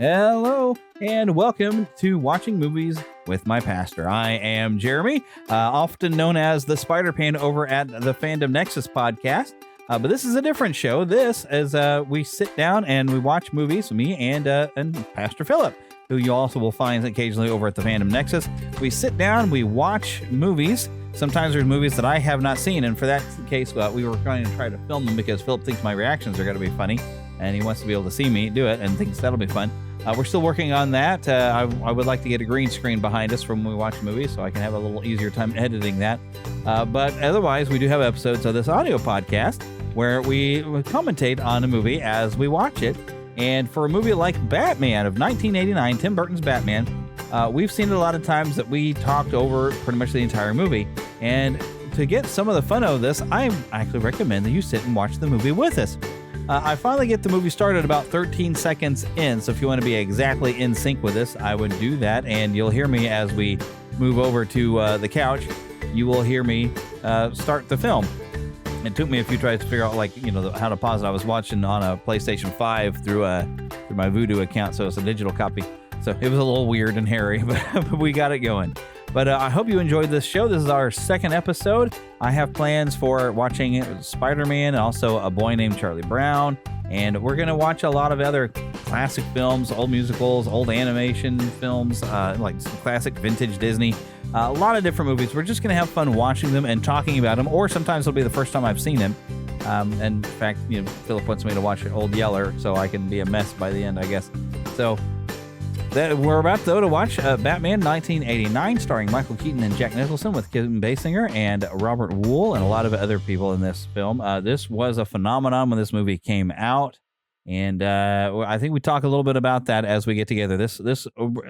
Hello, and welcome to Watching Movies with my pastor. I am Jeremy, often known as the Spider-Pan over at the Fandom Nexus podcast. But this is a different show. This is we sit down and we watch movies, me and Pastor Phillip, who you also will find occasionally over at the Fandom Nexus. We sit down, we watch movies. Sometimes there's movies that I have not seen, and for that case, we were going to try to film them because Phillip thinks my reactions are going to be funny, and he wants to be able to see me do it and thinks that'll be fun. We're still working on that. I would like to get a green screen behind us from when we watch movies so I can have a little easier time editing that. But otherwise, we do have episodes of this audio podcast where we commentate on a movie as we watch it. And for a movie like Batman of 1989, Tim Burton's Batman, we've seen it a lot of times that we talked over pretty much the entire movie. And to get some of the fun out of this, I actually recommend that you sit and watch the movie with us. I finally get the movie started about 13 seconds in, so if you want to be exactly in sync with us, I would do that, and you'll hear me as we move over to the couch. You will hear me start the film. It took me a few tries to figure out, how to pause it. I was watching on a PlayStation 5 through my Vudu account, so it's a digital copy. So it was a little weird and hairy, but we got it going. But I hope you enjoyed this show. This is our second episode. I have plans for watching Spider-Man and also A Boy Named Charlie Brown. And we're going to watch a lot of other classic films, old musicals, old animation films, like some classic vintage Disney. A lot of different movies. We're just going to have fun watching them and talking about them. Or sometimes it'll be the first time I've seen them. And in fact, Phillip wants me to watch Old Yeller so I can be a mess by the end, I guess. So we're about, though, to watch Batman 1989, starring Michael Keaton and Jack Nicholson, with Kim Basinger and Robert Wuhl and a lot of other people in this film. This was a phenomenon when this movie came out, and I think we talk a little bit about that as we get together. This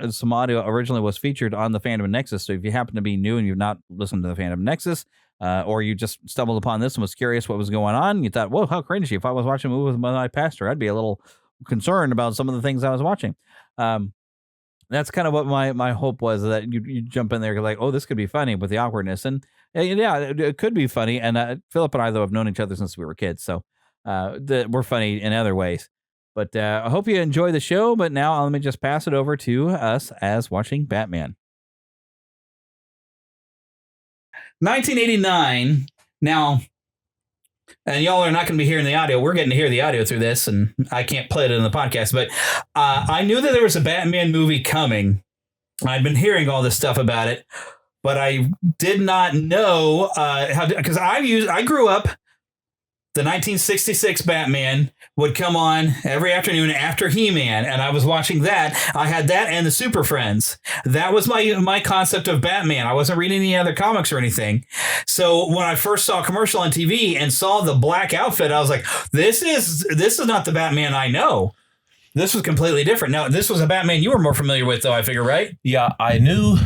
some audio originally was featured on the Fandom Nexus, so if you happen to be new and you've not listened to the Fandom Nexus, or you just stumbled upon this and was curious what was going on, you thought, whoa, how cringy. If I was watching a movie with my pastor, I'd be a little concerned about some of the things I was watching. That's kind of what my hope was, that you jump in there like, oh, this could be funny with the awkwardness. And yeah, it could be funny. And Phillip and I, though, have known each other since we were kids. So we're funny in other ways. But I hope you enjoy the show. But now let me just pass it over to us as watching Batman. 1989. Now, and y'all are not going to be hearing the audio. We're getting to hear the audio through this, and I can't play it in the podcast. But I knew that there was a Batman movie coming. I'd been hearing all this stuff about it, but I did not know how, because I grew up. The 1966 Batman would come on every afternoon after He-Man, and I was watching that. I had that and the Super Friends. That was my concept of Batman. I wasn't reading any other comics or anything. So when I first saw a commercial on TV and saw the black outfit, I was like, this is not the Batman I know. This was completely different. Now, this was a Batman you were more familiar with, though, I figure, right? Yeah, I knew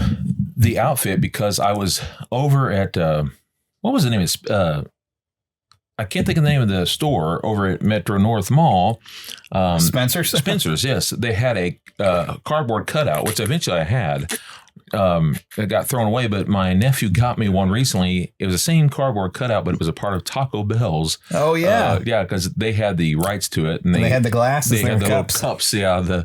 the outfit because I was over at, what was the name of I can't think of the name of the store over at Metro North Mall. Spencer's, yes. They had a cardboard cutout, which eventually I had. It got thrown away, but my nephew got me one recently. It was the same cardboard cutout, but it was a part of Taco Bell's. Oh, yeah. Yeah, because they had the rights to it. And they had the glasses. They had the cups. Little cups, yeah.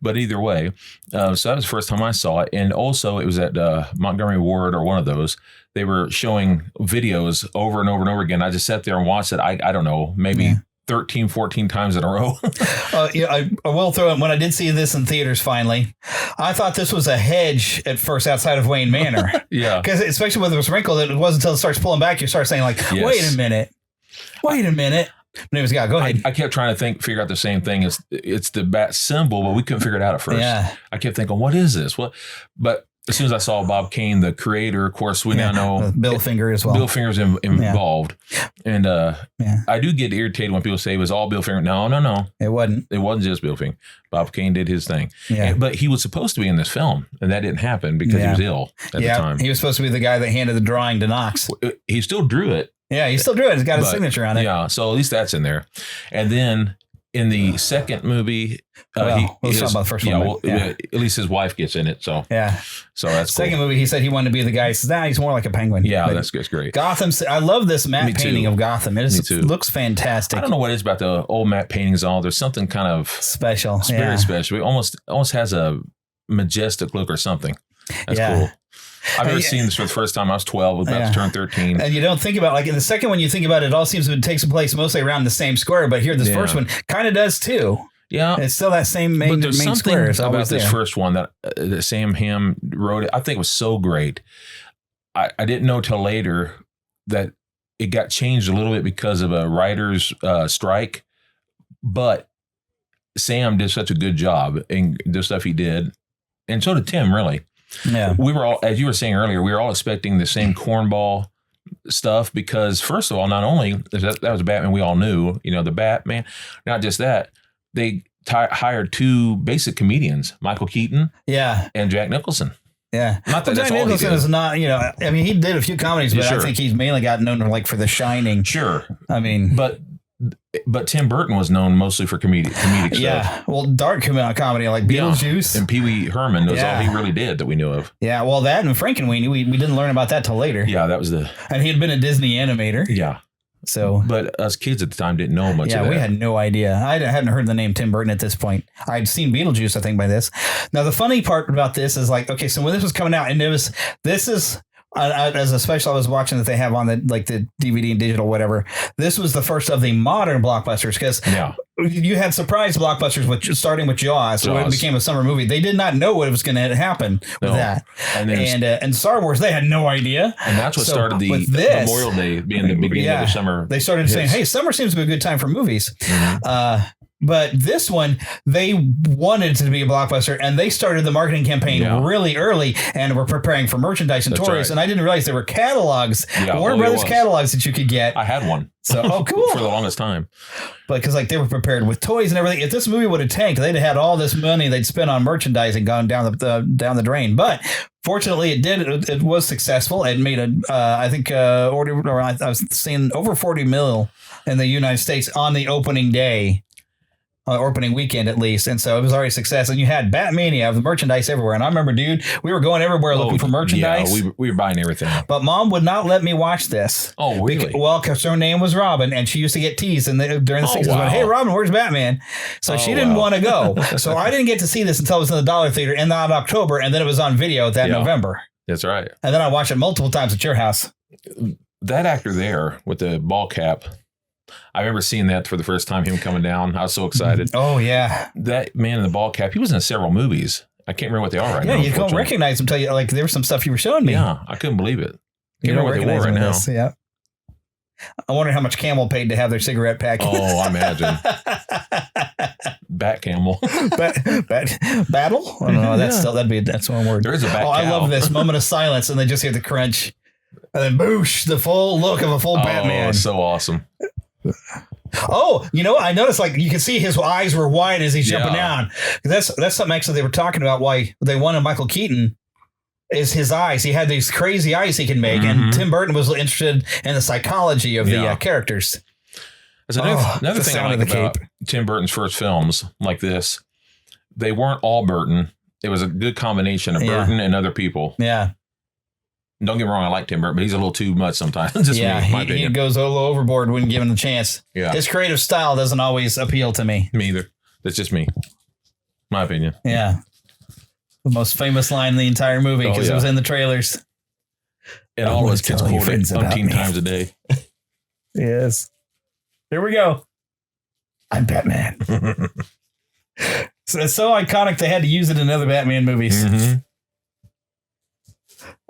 But either way, so that was the first time I saw it. And also, it was at Montgomery Ward or one of those. They were showing videos over and over and over again. I just sat there and watched it. I don't know, maybe 13, 14 times in a row. I will throw it. When I did see this in theaters finally, I thought this was a hedge at first outside of Wayne Manor. Yeah. Because especially when it was wrinkled, it wasn't until it starts pulling back, you start saying like, yes. Wait a minute. Anyways, go ahead. I kept trying to figure out the same thing. It's the bat symbol, but we couldn't figure it out at first. Yeah. I kept thinking, what is this? But as soon as I saw Bob Kane, the creator, of course, we now know Bill Finger as well. Bill Finger's involved. And I do get irritated when people say it was all Bill Finger. No. It wasn't. It wasn't just Bill Finger. Bob Kane did his thing. Yeah. But he was supposed to be in this film, and that didn't happen because he was ill at the time. He was supposed to be the guy that handed the drawing to Knox. He still drew it. Yeah, he still drew it. He's got his signature on it. Yeah, so at least that's in there. And then in the second movie, let's talk about the first one. At least his wife gets in it. So that's second cool. movie. He said he wanted to be the guy. He says, he's more like a penguin. Yeah, but that's great. Gotham. I love this matte painting of Gotham. It looks fantastic. I don't know what it is about the old matte paintings. There's something kind of special. It's very special. It almost has a majestic look or something. That's cool. I've never seen this for the first time. I was 12, about to turn 13. And you don't think about, like in the second one, you think about it all seems to take place mostly around the same square. But here, this first one kind of does too. Yeah. It's still that same main square. But about this first one that Sam Hamm wrote it. I think it was so great. I didn't know till later that it got changed a little bit because of a writer's strike. But Sam did such a good job in the stuff he did. And so did Tim, really. Yeah, we were all, as you were saying earlier, we were all expecting the same cornball stuff because, first of all, not only that was Batman we all knew, the Batman, not just that, they hired two basic comedians, Michael Keaton, and Jack Nicholson. Yeah, not that Jack Nicholson is not, I mean, he did a few comedies, but I think he's mainly got known for The Shining. Sure, I mean, But Tim Burton was known mostly for comedic stuff. Yeah, well, dark comedy like Beetlejuice. And Pee Wee Herman was all he really did that we knew of. Yeah, well, that and Frankenweenie, we didn't learn about that till later. Yeah, that was And he had been a Disney animator. Yeah. So, but us kids at the time didn't know much of that. Yeah, we had no idea. I hadn't heard the name Tim Burton at this point. I'd seen Beetlejuice, I think, by this. Now, the funny part about this is like, okay, so when this was coming out, and this is... as a special I was watching that they have on the DVD and digital, whatever. This was the first of the modern blockbusters because you had surprise blockbusters starting with Jaws. When it became a summer movie. They did not know what was going to happen with that. And Star Wars, they had no idea. And that's what started the Memorial Day being the beginning of the summer. They started saying, hey, summer seems to be a good time for movies. Mm-hmm. But this one, they wanted to be a blockbuster, and they started the marketing campaign really early, and were preparing for merchandise and toys. Right. And I didn't realize there were catalogs, Warner Brothers catalogs that you could get. I had one. So, cool. For the longest time. But because they were prepared with toys and everything. If this movie would have tanked, they'd have had all this money they'd spent on merchandising gone down the drain. But fortunately, it did. It was successful. It made I was seeing over 40 mil in the United States on the opening day. Opening weekend, at least. And so it was already a success. And you had Batmania, the merchandise everywhere. And I remember, dude, we were going everywhere looking for merchandise. Yeah, we were buying everything. But Mom would not let me watch this. Oh, really? Because her name was Robin, and she used to get teased during the 60s. Wow. Hey, Robin, where's Batman? So she didn't want to go. So I didn't get to see this until it was in the Dollar Theater in October, and then it was on video that November. That's right. And then I watched it multiple times at your house. That actor there with the ball cap, I remember seeing that for the first time, him coming down. I was so excited. Oh, yeah. That man in the ball cap, he was in several movies. I can't remember what they are right now. Yeah, you don't recognize him until you, there was some stuff you were showing me. Yeah, I couldn't believe it. Can't remember what they wore right now. Yeah. I wonder how much Camel paid to have their cigarette pack. Oh, I imagine. Bat Camel. Battle? I don't know. That's one word. There is a bat cow. I love this moment of silence, and they just hear the crunch. And then boosh, the full look of a full Batman. Oh, so awesome. Oh, I noticed you can see his eyes were wide as he's jumping down. That's something actually they were talking about why they wanted Michael Keaton is his eyes. He had these crazy eyes he can make, and Tim Burton was interested in the psychology of the characters. There's another thing I like about Tim Burton's first films like this. They weren't all Burton. It was a good combination of Burton and other people. Yeah. Don't get me wrong, I like Tim Burton, but he's a little too much sometimes. Just my opinion. He goes a little overboard when given the chance. Yeah. His creative style doesn't always appeal to me. Me either. That's just me. My opinion. Yeah. The most famous line in the entire movie because it was in the trailers. And all those kids quote it umpteen times a day. Yes. Here we go. I'm Batman. So it's so iconic they had to use it in other Batman movies. Mm-hmm.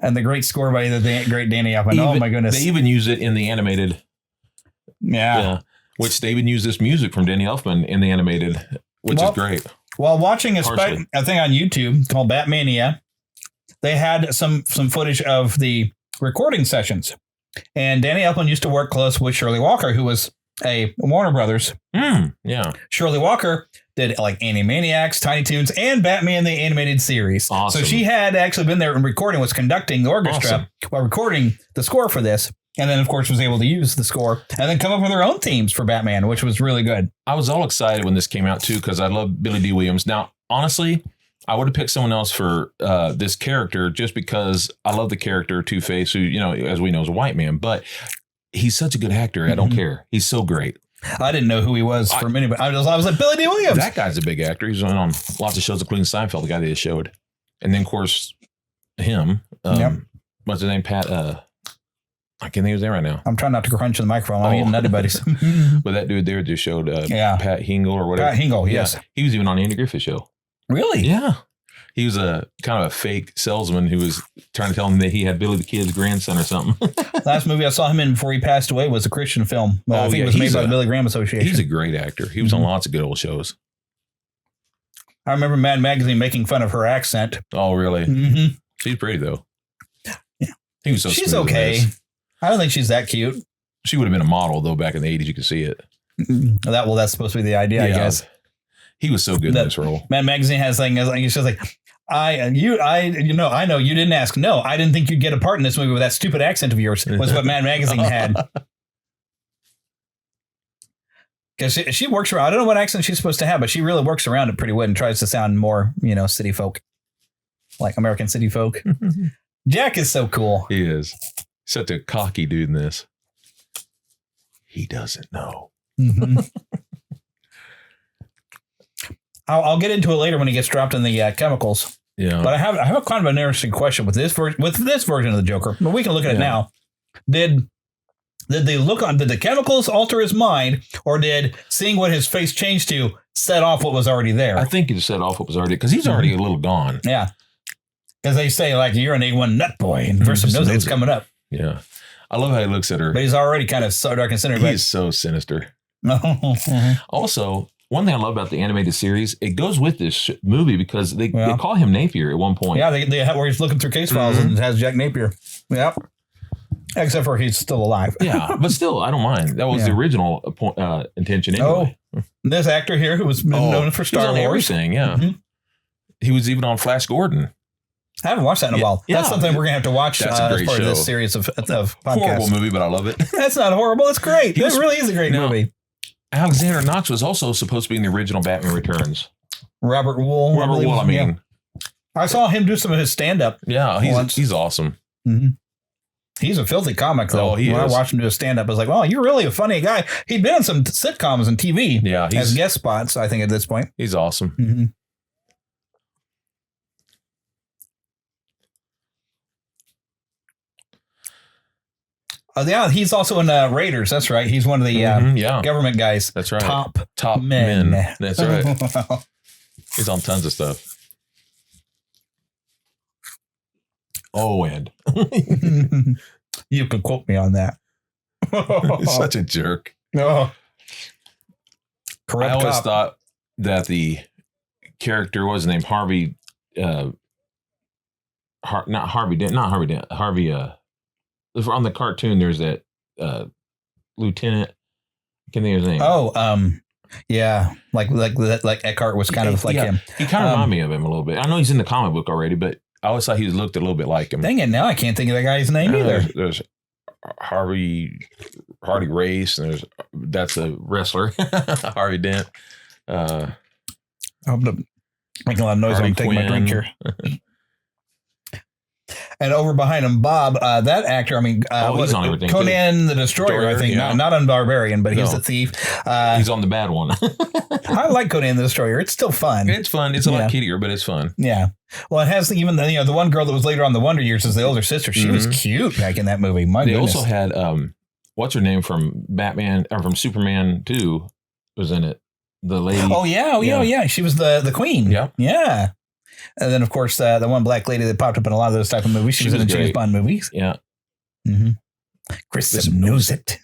And the great score by the great Danny Elfman. Oh, my goodness. They even use it in the animated. Yeah. Which they even use this music from Danny Elfman in the animated, which is great. While watching a thing on YouTube called Batmania, they had some footage of the recording sessions. And Danny Elfman used to work close with Shirley Walker, who was a Warner Brothers. Yeah. Shirley Walker did Animaniacs, Tiny Toons, and Batman the Animated Series. Awesome. So she had actually been there and was conducting the orchestra while recording the score for this. And then, of course, was able to use the score and then come up with their own themes for Batman, which was really good. I was all excited when this came out, too, because I love Billy D. Williams. Now, honestly, I would have picked someone else for this character just because I love the character Two-Face, who, as we know, is a white man. But he's such a good actor. I don't care. He's so great. I didn't know who he was for a minute, but I was like, Billy D. Williams. That guy's a big actor. He's on lots of shows, including Seinfeld, the guy they showed. And then, of course, him. What's his name? Pat. I can't think of his name right now. I'm trying not to crunch in the microphone. I'm eating Nutty Buddies. But that dude there just showed Pat Hingle or whatever. Pat Hingle, yes. Yeah, he was even on the Andy Griffith Show. Really? Yeah. He was a kind of a fake salesman who was trying to tell him that he had Billy the Kid's grandson or something. Last movie I saw him in before he passed away was a Christian film. I think it was made by the Billy Graham Association. He's a great actor. He was on lots of good old shows. I remember Mad Magazine making fun of her accent. Oh, really? Mm-hmm. She's pretty, though. Yeah. He was so She's okay. I don't think she's that cute. She would have been a model, though, back in the 80s. You could see it. That's supposed to be the idea, I guess. He was so good in this role. Mad Magazine has things like it's just like I know you didn't ask. No, I didn't think you'd get a part in this movie with that stupid accent of yours. Was what Mad Magazine had. Because she works around. I don't know what accent she's supposed to have, but she really works around it pretty well and tries to sound more, city folk, like American city folk. Jack is so cool. He is such a cocky dude in this. He doesn't know. Mm-hmm. I'll get into it later when he gets dropped in the chemicals. Yeah. But I have a kind of an interesting question with this version of the Joker. But we can look at it now. Did the chemicals alter his mind, or did seeing what his face changed to set off what was already there? I think he set off what was already, because he's already a little gone. Yeah. Because they say, like, you're an A1 nut boy, and Versa knows it's coming up. Yeah. I love how he looks at her. But he's already kind of so dark and sinister. He's so sinister. Also, one thing I love about the animated series, it goes with this movie because they call him Napier at one point. Yeah, they where he's looking through case files and has Jack Napier. Yep. Except for he's still alive. Yeah, but still, I don't mind. That was the original intention anyway. Oh, this actor here who was known for Star Wars. Everything, yeah. Mm-hmm. He was even on Flash Gordon. I haven't watched that in a while. That's something we're going to have to watch as part of this series of podcasts. Horrible movie, but I love it. That's not horrible. It's great. It really is a great movie. Alexander Knox was also supposed to be in the original Batman Returns. Robert Wool. I mean. Yeah. I saw him do some of his stand-up. Yeah, he's awesome. Mm-hmm. He's a filthy comic, though. When I watched him do a stand-up, I was like, well, you're really a funny guy. He'd been on some sitcoms and TV as guest spots, I think, at this point. He's awesome. Mm-hmm. Yeah, he's also in Raiders. That's right. He's one of the government guys. That's right. Top men. That's right. He's on tons of stuff. Oh, and you can quote me on that. He's such a jerk. Oh. I always thought that the character was named Harvey. Harvey. On the cartoon, there's that lieutenant. I can't think of his name. Oh, yeah, like Eckhart was kind of like him. He kind of reminded me of him a little bit. I know he's in the comic book already, but I always thought he looked a little bit like him. Dang it! Now I can't think of that guy's name either. There's Hardy Race, and that's a wrestler, Harvey Dent. I'm making a lot of noise. I'm taking my drink here. And over behind him, Bob, that actor, he's on everything. Conan the Destroyer, I think. Yeah. Not on Barbarian, but he's a thief. He's on the bad one. I like Conan the Destroyer. It's still fun. It's fun. It's a lot kiddier, but it's fun. Yeah. Well, it has even the one girl that was later on the Wonder Years as the older sister. She was cute back in that movie. They also had, what's her name from Batman, or from Superman 2 was in it. The lady. Oh, yeah. She was the queen. Yeah. Yeah. And then, of course, the one black lady that popped up in a lot of those type of movies. She was in the James Bond movies. Yeah. Mm-hmm. Chris knows it.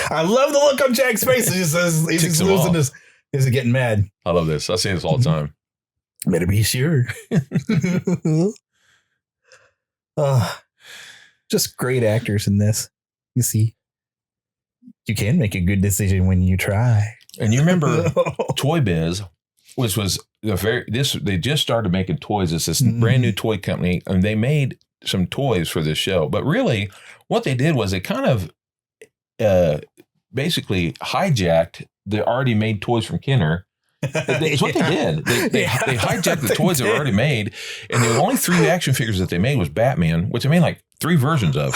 I love the look on Jack's face. He's just losing his. Is he getting mad? I love this. I see this all the time. Better be sure. Just great actors in this. You see, you can make a good decision when you try. And you remember Toy Biz, which was they just started making toys. It's this brand new toy company, and they made some toys for this show. But really, what they did was they kind of basically hijacked the already made toys from Kenner. That's what they did. They hijacked the toys that were already made, and the only 3 action figures that they made was Batman, which they made like 3 versions of,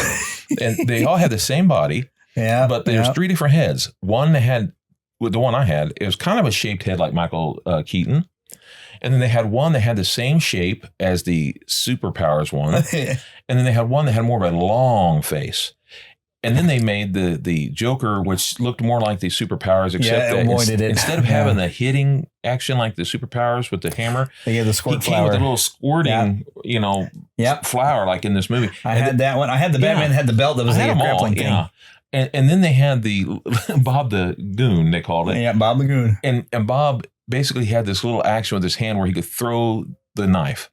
and they all had the same body. Yeah, but there's 3 different heads. One they had, with the one I had, it was kind of a shaped head like Michael Keaton. And then they had one that had the same shape as the Superpowers one. And then they had one that had more of a long face. And then they made the Joker, which looked more like the Superpowers, except that instead of having the hitting action like the Superpowers with the hammer, they had the squirt flower. Came with a little squirting, flower like in this movie. I had that one. I had the Batman that had the belt that was the grappling thing. Yeah. And then they had the Bob the Goon, they called it. Yeah, Bob the Goon. And Bob basically had this little action with his hand where he could throw the knife.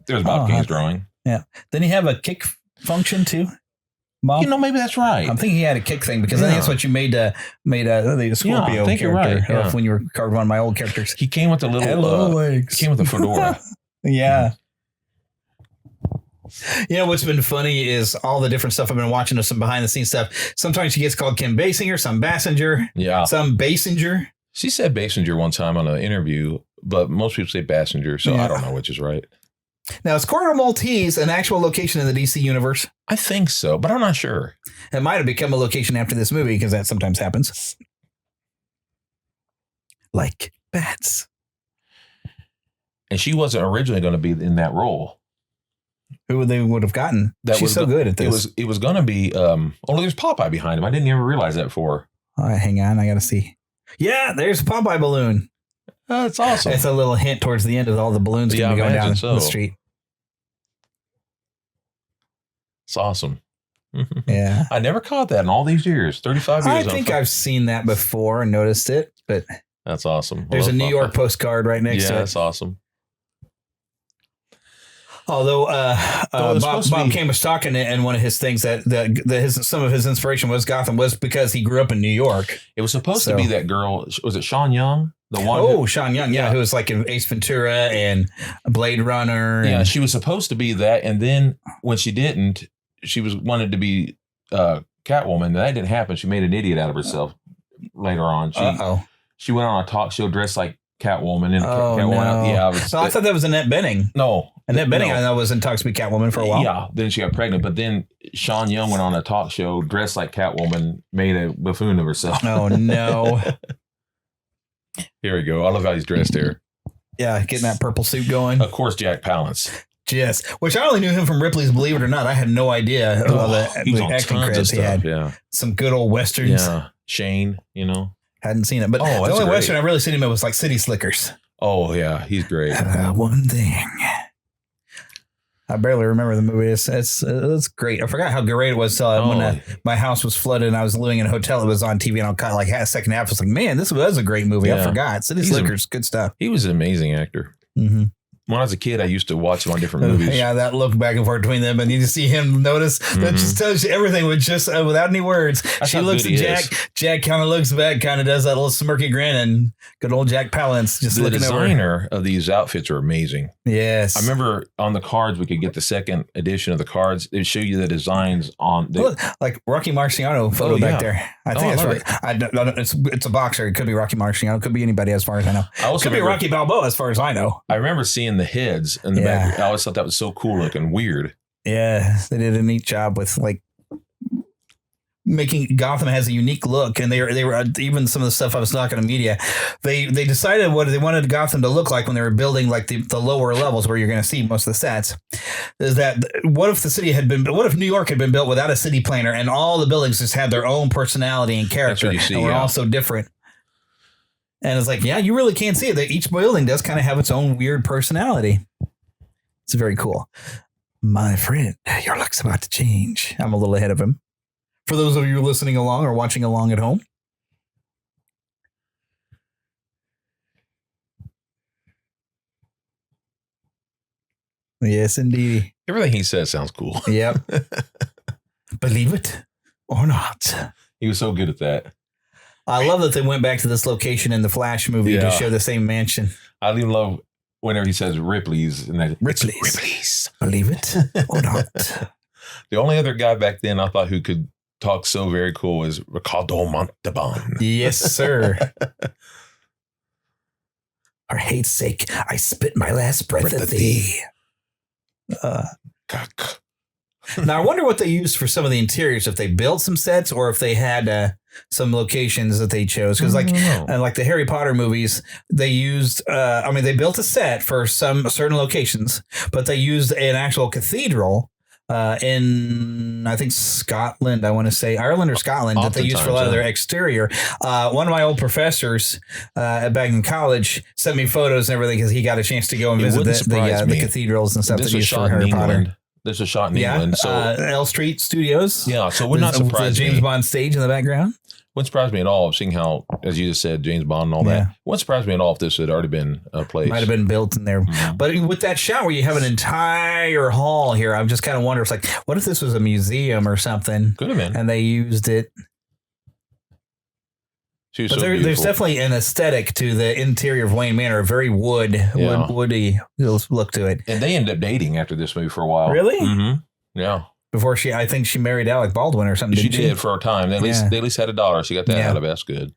There's Bob Kane's drawing. Yeah. Didn't he have a kick function too, Bob? Maybe that's right. I'm thinking he had a kick thing because I think that's what you made the Scorpio character when you were carving one of my old characters. He came with a little legs. Came with a fedora. Yeah. What's been funny is all the different stuff I've been watching of some behind the scenes stuff. Sometimes she gets called Kim Basinger, some Basinger, some Basinger. She said Basinger one time on an interview, but most people say Basinger, so I don't know which is right. Now, is Corridor Maltese an actual location in the DC universe? I think so, but I'm not sure. It might have become a location after this movie because that sometimes happens. Like bats. And she wasn't originally going to be in that role. Who they would have gotten? She's so good at this. It was going to be. There's Popeye behind him. I didn't even realize that before. All right, hang on. I got to see. Yeah, there's a Popeye balloon. That's awesome. It's a little hint towards the end of all the balloons going to be going down the street. It's awesome. Yeah. I never caught that in all these years. 35 years. I think I've seen that before and noticed it, but that's awesome. There's a New York postcard right next to it. Yeah, that's awesome. Although Bob Kane was talking in one of his things that some of his inspiration was Gotham was because he grew up in New York. It was supposed to be that girl. Was it Sean Young? The one? Sean Young. Yeah, who was like in Ace Ventura and Blade Runner. Yeah, she was supposed to be that, and then when she didn't, she wanted to be Catwoman. And that didn't happen. She made an idiot out of herself later on. She went on a talk show dressed like Catwoman and Catwoman. No. Yeah, I thought that was Annette Bening. No, Annette Bening. I know was in talks to be Catwoman for a while. Yeah, then she got pregnant, but then Sean Young went on a talk show dressed like Catwoman, made a buffoon of herself. Oh no! Here we go. I love how he's dressed here. Yeah, getting that purple suit going. Of course, Jack Palance. Yes, which I only knew him from Ripley's Believe It or Not. I had no idea all the acting credits he had. Yeah, some good old westerns. Yeah, Shane. Hadn't seen it, but the only Western I've really seen him in was like City Slickers. Oh, yeah. He's great. One thing. I barely remember the movie. It's great. I forgot how great it was when my house was flooded and I was living in a hotel. It was on TV and I caught like a second half. I was like, man, this was a great movie. Yeah. I forgot. City Slickers, good stuff. He was an amazing actor. Mm-hmm. When I was a kid, I used to watch him on different movies. Yeah, that look back and forth between them, and you just see him notice. That just tells you everything with just without any words. She looks at Jack. Jack kind of looks back, kind of does that little smirky grin, and good old Jack Palance just looking over. The designer of these outfits are amazing. Yes, I remember on the cards we could get the second edition of the cards. They show you the designs on like Rocky Marciano photo back there. I think that's right. It's a boxer. It could be Rocky Marciano. It could be anybody as far as I know. It could be Rocky Balboa as far as I know. I remember seeing the heads in the back. I always thought that was so cool looking, weird. Yeah, they did a neat job with like making Gotham has a unique look, and they were even some of the stuff I was talking to media. They decided what they wanted Gotham to look like when they were building like the lower levels where you're going to see most of the sets. Is that what if New York had been built without a city planner and all the buildings just had their own personality and character and were all so different? And it's like, yeah, you really can't see it. Each building does kind of have its own weird personality. It's very cool. My friend, your luck's about to change. I'm a little ahead of him. For those of you listening along or watching along at home. Yes, indeed. Everything he says sounds cool. Yep. Believe it or not. He was so good at that. I love that they went back to this location in the Flash movie to show the same mansion. I even love whenever he says Ripley's. And Ripley's. Believe it or not. The only other guy back then I thought who could talk so very cool is Ricardo Montalban. Yes, sir. For hate's sake, I spit my last breath at thee. Now, I wonder what they used for some of the interiors, if they built some sets or if they had some locations that they chose. Because like the Harry Potter movies, they used, they built a set for some certain locations, but they used an actual cathedral in, I think, Scotland, I want to say, Ireland or Scotland, that they used for a lot of their exterior. One of my old professors back in college sent me photos and everything because he got a chance to go and visit the cathedrals and stuff that used for Harry Potter. There's a shot in England. So L Street Studios. Yeah, so we're not surprised. The James Bond stage in the background. Wouldn't surprise me at all, seeing how, as you just said, James Bond and all that. Wouldn't surprise me at all if this had already been a place. Might have been built in there. Mm-hmm. But with that shot where you have an entire hall here, I'm just kind of wondering, it's like, what if this was a museum or something? Could have been. And they used it. But there's definitely an aesthetic to the interior of Wayne Manor, a very woody look to it. And they ended up dating after this movie for a while. Really? Mm-hmm. Yeah. Before I think she married Alec Baldwin or something. She did for a time. They at least had a daughter. She got that out of it. That's good.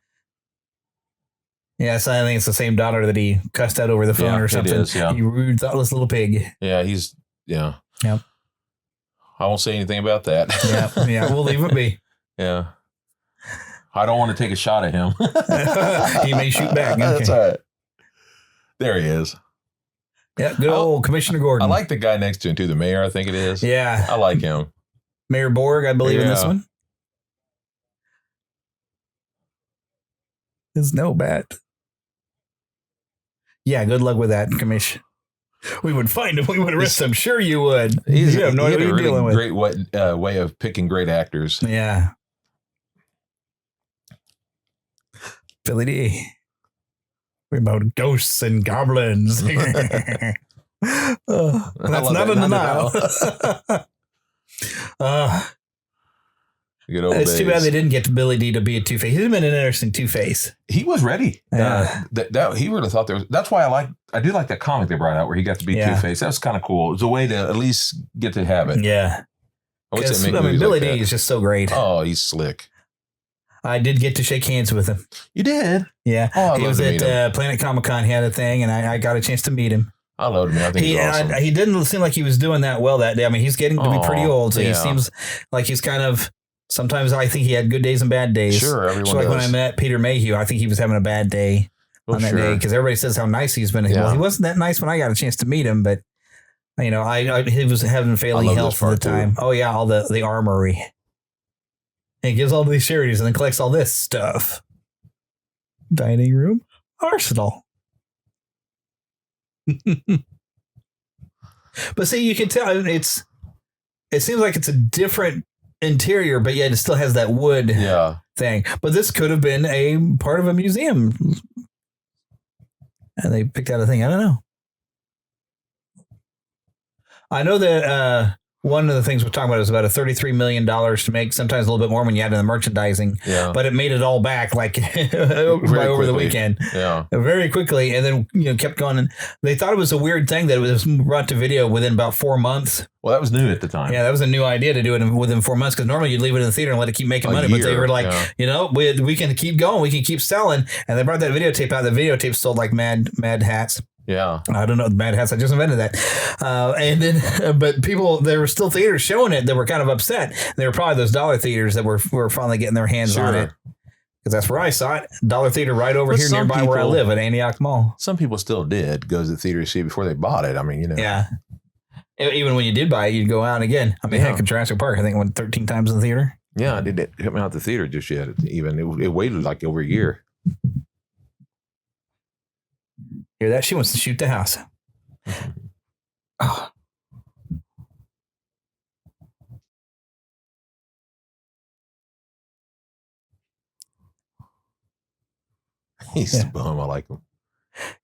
Yeah, so I think it's the same daughter that he cussed out over the phone or something. It is, You rude, thoughtless little pig. Yeah, Yep. I won't say anything about that. Yeah, we'll leave it be. Yeah. I don't want to take a shot at him. He may shoot back. Okay. That's all right. There he is. Yeah, good old Commissioner Gordon. I like the guy next to him, too. The mayor, I think it is. Yeah. I like him. Mayor Borg, I believe, in this one. It's no bad. Yeah, good luck with that, Commission. We would find him. We would arrest him. Sure you would. You have no idea what you're dealing with. Great way of picking great actors. Yeah. Philly D. We're about ghosts and goblins. That's not in denial. It's too bad they didn't get Billy D to be a Two-Face. He'd have been an interesting Two-Face. He was ready. That he would have thought there was. That's why I do like that comic they brought out where he got to be Two-Face. That was kind of cool. It was a way to at least get to have it. Yeah. Billy D is just so great. Oh, he's slick. I did get to shake hands with him. You did? Yeah. He was at Planet Comic-Con. He had a thing, and I got a chance to meet him. I loved him. I think he's awesome. He didn't seem like he was doing that well that day. I mean, he's getting to be pretty old, so he seems like he's kind of... Sometimes I think he had good days and bad days. Sure, everyone does. Like when I met Peter Mayhew, I think he was having a bad day on that day because everybody says how nice he's been. Well, he wasn't that nice when I got a chance to meet him, but he was having failing health at the time. Oh yeah, all the armory. And he gives all these charities and then collects all this stuff. Dining room, arsenal. But see, you can tell it seems like it's a different interior, but yet it still has that wood thing. But this could have been a part of a museum. And they picked out a thing. I don't know. I know that one of the things we're talking about is about $33 million to make, sometimes a little bit more when you add in the merchandising. Yeah. But it made it all back like over the weekend. Yeah. Very quickly. And then, kept going. And they thought it was a weird thing that it was brought to video within about 4 months. Well, that was new at the time. Yeah, that was a new idea to do it within 4 months because normally you'd leave it in the theater and let it keep making money. But they were like, we can keep going. We can keep selling. And they brought that videotape out. The videotape sold like mad hats. Yeah. I don't know. The mad hats. I just invented that. And then, but there were still theaters showing it that were kind of upset. They were probably those dollar theaters that were finally getting their hands on it. Because that's where I saw it. Dollar theater right over here nearby where I live at Antioch Mall. Some people still did go to the theater to see it before they bought it. I mean, Yeah. Even when you did buy it, you'd go out again. I mean, heck, in Jurassic Park, I think I went 13 times in the theater. Yeah, I did it. Hit me out the theater just yet. It waited like over a year. Hear that? She wants to shoot the house. Oh. He's a bum. I like him.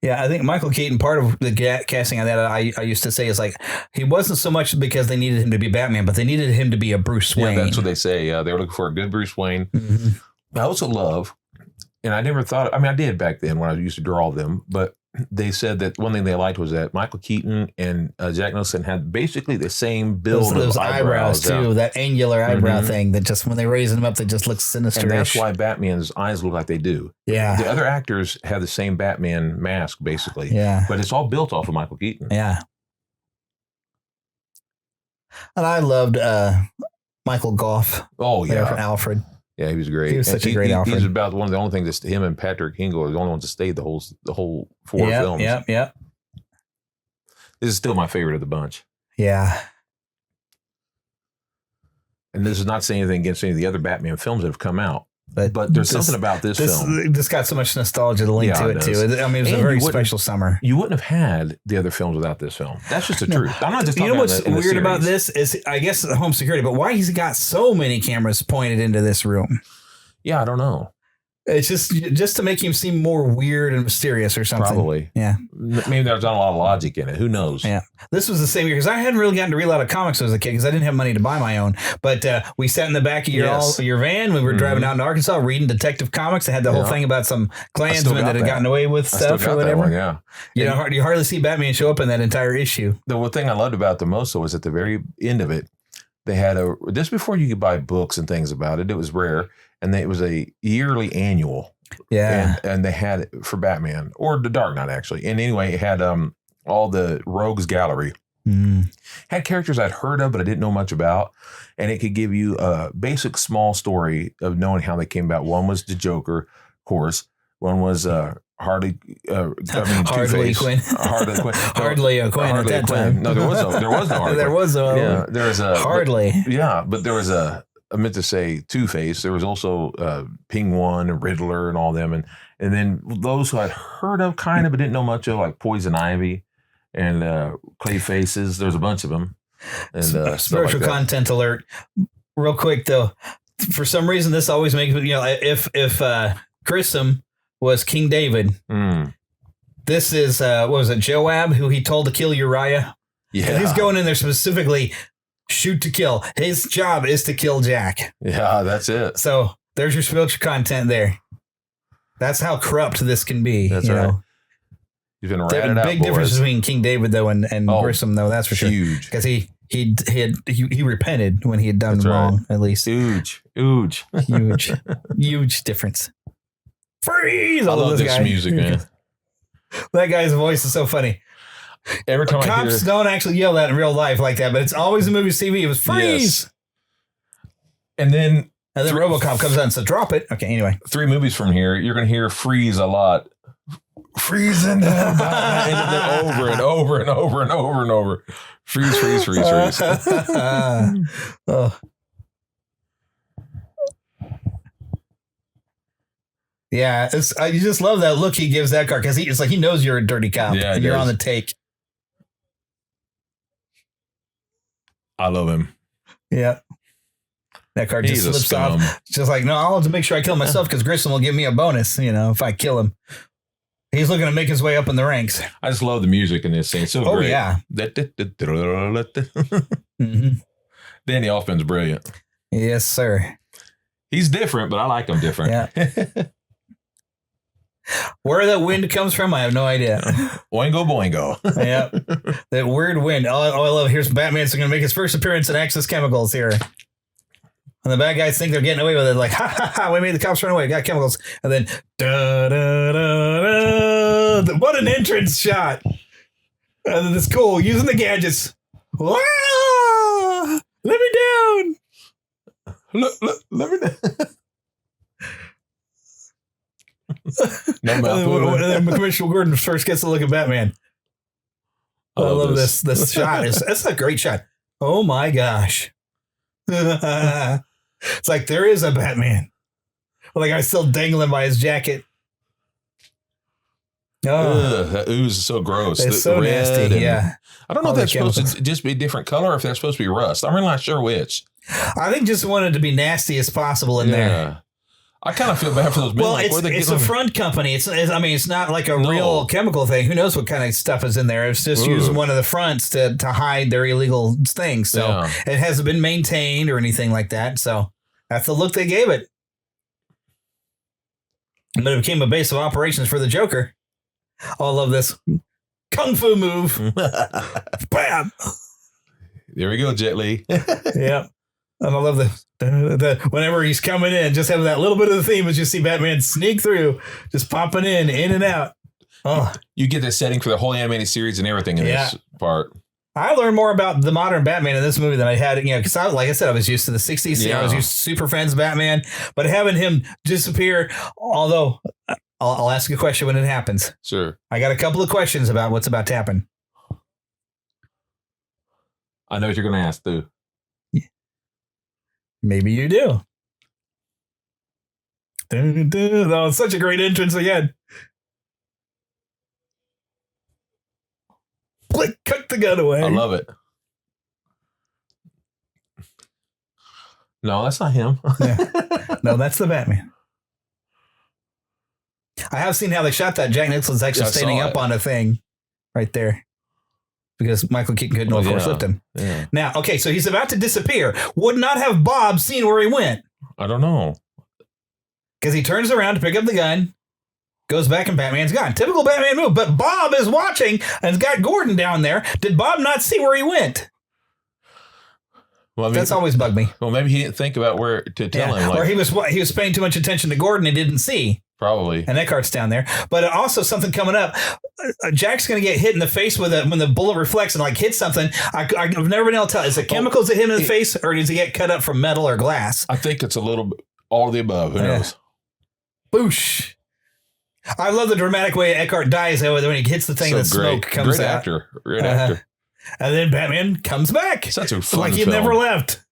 Yeah, I think Michael Keaton, part of the casting on that, I used to say is like, he wasn't so much because they needed him to be Batman, but they needed him to be a Bruce Wayne. Yeah, that's what they say. They were looking for a good Bruce Wayne. Mm-hmm. I also love, and I never thought, I did back then when I used to draw them, but they said that one thing they liked was that Michael Keaton and Jack Nicholson had basically the same build those of eyebrows too. Yeah. That angular eyebrow thing that just when they raise them up, they just look sinister. And that's why Batman's eyes look like they do. Yeah. The other actors have the same Batman mask, basically. Yeah. But it's all built off of Michael Keaton. Yeah. And I loved Michael Goff. Oh, yeah. For Alfred. Yeah, he was great. He was such a great Alfred. He's about one of the only things that him and Patrick Hingle are the only ones that stayed the whole 4 films. Yep. This is still my favorite of the bunch. Yeah. And this is not saying anything against any of the other Batman films that have come out. But there's something about this film. This got so much nostalgia to link to it, too. I mean, it was a very special summer. You wouldn't have had the other films without this film. That's just the truth. I'm not just talking about what's weird about this is, I guess, the home security, but why he's got so many cameras pointed into this room? Yeah, I don't know. It's just to make him seem more weird and mysterious or something. Probably. Yeah. Maybe there's not a lot of logic in it. Who knows? Yeah. This was the same year because I hadn't really gotten to read a lot of comics as a kid because I didn't have money to buy my own. But we sat in the back of your van. We were driving out in Arkansas reading Detective Comics. They had the whole thing about some Klansmen that had gotten away with stuff or whatever. One, yeah. You hardly see Batman show up in that entire issue. The one thing I loved about the most was at the very end of it, they had just before you could buy books and things about it. It was rare. And it was a yearly annual. Yeah. And they had it for Batman or the Dark Knight, actually. And anyway, it had all the Rogues Gallery. Had characters I'd heard of, but I didn't know much about. And it could give you a basic small story of knowing how they came about. One was the Joker, of course. One was Harley Quinn. Hardly Quinn. Hardly a Quinn at that time. No, there was no Harley. There was a. Yeah, there was a. Hardly. But there was a. I meant to say Two-Face. There was also Penguin and Riddler and all them. And then those who I'd heard of kind of, but didn't know much of, like Poison Ivy and Clayfaces. There's a bunch of them. And spiritual content alert. Real quick, though. For some reason, this always makes me, if Grissom was King David, this is, what was it, Joab, who he told to kill Uriah? Yeah. And he's going in there specifically, shoot to kill. His job is to kill Jack. Yeah, that's it. So there's your spiritual content there. That's how corrupt this can be. That's right. You've been ratted out, big difference between King David though and Grissom though. That's for sure. Huge. Because he repented when he had done wrong. At least huge difference. Freeze! I love this music, man. That guy's voice is so funny. Every time cops don't actually yell that in real life like that, but it's always in movies, TV. It was freeze. Yes. And then RoboCop comes out and says, "Drop it." Okay. Anyway, 3 movies from here, you're going to hear freeze a lot. Freezing down, and over and over and over and over and over. Freeze. Oh. Yeah, you just love that look he gives that car because it's like he knows you're a dirty cop and you're on the take. I love him. Yeah. That car just slips off. It's just like, no, I'll have to make sure I kill myself because Grissom will give me a bonus, if I kill him. He's looking to make his way up in the ranks. I just love the music in this scene. It's so great. Oh, yeah. Danny Elfman's brilliant. Yes, sir. He's different, but I like him different. Yeah. Where that wind comes from, I have no idea. Oingo boingo. Yeah. That weird wind. Oh, I love. Here's Batman's going to make his first appearance in Axis Chemicals here. And the bad guys think they're getting away with it. Like, ha, we made the cops run away. We got chemicals. And then, what an entrance shot. And then it's cool. Using the gadgets. Wow! Let me down. Let me down. And then Commissioner Gordon first gets a look at Batman. I love this shot. That's a great shot. Oh my gosh. It's like there is a Batman. Like I'm still dangling by his jacket. Oh, that ooze is so gross. It's so nasty. Yeah. I don't know if that's supposed to just be a different color or if that's supposed to be rust. I'm really not sure which. I think just wanted to be nasty as possible in there. I kind of feel bad for those men. Well, it's a front company. It's not like a real chemical thing. Who knows what kind of stuff is in there? It's just using one of the fronts to hide their illegal things. So it hasn't been maintained or anything like that. So that's the look they gave it. But it became a base of operations for the Joker. Oh, I love this kung fu move. Bam. There we go, Jet Li. Yeah. And I love the whenever he's coming in, just having that little bit of the theme as you see Batman sneak through, just popping in and out. Oh, you get the setting for the whole animated series and everything in this part. I learned more about the modern Batman in this movie than I had, because like I said, I was used to the 60s. Yeah. I was used to Super Friends Batman, but having him disappear, although I'll ask a question when it happens. Sure. I got a couple of questions about what's about to happen. I know what you're going to ask, too. Maybe you do. That was such a great entrance again. Click, cut the gun away. I love it. No, that's not him. Yeah. No, that's the Batman. I have seen how they shot that. Jack Nicholson's actually standing up on a thing right there. Because Michael Keaton couldn't force lift him. Yeah. Now, okay, so he's about to disappear. Would not have Bob seen where he went? I don't know. Because he turns around to pick up the gun, goes back, and Batman's gone. Typical Batman move. But Bob is watching and's got Gordon down there. Did Bob not see where he went? Well, I mean, that's always bugged me. Well, maybe he didn't think about where to tell him. Or he was paying too much attention to Gordon and didn't see. Probably. And Eckhart's down there. But also something coming up. Jack's going to get hit in the face when the bullet reflects and hits something. I've never been able to tell. Is it chemicals that hit him in the face, or does he get cut up from metal or glass? I think it's a little bit all of the above. Who knows? Boosh. I love the dramatic way Eckhart dies when he hits the thing. The smoke comes out. Great actor. And then Batman comes back. Such a fun like he never left.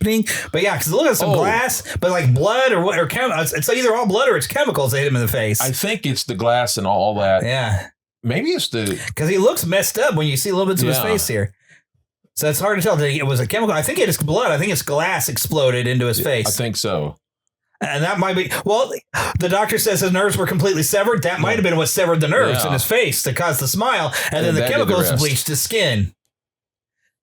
But yeah, because look at some glass, but like blood or chemicals. It's either all blood or it's chemicals that hit him in the face. I think it's the glass and all that. Yeah. Maybe it's because he looks messed up when you see a little bit of his face here. So it's hard to tell. It was a chemical. I think it is blood. I think it's glass exploded into his face. I think so. And that might be, well, the doctor says his nerves were completely severed. That might have been what severed the nerves in his face to cause the smile. And then the chemicals bleached his skin.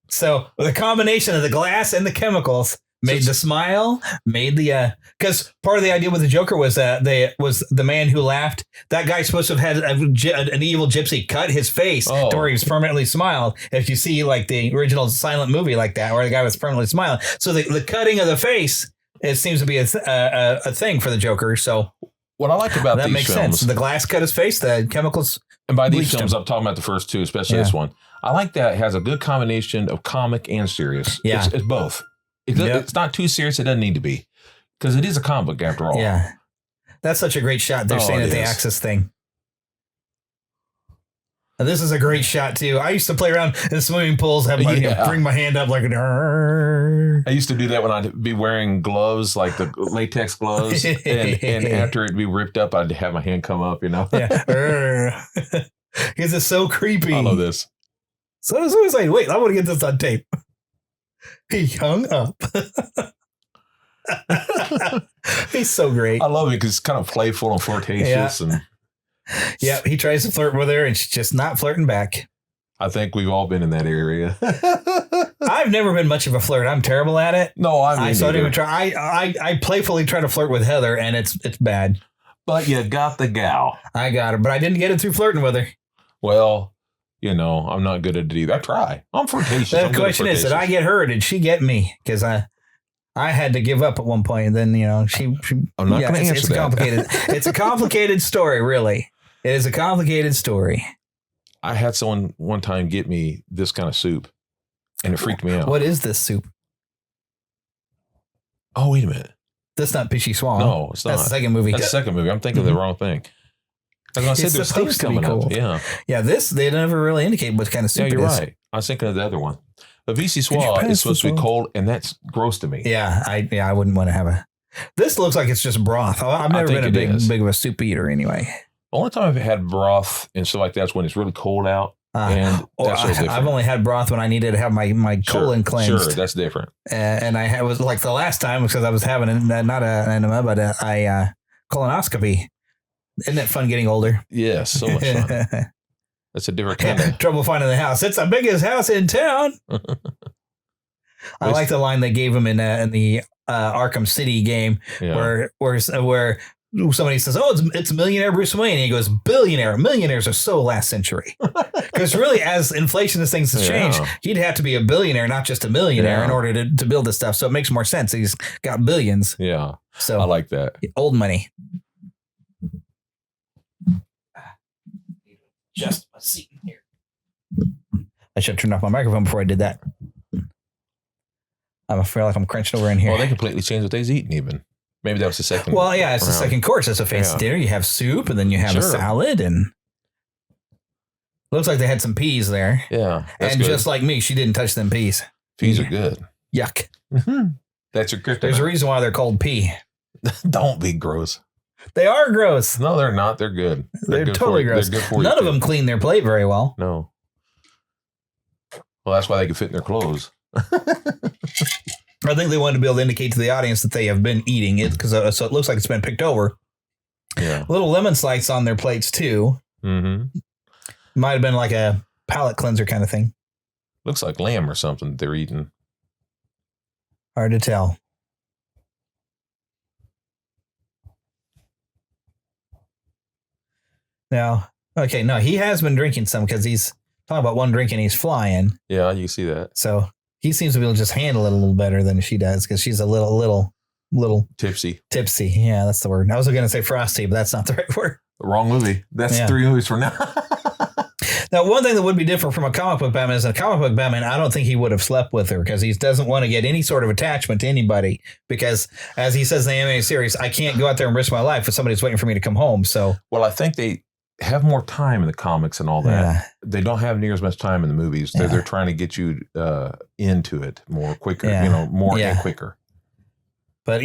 So the combination of the glass and the chemicals made the smile, made the, because part of the idea with the Joker was that the man who laughed, that guy's supposed to have had an evil gypsy cut his face to where he was permanently smiled. If you see like the original silent movie like that, where the guy was permanently smiling. So the cutting of the face, it seems to be a thing for the Joker. So what I like about that these makes films, sense. The glass cut his face, the chemicals. And by these films, I'm talking about the first two, especially this one. I like that it has a good combination of comic and serious. Yeah. It's both. It's not too serious. It doesn't need to be, because it is a comic book after all. Yeah. That's such a great shot. They're saying at the Axis thing. And this is a great shot too. I used to play around in swimming pools, bring my hand up like an. I used to do that when I'd be wearing gloves, like the latex gloves, and after it'd be ripped up, I'd have my hand come up, Yeah. Because it's so creepy. I love this. So as soon as I wait, I want to get this on tape. He hung up. He's so great. I love it because it's kind of playful and flirtatious. Yeah, he tries to flirt with her and she's just not flirting back. I think we've all been in that area. I've never been much of a flirt. I'm terrible at it. No, I don't even try. I playfully try to flirt with Heather, and it's bad. But you got the gal. I got her, but I didn't get it through flirting with her. Well, I'm not good at it either. I try. I'm flirtatious. The question is, did I get her or did she get me? Because I had to give up at one point, and then she I'm not going to answer it's that. Complicated. It's a complicated story, really. It is a complicated story. I had someone one time get me this kind of soup, and it freaked me out. What is this soup? Oh, wait a minute. That's not Pishy Swamp. No, it's not. That's the second movie. That's the second movie. I'm thinking of the wrong thing. As I said, there's things coming up. Yeah. Yeah, they never really indicate what kind of soup it is. Yeah, you're right. I was thinking of the other one. The VC Swab is supposed to be cold, and that's gross to me. Yeah, I wouldn't want to have a... This looks like it's just broth. I've never been a big of a soup eater anyway. The only time I've had broth and stuff like that is when it's really cold out. And I've only had broth when I needed to have my colon cleansed. Sure, that's different. And I was like the last time because I was having not an enema, but a colonoscopy. Isn't it fun getting older? Yes, so much fun. That's a different kind of trouble finding the house. It's the biggest house in town. I like the line they gave him in the Arkham City game where somebody says, "Oh, it's millionaire Bruce Wayne," and he goes, "Billionaire. Millionaires are so last century." Because really, as inflation and things has changed, he'd have to be a billionaire, not just a millionaire, in order to build this stuff. So it makes more sense. He's got billions. Yeah. So I like that. Old money. Just a seat in here. I should have turned off my microphone before I did that. I feel like I'm crunching over in here. Well, they completely changed what they's eating even. Maybe that was the second. Well, yeah, it's the second course. It's a fancy dinner. You have soup and then you have a salad and looks like they had some peas there. Yeah. And good. Just like me, she didn't touch them peas. Peas are good. Yuck. Mm-hmm. That's your kryptonite. There's a reason why they're called pea. Don't be gross. They are gross. No, they're not. They're good. They're good totally gross. They're good for None of them clean their plate very well. No. Well, that's why they can fit in their clothes. I think they wanted to be able to indicate to the audience that they have been eating it because so it looks like it's been picked over. Yeah. Little lemon slice on their plates too. Mm-hmm. Might have been like a palate cleanser kind of thing. Looks like lamb or something that they're eating. Hard to tell. Now, okay, no, he has been drinking some because he's talking about one drink and he's flying. Yeah, you see that. So he seems to be able to just handle it a little better than she does because she's a little tipsy. Tipsy. Yeah, that's the word. I was going to say frosty, but that's not the right word. Wrong movie. That's 3 movies from now. Now, one thing that would be different from a comic book Batman is a comic book Batman, I don't think he would have slept with her because he doesn't want to get any sort of attachment to anybody because, as he says in the anime series, I can't go out there and risk my life if somebody's waiting for me to come home. So, well, I think they have more time in the comics and all that. Yeah. They don't have near as much time in the movies. They're trying to get you into it more quicker, and quicker. But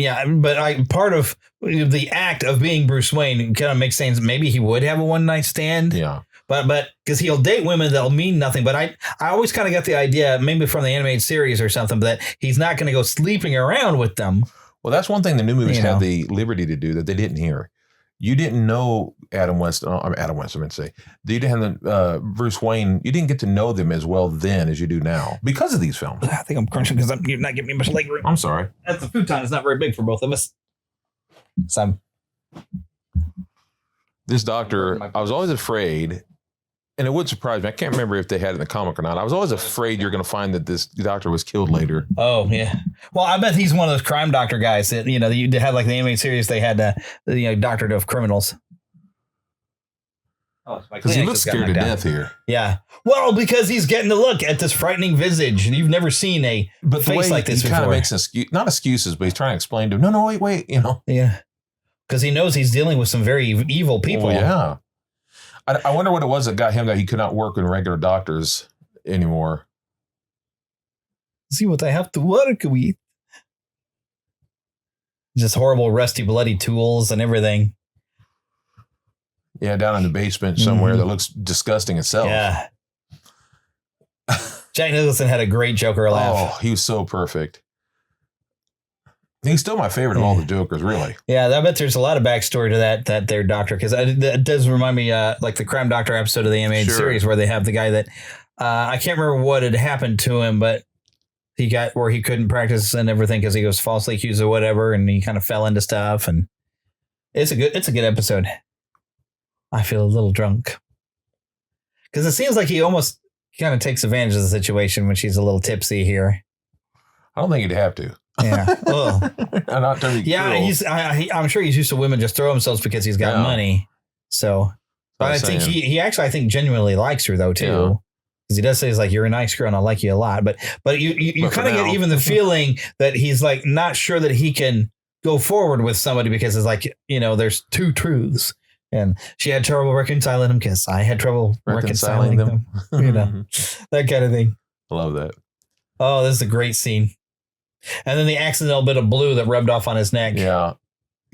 part of the act of being Bruce Wayne kind of makes sense. Maybe he would have a one night stand. Yeah. But because he'll date women that'll mean nothing. But I always kind of got the idea, maybe from the animated series or something, that he's not going to go sleeping around with them. Well, that's one thing the new movies have the liberty to do that they didn't hear. You didn't know Adam West, I meant to say. You didn't have Bruce Wayne. You didn't get to know them as well then as you do now because of these films. I think I'm crunching because you're not giving me much leg room. I'm sorry. That's the futon is not very big for both of us. So this doctor, I was always afraid, and it would surprise me. I can't remember if they had it in the comic or not. I was always afraid you're going to find that this doctor was killed later. Oh, yeah. Well, I bet he's one of those crime doctor guys that, you had like the animated series, they had, doctored of criminals. Oh, because he looks scared to death here. Yeah. Well, because he's getting to look at this frightening visage. You've never seen a face like this before. He kind of makes not excuses, but he's trying to explain to him, no, wait, Yeah. Because he knows he's dealing with some very evil people. Oh, yeah. I wonder what it was that got him that he could not work with regular doctors anymore. See what they have to work with. Just horrible, rusty, bloody tools and everything. Yeah, down in the basement somewhere that looks disgusting itself. Yeah. Jack Nicholson had a great Joker laugh. Oh, he was so perfect. He's still my favorite of all the Jokers, really. Yeah, I bet there's a lot of backstory to that their doctor, because that does remind me like the Crime Doctor episode of the animated series where they have the guy that I can't remember what had happened to him, but he got where he couldn't practice and everything because he was falsely accused or whatever, and he kind of fell into stuff. And it's a good episode. I feel a little drunk because it seems like he almost kind of takes advantage of the situation when she's a little tipsy here. I don't think he'd have to. Yeah. I'm sure he's used to women just throw themselves because he's got money. So, but I think he actually, I think genuinely likes her though too. Because he does say he's like, you're a nice girl and I like you a lot. But you kind of get even the feeling that he's like not sure that he can go forward with somebody because it's like, there's two truths. And she had trouble reconciling them because I had trouble reconciling them. That kind of thing. I love that. Oh, this is a great scene. And then the accidental bit of blue that rubbed off on his neck. Yeah.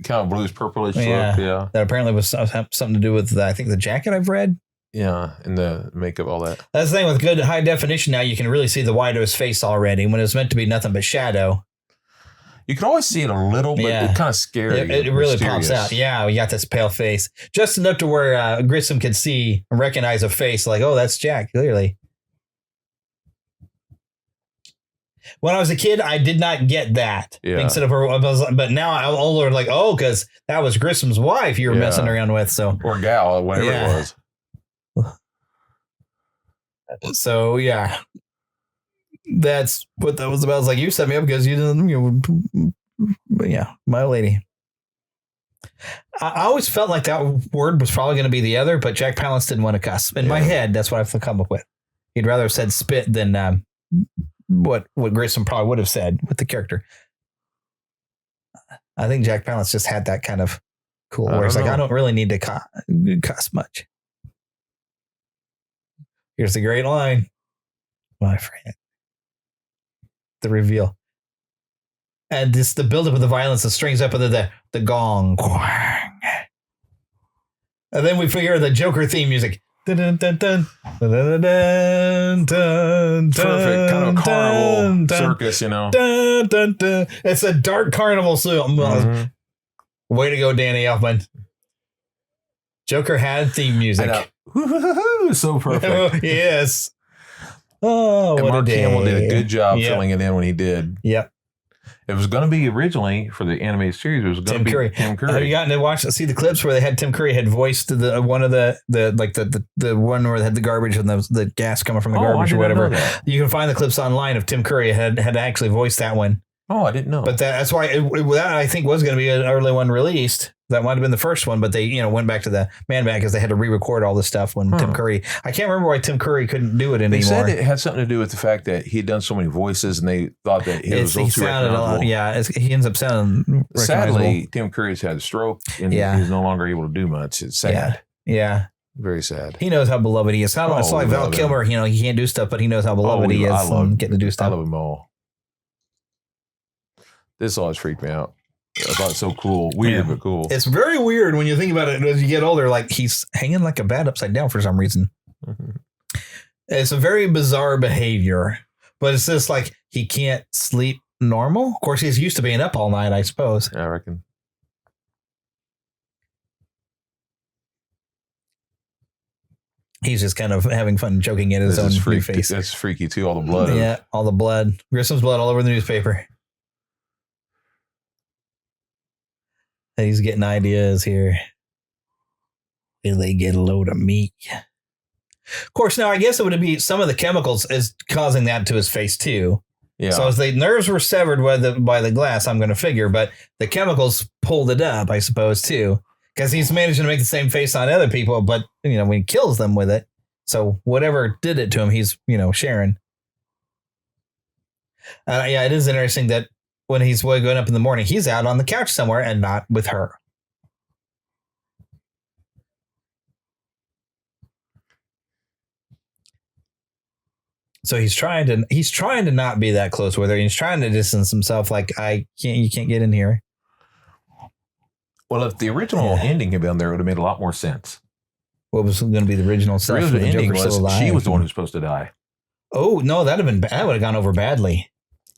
Kind of bluish, purplish look. Yeah. That apparently was something to do with, I think, the jacket I've read. Yeah. And the makeup, all that. That's the thing with good high definition now, you can really see the white of his face already when it's meant to be nothing but shadow. You can always see it a little, but it kind of scary. It really pops out. Yeah, we got this pale face. Just enough to where Grissom could see and recognize a face like, oh, that's Jack, clearly. When I was a kid, I did not get that. Yeah. Instead of her, but now I'm older, like, oh, because that was Grissom's wife you were messing around with. So or gal, whatever it was. So yeah, that's what that was about. I was like, you set me up because you didn't. Yeah, my lady. I always felt like that word was probably going to be the other, but Jack Palance didn't want to cuss. In my head, that's what I've come up with. He'd rather have said spit than what Grissom probably would have said with the character. I think Jack Palance just had that kind of cool where it's like, I don't really need to cuss much. Here's the great line. My friend. The reveal. And this the buildup of the violence, the strings up of the gong. And then we figure the Joker theme music. Dun, dun, dun, dun, dun, dun, dun, dun, Perfect kind of carnival circus, you know. Dun, dun, dun. It's a dark carnival song. Mm-hmm. Way to go, Danny Elfman. Joker had theme music. So perfect. Yes. Oh, and what Mark a day. Hamill did a good job filling it in when he did. Yep. It was going to be originally for the animated series. It was going to be Tim Curry. Have you gotten to see the clips where they had Tim Curry had voiced the one of the one where they had the garbage and the gas coming from the garbage or whatever? You can find the clips online of Tim Curry had actually voiced that one. Oh, I didn't know. But that's why that I think was going to be an early one released. That might have been the first one, but they went back to the Man Band because they had to re-record all this stuff when Tim Curry. I can't remember why Tim Curry couldn't do it anymore. They said it had something to do with the fact that he had done so many voices, and they thought that he sounded a lot. Yeah, he ends up sounding. Sadly, Tim Curry's had a stroke, and he's no longer able to do much. It's sad. Yeah. Very sad. He knows how beloved he is. It's like Val Kilmer. He can't do stuff, but he knows how beloved he is. Getting to do stuff. I love him all. This always freaked me out. I thought it's so cool. Weird, but cool. It's very weird when you think about it as you get older. Like he's hanging like a bat upside down for some reason. Mm-hmm. It's a very bizarre behavior, but it's just like he can't sleep normal. Of course, he's used to being up all night, I suppose. I reckon. He's just kind of having fun joking at his own new face. That's freaky too. All the blood. Yeah, all the blood. Grissom's blood all over the newspaper. He's getting ideas here. Will they get a load of me? Of course, now I guess it would be some of the chemicals is causing that to his face too. Yeah. So as the nerves were severed by the glass, I'm going to figure, but the chemicals pulled it up, I suppose, too, because he's managing to make the same face on other people, but when he kills them with it, so whatever did it to him, he's sharing. Yeah, it is interesting that. When he's going up in the morning, he's out on the couch somewhere and not with her. So he's trying to not be that close with her. He's trying to distance himself. Like you can't get in here. Well, if the original ending had been there, it would have made a lot more sense. What was going to be the original stuff? The original ending was she was the one who was supposed to die. Oh no, that would have gone over badly.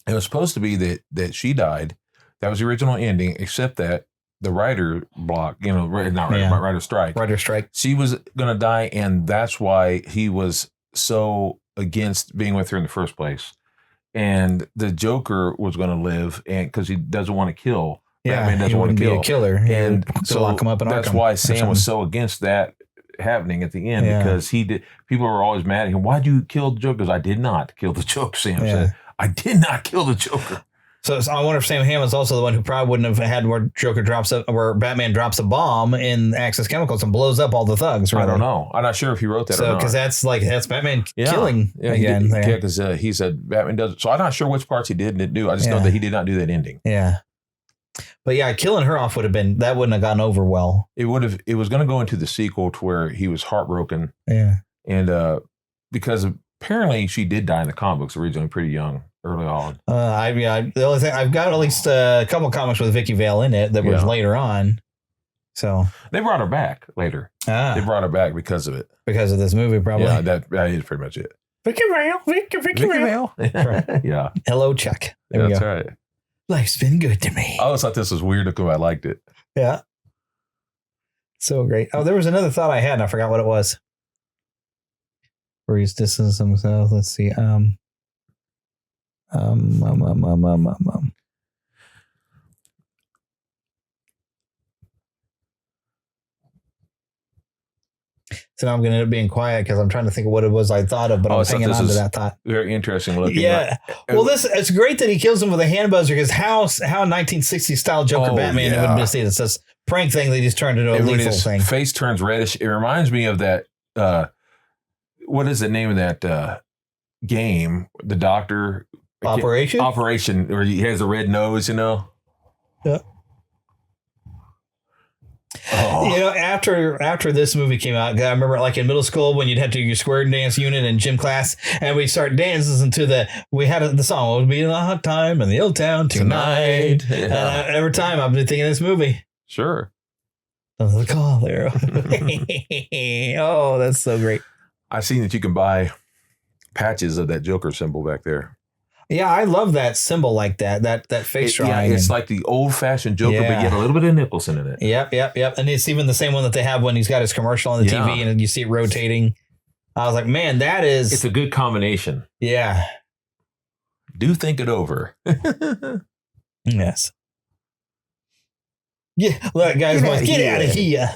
It was supposed to be that she died. That was the original ending, except that the writer block, writer strike. Writer strike. She was going to die, and that's why he was so against being with her in the first place. And the Joker was going to live, and because he doesn't want to kill. Yeah, Batman doesn't want to kill. Be a killer. And so lock him up in that's Arkham why Sam was so against that happening at the end, because he did. People were always mad at him. Why'd you kill the Joker? Because I did not kill the Joker, Sam said. I did not kill the Joker. So I wonder if Sam Hammond's also the one who probably wouldn't have had where Batman drops a bomb in Axis Chemicals and blows up all the thugs. Really. I don't know. I'm not sure if he wrote that or not. Because that's Batman killing again. Yeah, because he said Batman does it. So I'm not sure which parts he did and didn't do. I just know that he did not do that ending. Yeah. But yeah, killing her off wouldn't have gone over well. It was going to go into the sequel to where he was heartbroken. Yeah. And because apparently she did die in the comic books originally pretty young. Early on, the only thing I've got at least a couple of comics with Vicky Vale in it that was later on. So they brought her back later. They brought her back because of it, because of this movie, probably. Yeah, that is pretty much it. Vicky Vale. Right. Yeah. Hello, Chuck. There we go. That's right. Life's been good to me. I always thought this was weird because I liked it. Yeah. So great. Oh, there was another thought I had, and I forgot what it was. Where he's distancing himself. Let's see. So now I'm going to end up being quiet because I'm trying to think of what it was I thought of, but I'm hanging on to that thought. Very interesting looking. Yeah. Well, it's great that he kills him with a hand buzzer because how 1960s style Joker Batman would just say it's this prank thing they just turned into a lethal thing. Face turns reddish. It reminds me of that. What is the name of that game? The Doctor Operation, where he has a red nose. Yeah. Oh. After this movie came out, I remember like in middle school when you'd have to do your square dance unit in gym class, and we start dancing to the song. It would be a hot time in the old town tonight. Yeah. Every time I've been thinking of this movie. Sure. The call there. Oh, that's so great. I've seen that you can buy patches of that Joker symbol back there. Yeah, I love that symbol like that face drawing. Yeah, it's like the old-fashioned Joker, but yet a little bit of Nicholson in it. Yep. And it's even the same one that they have when he's got his commercial on the TV and you see it rotating. I was like, man, it's a good combination. Yeah. Do think it over. Yes. Yeah, look, guys, get out of here.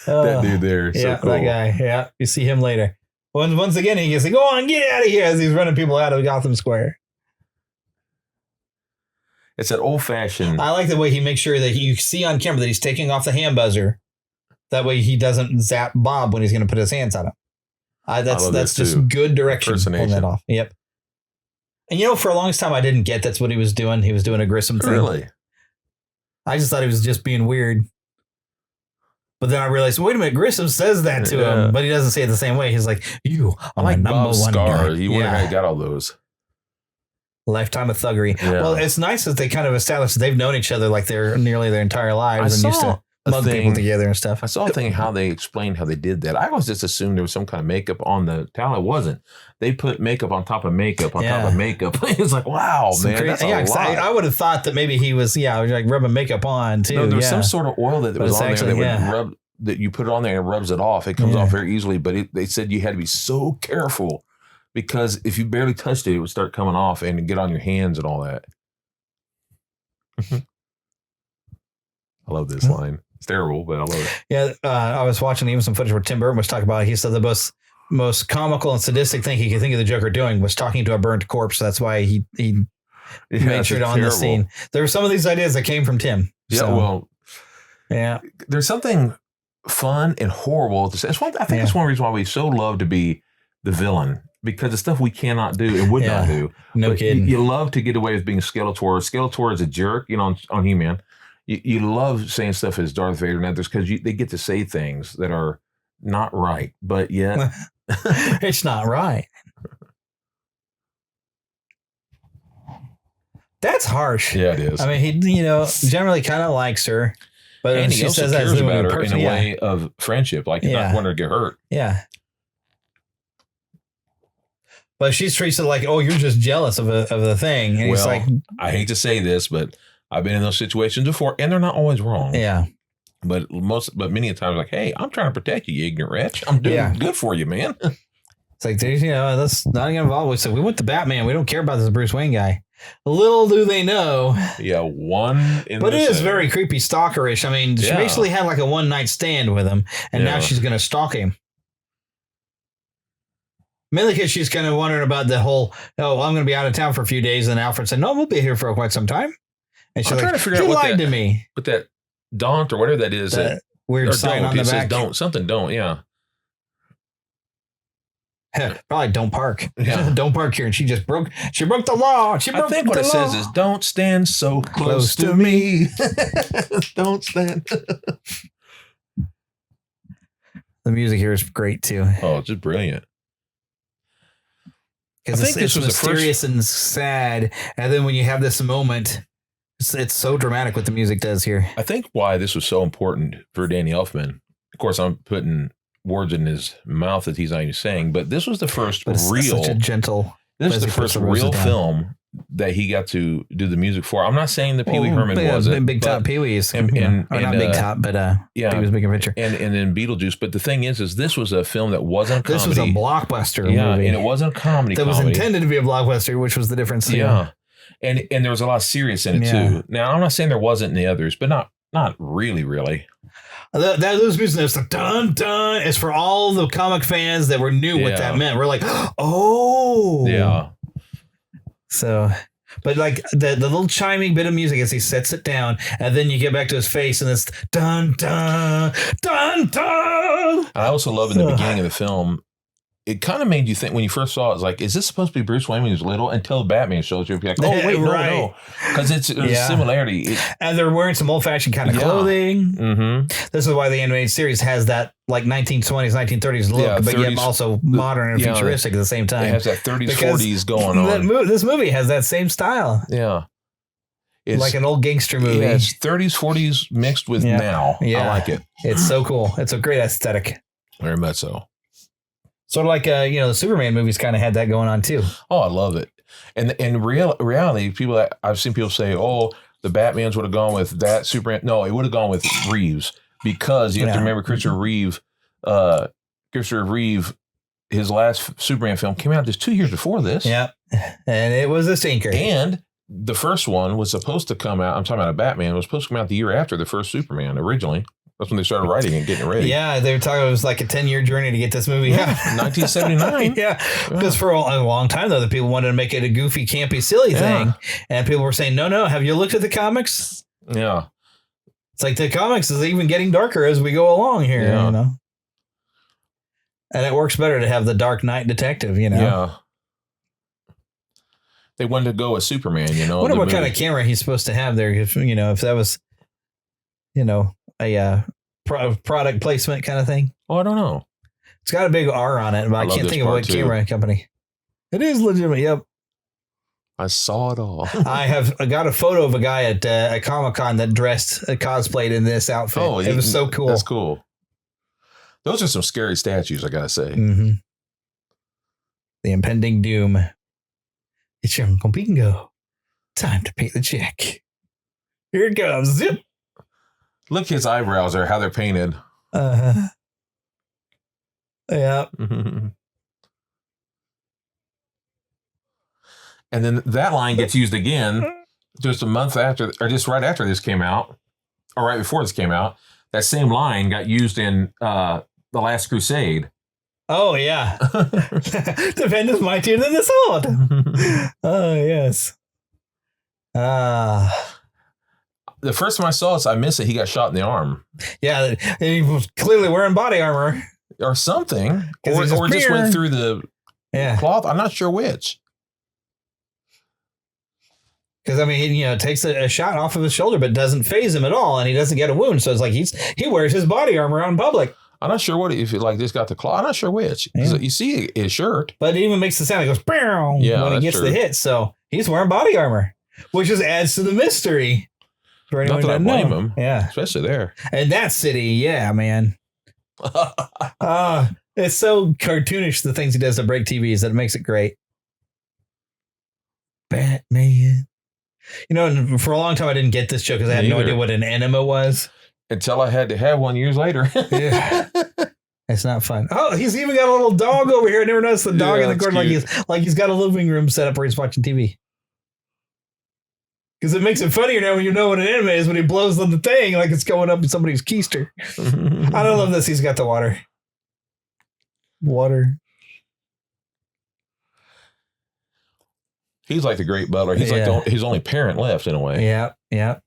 That dude there. Yeah, so cool. That guy. Yeah, you see him later. Once again, he gets like, go on, get out of here as he's running people out of Gotham Square. It's that old-fashioned. I like the way he makes sure that you see on camera that he's taking off the hand buzzer. That way he doesn't zap Bob when he's going to put his hands on him. That's just good direction pulling that off. Yep. And for a longest time, I didn't get that's what he was doing. He was doing a Grissom thing. Really? I just thought he was just being weird. But then I realized, wait a minute, Grissom says that to him, but he doesn't say it the same way. He's like, you are my number one guy. He wonder how he got all those. Lifetime of thuggery. Yeah. Well, it's nice that they kind of established that they've known each other like they're nearly their entire lives and used to mug people together and stuff. I saw a thing how they explained how they did that. I always just assumed there was some kind of makeup on the towel. It wasn't. They put makeup on top of makeup on top of makeup. It's like, wow, man, that's a lot. I would have thought that maybe he was, like rubbing makeup on too. No, there was some sort of oil that was on actually, there that would rub, that you put it on there and it rubs it off. It comes off very easily, but they said you had to be so careful because if you barely touched it, it would start coming off and get on your hands and all that. I love this line. It's terrible, but I love it. Yeah, I was watching even some footage where Tim Burton was talking about it. He said the most comical and sadistic thing he could think of the Joker doing was talking to a burnt corpse. That's why he made sure to on the scene. There were some of these ideas that came from Tim. Yeah, there's something fun and horrible to say. I think it's one reason why we so love to be the villain, because the stuff we cannot do and would not do. No kidding. You love to get away with being Skeletor. Skeletor is a jerk, on He-Man. You love saying stuff as Darth Vader and others because they get to say things that are not right, but yet it's not right. That's harsh. Yeah, it is. I mean, he generally kind of likes her, but and she also says cares that about her in a way of friendship, like not wanting her to get hurt. Yeah. But she treats it like, oh, you're just jealous of the thing. And he's like, I hate to say this, but I've been in those situations before, and they're not always wrong. Yeah. But many times, like, hey, I'm trying to protect you, you ignorant wretch. I'm doing good for you, man. It's like, that's not even involved. We said, we went to Batman. We don't care about this Bruce Wayne guy. Little do they know. Yeah, But it is very creepy, stalkerish. I mean, she basically had like a one-night stand with him, and now she's going to stalk him. Mainly because she's kind of wondering about the whole, I'm going to be out of town for a few days. And Alfred said, no, we'll be here for quite some time. And she's trying to figure out what lied to me. But that don't or whatever that is. That weird sign on the back. Don't. Yeah. Probably don't park. Yeah. Don't park here. And she broke the law. I think what it says is don't stand so close to me. Don't stand. The music here is great too. Oh, it's just brilliant. Because it's mysterious and sad. And then when you have this moment, it's so dramatic what the music does here. I think why this was so important for Danny Elfman, of course, I'm putting words in his mouth that he's not even saying, but this was the first real. Such a gentle. This is the first real film that he got to do the music for. I'm not saying that Pee Wee Herman wasn't. Big Top Pee Wee's. Not Big Top, but Pee Wee's Big Adventure. And then Beetlejuice. But the thing is this was a film that wasn't a comedy. This was a blockbuster movie. And it wasn't a comedy. That was intended to be a blockbuster, which was the difference. Yeah. And there was a lot of serious in it too. Now, I'm not saying there wasn't in the others, but not really. Those music is like dun dun. It's for all the comic fans that were new what that meant. We're like, oh yeah. So, but like the little chiming bit of music as he sets it down, and then you get back to his face, and it's dun dun dun dun. I also love in the beginning of the film. It kind of made you think when you first saw it, it's like, is this supposed to be Bruce Wayne when he was little? Until Batman shows you, you'd be like, oh, wait, no. Because it's a similarity. And they're wearing some old-fashioned kind of clothing. Mm-hmm. This is why the animated series has that like 1920s, 1930s look, but yet also modern and futuristic at the same time. It has that 30s, 40s going on. This movie has that same style. Yeah. It's like an old gangster movie. Yeah, it's 30s, 40s mixed with now. Yeah. I like it. It's so cool. It's a great aesthetic. Very much so. Sort of like, the Superman movies kind of had that going on too. Oh, I love it. And in reality, I've seen people say, oh, the Batmans would have gone with that Superman. No, it would have gone with Reeves because you have to remember Christopher Reeve, his last Superman film came out just 2 years before this. Yeah. And it was a stinker. And the first one was supposed to come out. I'm talking about a Batman. It was supposed to come out the year after the first Superman originally. That's when they started writing and getting ready. Yeah, they were talking. It was like a 10-year journey to get this movie out. 1979. Yeah, because for a long time though, the people wanted to make it a goofy, campy, silly thing, and people were saying, "No, have you looked at the comics?" Yeah, it's like the comics is even getting darker as we go along here. Yeah. And it works better to have the Dark Knight detective. Yeah. They wanted to go with Superman. I wonder what kind of camera he's supposed to have there. If that was, a product placement kind of thing. Oh, I don't know. It's got a big R on it, but I can't think of what camera company. It is legitimate. Yep. I saw it all. I got a photo of a guy at a Comic-Con that cosplayed in this outfit. Oh, it was so cool. That's cool. Those are some scary statues, I gotta say. Mm-hmm. The impending doom. It's your Uncle Bingo. Time to pay the check. Here it comes. Zip. Look, his eyebrows how they're painted. Yeah. And then that line gets used again just a month after, or just right after this came out, or right before this came out. That same line got used in The Last Crusade. Oh, yeah. Defend is mightier than the sword. Oh, yes. The first time I saw this, I missed it. He got shot in the arm. Yeah, he was clearly wearing body armor. Or something. Or just went through the cloth. I'm not sure which. Because, it takes a shot off of his shoulder, but doesn't phase him at all, and he doesn't get a wound. So it's like he wears his body armor out in public. I'm not sure if it just got the claw. I'm not sure which. Yeah. You see his shirt. But it even makes the sound. It goes, when he gets the hit. So he's wearing body armor, which just adds to the mystery. Not that I blame him. Yeah. Especially there. And that city, yeah, man. It's so cartoonish, the things he does to break TVs, that it makes it great. Batman. For a long time, I didn't get this joke because I had no idea what an enema was. Until I had to have one years later. Yeah. It's not fun. Oh, he's even got a little dog over here. I never noticed the dog in the corner, like he's got a living room set up where he's watching TV. Because it makes it funnier now when you know what an enema is when he blows on the thing like it's going up in somebody's keister. I don't love this. He's got the water. He's like the great butler. He's like his only parent left in a way. Yeah.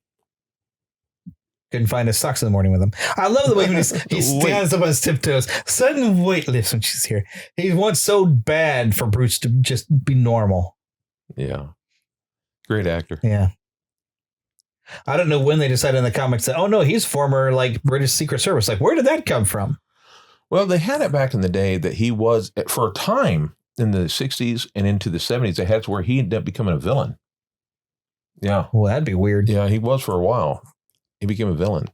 Couldn't find his socks in the morning with him. I love the way when he stands up on his tiptoes. Sudden weight lifts when she's here. He wants so bad for Bruce to just be normal. Yeah. Great actor. Yeah. I don't know when they decided in the comics that, oh no, he's former British Secret Service. Where did that come from? Well, they had it back in the day that he was, for a time in the 60s and into the 70s, they had it where he ended up becoming a villain. Yeah. Well, that'd be weird. Yeah, he was for a while. He became a villain.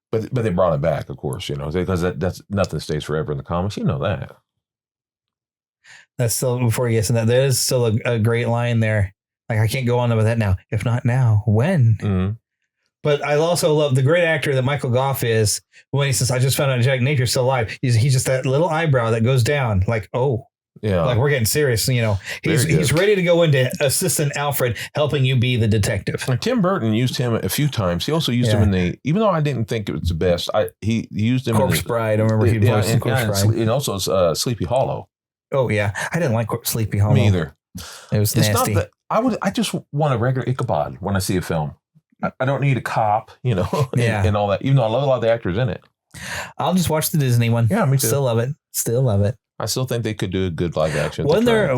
But they brought him back, of course, because that's nothing stays forever in the comics. You know that. That's still, before he gets in that, there is still a great line there Like, I can't go on with that now. If not now, when? Mm-hmm. But I also love the great actor that Michael Goff is when he says, I just found out Jack Napier's still alive. He's just that little eyebrow that goes down like, oh, yeah, like we're getting serious. You know, he's ready to go into Assistant Alfred helping you be the detective. And Tim Burton used him a few times. He also used him in the, even though I didn't think it was the best, he used him Corpse in the, Bride. I remember he voiced Corpse Bride. And also Sleepy Hollow. Oh yeah, I didn't like Sleepy Hollow. Me either. It was nasty. Not that I just want a regular Ichabod when I see a film. I don't need a cop, you know, and all that. Even though I love a lot of the actors in it. I'll just watch the Disney one. Yeah, me too. Still love it. Still love it. I still think they could do a good live action. Wasn't there a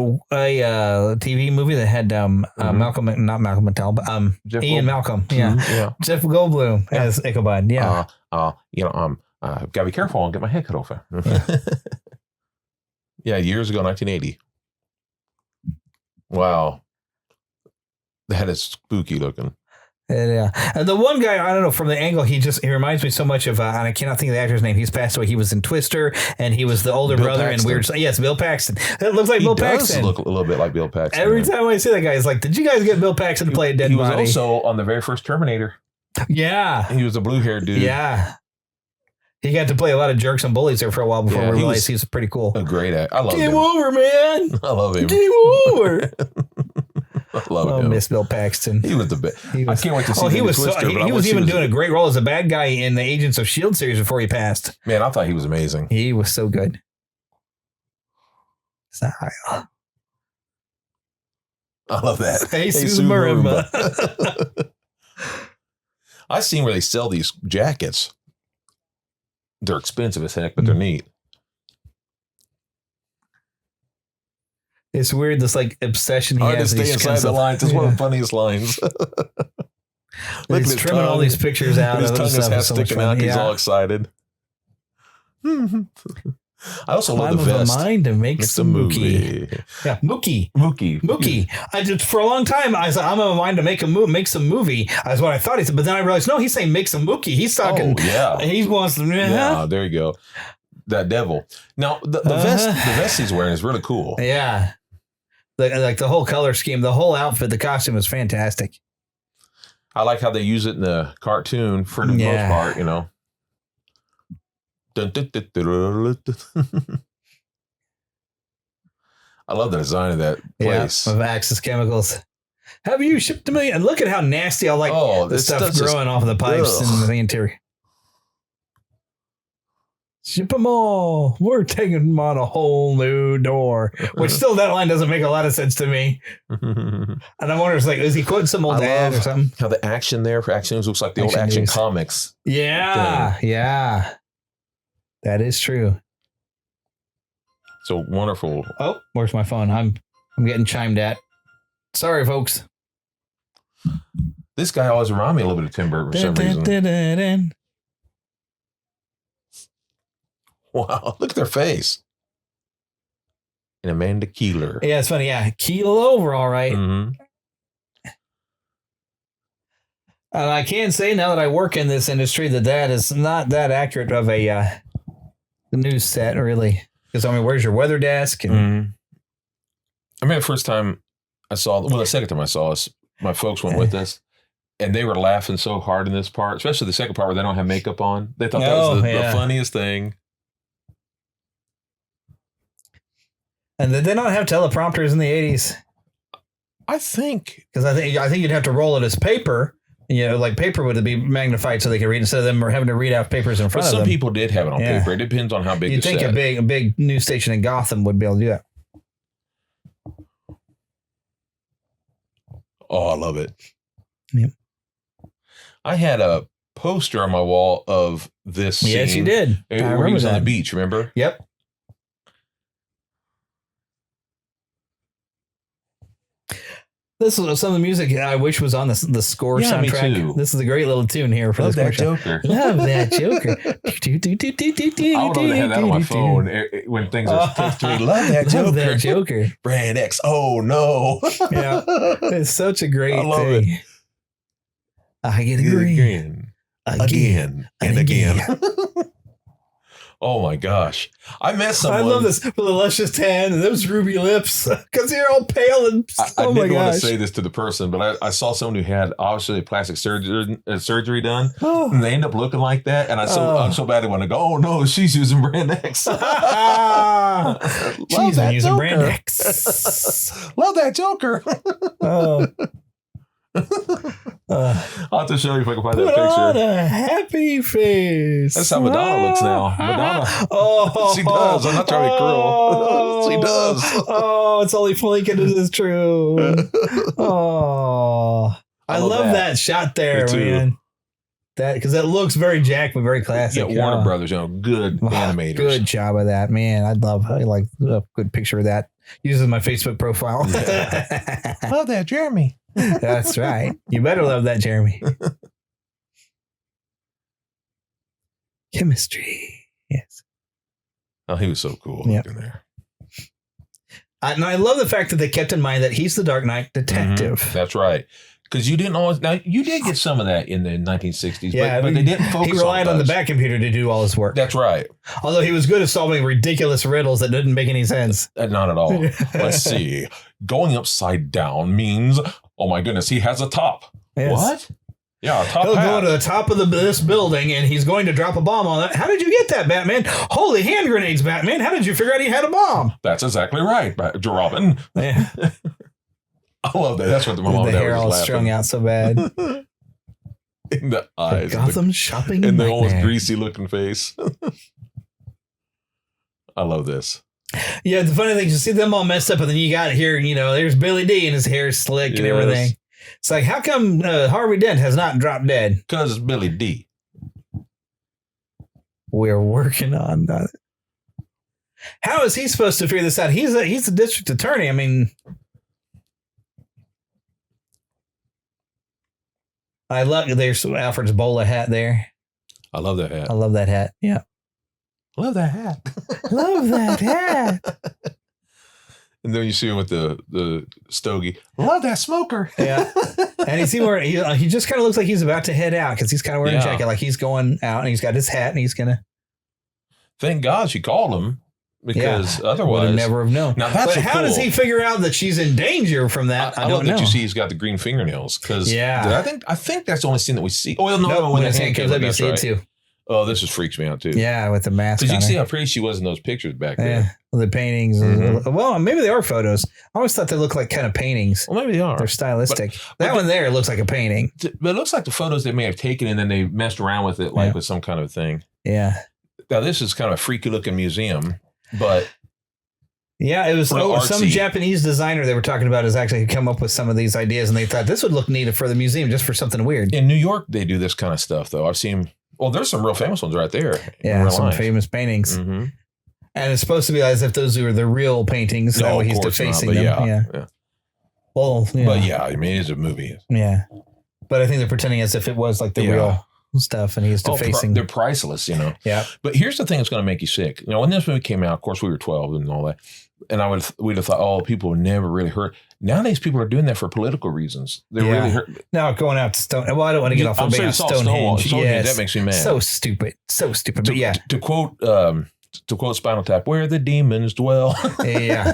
TV movie that had Malcolm, not Malcolm McDowell, but Ian Malcolm? Yeah. Yeah. Jeff Goldblum as Ichabod. Yeah. Gotta be careful and get my head cut off. Yeah, years ago, 1980. Wow. That is spooky looking. Yeah. And the one guy, I don't know, from the angle, he reminds me so much of, and I cannot think of the actor's name. He's passed away. He was in Twister, and he was the older brother in Weird. Yes, Bill Paxton. It looks like Bill Paxton. He does look a little bit like Bill Paxton. Every time I see that guy, it's like, did you guys get Bill Paxton to play a dead body? He was also on the very first Terminator. Yeah. He was a blue-haired dude. Yeah. He got to play a lot of jerks and bullies there for a while before we realized he was pretty cool. A great actor. I love him. Game over, man. I love him. Game over. I love him. Miss Bill Paxton. He was the best. I can't wait to see him. He was even doing a great role as a bad guy in the Agents of S.H.I.E.L.D. series before he passed. Man, I thought he was amazing. He was so good. I love that. Hey, Susan Marimba. I've seen where they sell these jackets. They're expensive as heck, but they're neat. It's weird, this like obsession he has. To stay inside the lines. It's one of the funniest lines. He's trimming all these pictures out. His tongue is half sticking out. He's all excited. I also love the vest. Of a mind to make some Mookie. Yeah, Mookie. I just for a long time I said I'm of a mind to make some movie. That's what I thought he said, but then I realized no, he's saying make some Mookie. He's talking. Oh, yeah, he wants to. Yeah, there you go. That devil. Now the vest he's wearing is really cool. Yeah, like the whole color scheme, the whole outfit, the costume is fantastic. I like how they use it in the cartoon for the most part. You know. I love the design of that place. Yeah, of Axis Chemicals. Have you shipped to me? And look at how nasty all the stuff growing off of the pipes in the interior. Ship them all. We're taking them on a whole new door. Which still, that line doesn't make a lot of sense to me. And I wonder, is he quoting some old ad or something? How the action there for Action News looks like the old Action Comics. Yeah, yeah. That is true. So wonderful. Oh, where's my phone? I'm getting chimed at. Sorry, folks. This guy always reminds me a little bit of Tim Burton for some reason. Wow, look at their face. And Amanda Keeler. Yeah, it's funny. Yeah, keel over, all right. Mm-hmm. And I can say now that I work in this industry that is not that accurate of a news set, really. Because, I mean, where's your weather desk? And I remember the first time I saw, the second time I saw us, my folks went with us, and they were laughing so hard in this part, especially the second part where they don't have makeup on. They thought that was the funniest thing. And did they not have teleprompters in the 80s? I think. Because I think you'd have to roll it as paper. You know, like paper would be magnified so they could read instead of them having to read out papers in front of them. Some people did have it on paper. It depends on how big you'd think set. a big news station in Gotham would be able to do that. Oh, I love it. Yep. I had a poster on my wall of this scene. Yes, you did. I remember he was on the beach, remember? Yep. This is some of the music I wish was on the score soundtrack. Me too. This is a great little tune here for Love this that Joker. Love that Joker. I would only have that on my phone when things are text to me. Love that Joker. Love that Joker. Brand X. Oh no. Yeah, it's such a great thing. It. I get a grin. Again and again. Oh my gosh. I met someone. I love this with the luscious tan and those ruby lips because they're all pale and I didn't want to say this to the person, but I saw someone who had obviously plastic surgery done, and they end up looking like that. And I'm so bad I want to go, oh no, she's using Brand X. She's using Brand X. Love that Joker. I'll have to show you if I can find that picture. On a happy face. That's how Madonna looks now. Madonna. She does. I'm not trying to be cruel. She does. Oh, it's only Flinkin is true. Oh, I love that shot there, man. That because that looks very Jackman, very classic. Yeah, Warner Brothers, good animators. Good job of that, man. I like a good picture of that. Uses my Facebook profile. Yeah. Love that, Jeremy. That's right. You better love that, Jeremy. Chemistry. Yes. Oh, he was so cool looking there. And I love the fact that they kept in mind that he's the Dark Knight detective. Mm-hmm. That's right. Because you didn't always. Now, you did get some of that in the 1960s, but they didn't focus on He relied on the back computer to do all his work. That's right. Although he was good at solving ridiculous riddles that didn't make any sense. Not at all. Let's see. Going upside down means, oh my goodness, he has a top. Yes. What? Yeah, a top He'll hat. go to the top of this building and he's going to drop a bomb on it. How did you get that, Batman? Holy hand grenades, Batman. How did you figure out he had a bomb? That's exactly right, Robin. Yeah. I love that. That's what the mom and dad was hair all laughing. strung out so bad. In the eyes. Gotham shopping in the almost greasy looking face. I love this. Yeah, the funny thing is you see them all messed up, and then you got here, there's Billy D and his hair slick and everything. It's like, how come Harvey Dent has not dropped dead? Because it's Billy D. We're working on that. How is he supposed to figure this out? He's a district attorney. I mean, I love there's Alfred's bowler hat there. I love that hat. I love that hat. Yeah. Love that hat. Love that hat. And then you see him with the stogie. Love that smoker. Yeah. And you see where he just kind of looks like he's about to head out because he's kind of wearing a jacket like he's going out and he's got his hat and he's going to. Thank God she called him because otherwise. Would never have known. Now, that's how does he figure out that she's in danger from that? I don't know. That you see he's got the green fingernails because I think that's the only scene that we see. Oh, no, when his hand comes up, you see it too. Oh, this just freaks me out too. Yeah, with the mask. Because you can see how pretty she was in those pictures back then. Yeah, the paintings. Mm-hmm. Well, maybe they are photos. I always thought they looked like kind of paintings. Well, maybe they are. They're stylistic. But that one there looks like a painting. But it looks like the photos they may have taken and then they messed around with it with some kind of thing. Yeah. Now, this is kind of a freaky looking museum, but. Yeah, it was some Japanese designer they were talking about has actually come up with some of these ideas and they thought this would look neat for the museum just for something weird. In New York, they do this kind of stuff, though. I've seen. Well, there's some real famous ones right there. Yeah, some famous paintings. Mm-hmm. And it's supposed to be as if those were the real paintings. That way he's defacing them. Yeah. Well, but I mean, it's a movie. Yeah. But I think they're pretending as if it was like the real stuff and he's defacing. They're priceless, Yeah. But here's the thing that's going to make you sick. When this movie came out, of course, we were 12 and all that. And we'd have thought, oh, people would never really hurt. Nowadays, people are doing that for political reasons. They really hurt. Now going out to Stone. Well, I don't want to get off of being Stonehenge. Yes. That makes me mad. So stupid. But to quote Spinal Tap, where the demons dwell. Yeah.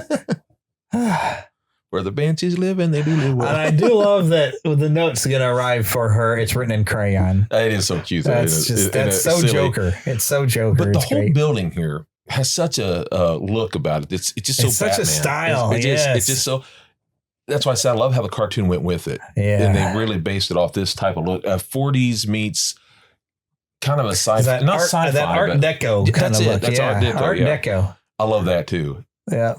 Where the banshees live and they do live well. And I do love that when the note's going to arrive for her, it's written in crayon. It is so cute. That's so silly. Joker. It's so Joker. But the whole building here has such a look about it. It's just so such Batman. A style. It's just so. That's why I said I love how the cartoon went with it. Yeah. And they really based it off this type of look. 40s meets kind of a sci-fi. Not sci-fi. That Art Deco kind of look. That's Art Deco. Art Deco. I love that too. Yeah.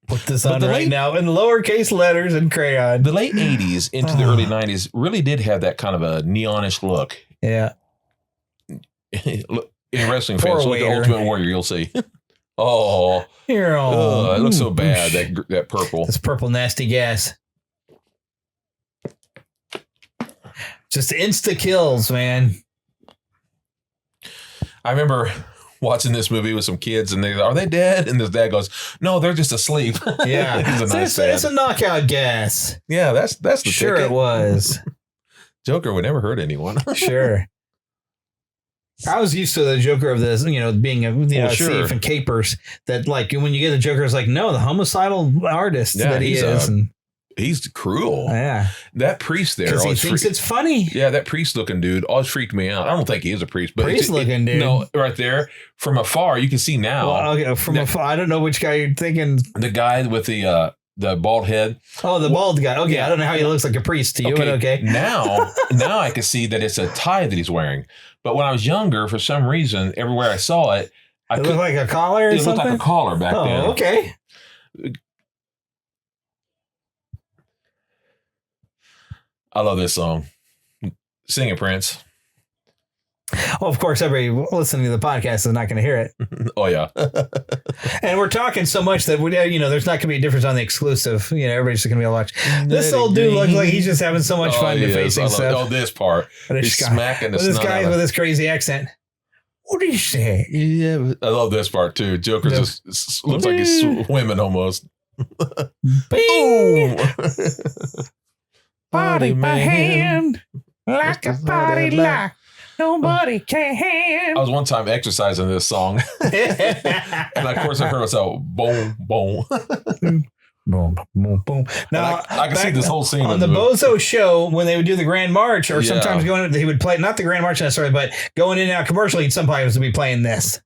Put this on right now in lowercase letters and crayon. The late 80s into the early 90s really did have that kind of a neonish look. Yeah. In wrestling fans, look at Ultimate Warrior, you'll see. Oh, it looks so bad, that purple. This purple nasty gas. Just insta kills, man. I remember watching this movie with some kids and are they dead? And his dad goes, no, they're just asleep. Yeah. He's a nice dad. It's a knockout gas. Yeah, that's the sure ticket. It was. Joker would never hurt anyone. Sure. I was used to the Joker of this, being a thief and capers. That like when you get the Joker, it's like no, the homicidal artist that he is. He's cruel. Yeah. That priest there. Because he thinks it's funny. Yeah, that priest looking dude always freaked me out. I don't think he is a priest. But priest looking dude. No, right there. From afar, you can see now. Well, okay, from afar, I don't know which guy you're thinking. The guy with the bald head. Oh, the bald guy. Okay, I don't know how he looks like a priest to you, but okay. Now I can see that it's a tie that he's wearing. But when I was younger, for some reason, everywhere I saw it, it looked like a collar or something? It looked like a collar back then. Oh, okay. I love this song. Sing it, Prince. Well, of course, everybody listening to the podcast is not going to hear it. Oh, yeah. And we're talking so much that, there's not going to be a difference on the exclusive. Everybody's just going to be able to watch. This old dude looks like he's just having so much fun defacing stuff. Oh, this part. He's smacking the this guy with his crazy accent. What do you say? Yeah, I love this part, too. Joker just looks like he's swimming almost. Bing! Body by hand, like a body like nobody can. I was one time exercising this song. And of course I heard myself, boom, boom. Boom, boom, boom. Now, I can see this whole scene. On the Bozo show, when they would do the Grand March, or sometimes he would play, not the Grand March necessarily, but going in and out commercially, sometimes would be playing this.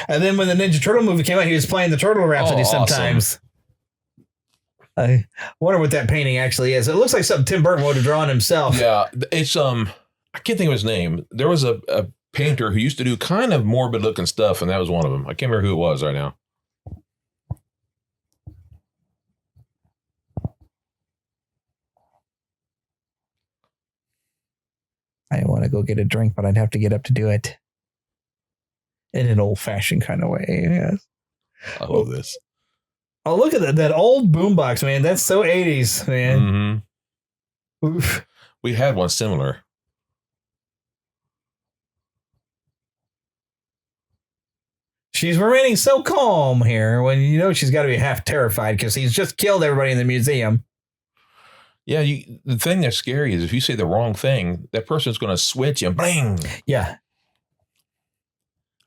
And then when the Ninja Turtle movie came out, he was playing the Turtle Rhapsody sometimes. Awesome. I wonder what that painting actually is. It looks like something Tim Burton would have drawn himself. Yeah, it's I can't think of his name. There was a painter who used to do kind of morbid looking stuff, and that was one of them. I can't remember who it was right now. I want to go get a drink, but I'd have to get up to do it in an old fashioned kind of way. Yes. I love this. Oh, look at that old boombox, man. That's so 80s, man. Mm-hmm. Oof. We had one similar. She's remaining so calm here when she's got to be half terrified because he's just killed everybody in the museum. Yeah, the thing that's scary is if you say the wrong thing, that person's going to switch and bang. Yeah.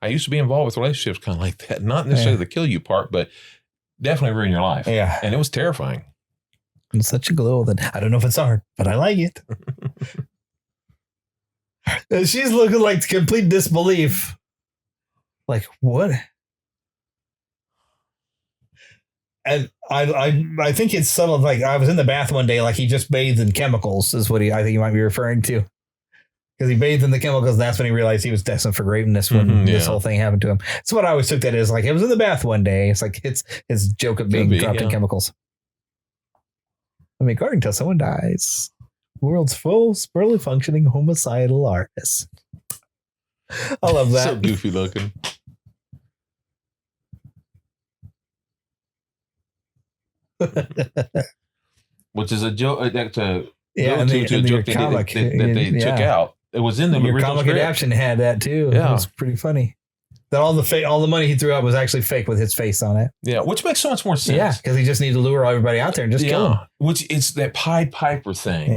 I used to be involved with relationships kind of like that. Not necessarily the kill you part, but definitely ruin your life. Yeah. And it was terrifying. It's such a glow that I don't know if it's art, but I like it. She's looking like complete disbelief. Like, what? And I think it's subtle. Like, I was in the bath one day, like he just bathed in chemicals is what I think you might be referring to. Because he bathed in the chemicals, and that's when he realized he was destined for greatness when this whole thing happened to him. That's what I always took that as. Like, it was in the bath one day. It's like it's his joke of being dropped in chemicals. I mean, garden until someone dies. World's full, spurly functioning homicidal artist. I love that. So goofy looking. Which is a joke. That's a joke that they took out. It was in the original comic script. Adaptation had that too. Yeah, it was pretty funny. That all the money he threw out was actually fake with his face on it. Yeah, which makes so much more sense. Yeah, because he just needed to lure everybody out there and just kill them. Which it's that Pied Piper thing,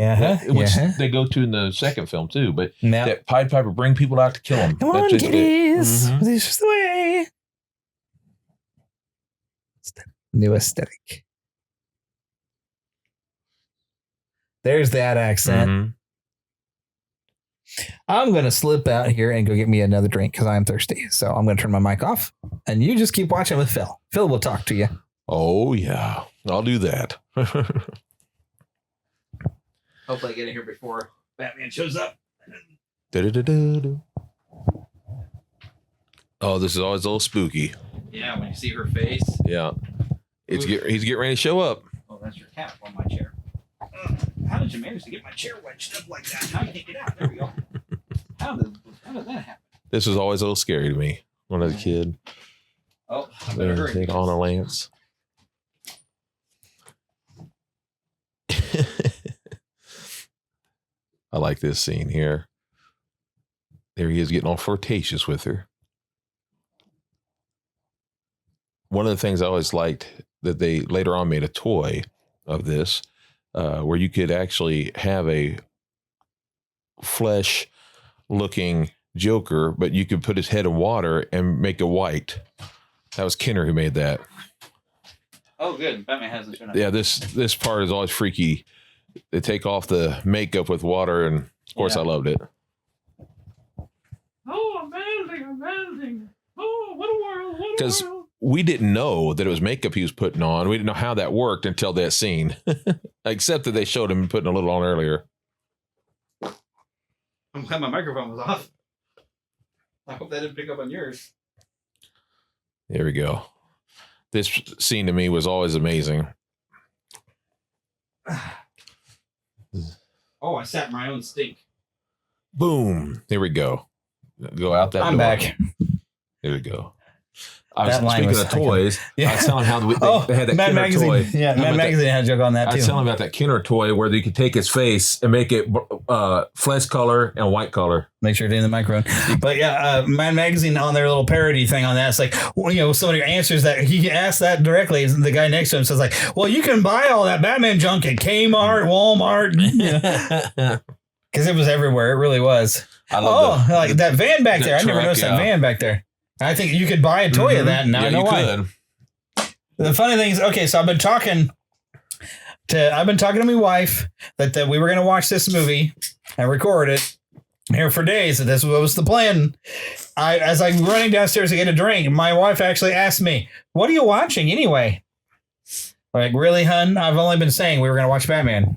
which they go to in the second film too. But that Pied Piper bring people out to kill them. Come on, kiddies, this is the way. It's the new aesthetic. There's that accent. Mm-hmm. I'm going to slip out here and go get me another drink because I'm thirsty. So I'm going to turn my mic off and you just keep watching with Phil. Phil will talk to you. Oh, yeah. I'll do that. Hopefully I get in here before Batman shows up. Oh, this is always a little spooky. Yeah, when you see her face. Yeah. He's getting ready to show up. Oh, that's your cap on my chair. How did you manage to get my chair wedged up like that? Now you can't get out. There we go. How did that happen? This was always a little scary to me when I was a kid. Oh, I better hurry. On a lance. I like this scene here. There he is getting all flirtatious with her. One of the things I always liked that they later on made a toy of this, where you could actually have a flesh-looking Joker, but you could put his head in water and make it white. That was Kenner who made that. Oh, good. Batman hasn't shown up. Yeah, this part is always freaky. They take off the makeup with water, and of course I loved it. Oh, amazing. Oh, what a world. Because we didn't know that it was makeup he was putting on. We didn't know how that worked until that scene. Except that they showed him putting a little on earlier. I'm glad my microphone was off. I hope that didn't pick up on yours. There we go. This scene to me was always amazing. Oh, I sat in my own stink. Boom. Here we go. Go out that door. I'm back. There we go. I was speaking of toys. Yeah. I was telling him how they had that Mad Kenner Magazine. toy. Yeah, Mad Magazine had a joke on that too. I was telling him about that Kenner toy where you could take his face and make it flesh color and white color. Make sure it's in the microphone. But yeah, Mad Magazine on their little parody thing on that. It's like, well, somebody answers that. He asked that directly. The guy next to him says like, well, you can buy all that Batman junk at Kmart, Walmart. Because it was everywhere. It really was. I love like that van back there. I never noticed that van back there. I think you could buy a toy of that, and now I know why. The funny thing is, okay, so I've been talking to my wife that we were going to watch this movie and record it here for days. And this was the plan. As I'm running downstairs to get a drink, my wife actually asked me, "What are you watching anyway?" Like, really, hun? I've only been saying we were going to watch Batman.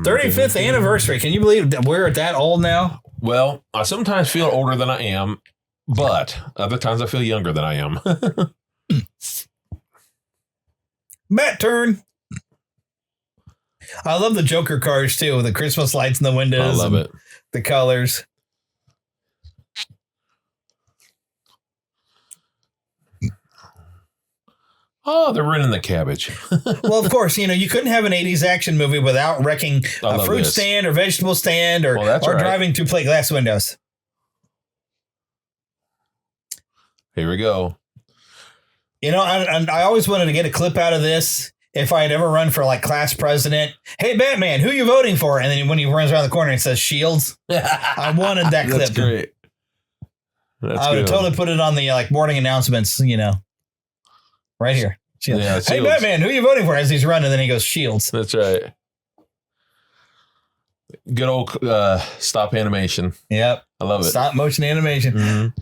35th anniversary. Can you believe that we're at that old now? Well, I sometimes feel older than I am, but other times I feel younger than I am. Matt turn. I love the Joker cars too, with the Christmas lights in the windows. I love it. The colors. Oh, they're running the cabbage. Well, of course, you couldn't have an 80s action movie without wrecking a fruit stand or vegetable stand or driving through plate glass windows. Here we go. I always wanted to get a clip out of this if I had ever run for like class president. Hey, Batman, who are you voting for? And then when he runs around the corner and says Shields, I wanted that clip. That's great. I would have totally put it on the morning announcements, right here. Shields. Yeah, hey, Batman, who are you voting for? As he's running, then he goes Shields. That's right. Good old stop animation. Yep. I love it. Stop motion animation. Mm-hmm.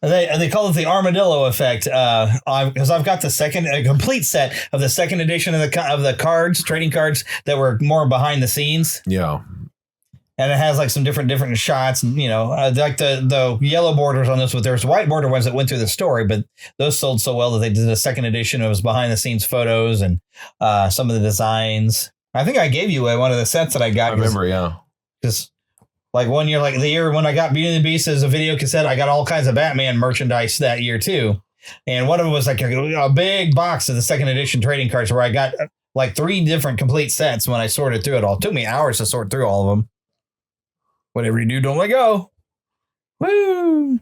They call it the armadillo effect because I've got a complete set of the second edition of the cards, trading cards that were more behind the scenes. Yeah. And it has like some different shots, and like the yellow borders on this. There's white border ones that went through the story, but those sold so well that they did a second edition. It was behind the scenes photos and some of the designs. I think I gave you one of the sets that I got. I remember, yeah. Because like one year, like the year when I got Beauty and the Beast as a video cassette, I got all kinds of Batman merchandise that year too. And one of them was like a big box of the second edition trading cards where I got like 3 different complete sets when I sorted through it all. It took me hours to sort through all of them. Whatever you do, don't let go. Woo!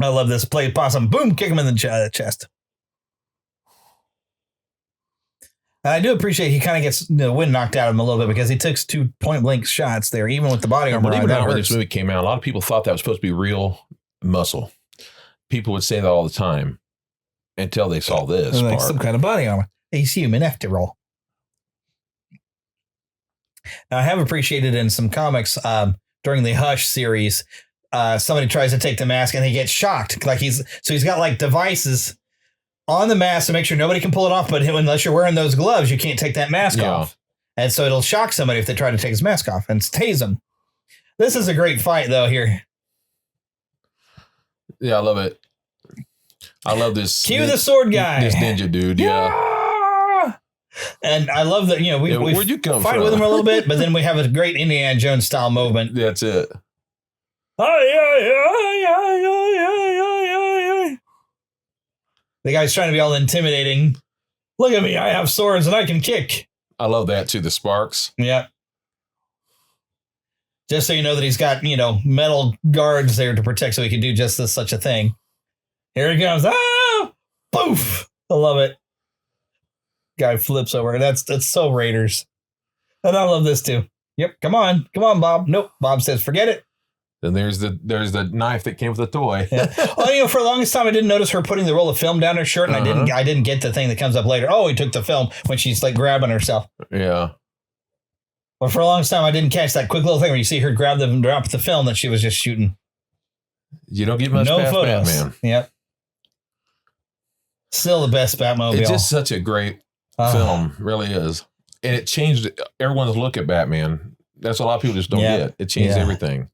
I love this. Play possum. Boom! Kick him in the chest. And I do appreciate he kind of gets the wind knocked out of him a little bit because he took 2 point blank shots there, even with the body armor. Believe it or not, when this movie came out, a lot of people thought that was supposed to be real muscle. People would say that all the time until they saw this like part. Some kind of body armor. He's human after all. Now, I have appreciated in some comics during the Hush series, somebody tries to take the mask and he gets shocked. He's got like devices on the mask to make sure nobody can pull it off. But unless you're wearing those gloves, you can't take that mask off. And so it'll shock somebody if they try to take his mask off and tase him. This is a great fight, though, here. Yeah, I love it. I love this. Cue the sword guy. This ninja dude, yeah. And I love that, we where'd you come fight from? with him a little bit, but then we have a great Indiana Jones style movement. That's it. The guy's trying to be all intimidating. Look at me, I have swords and I can kick. I love that too, the sparks. Yeah. Just so you know that he's got, metal guards there to protect so he can do just such a thing. Here he comes. Ah! Poof! I love it. Guy flips over. That's so Raiders. And I love this too. Yep. Come on, Bob. Nope. Bob says, forget it. Then there's the knife that came with the toy. Yeah. Oh, for the longest time, I didn't notice her putting the roll of film down her shirt, and I didn't get the thing that comes up later. Oh, he took the film when she's like grabbing herself. Yeah. But for a long time, I didn't catch that quick little thing where you see her grab and drop the film that she was just shooting. You don't get much past photos. Batman. Yep. Still the best Batmobile. It's just such a great film, really is. And it changed everyone's look at Batman. That's a lot of people just don't get. It changed everything.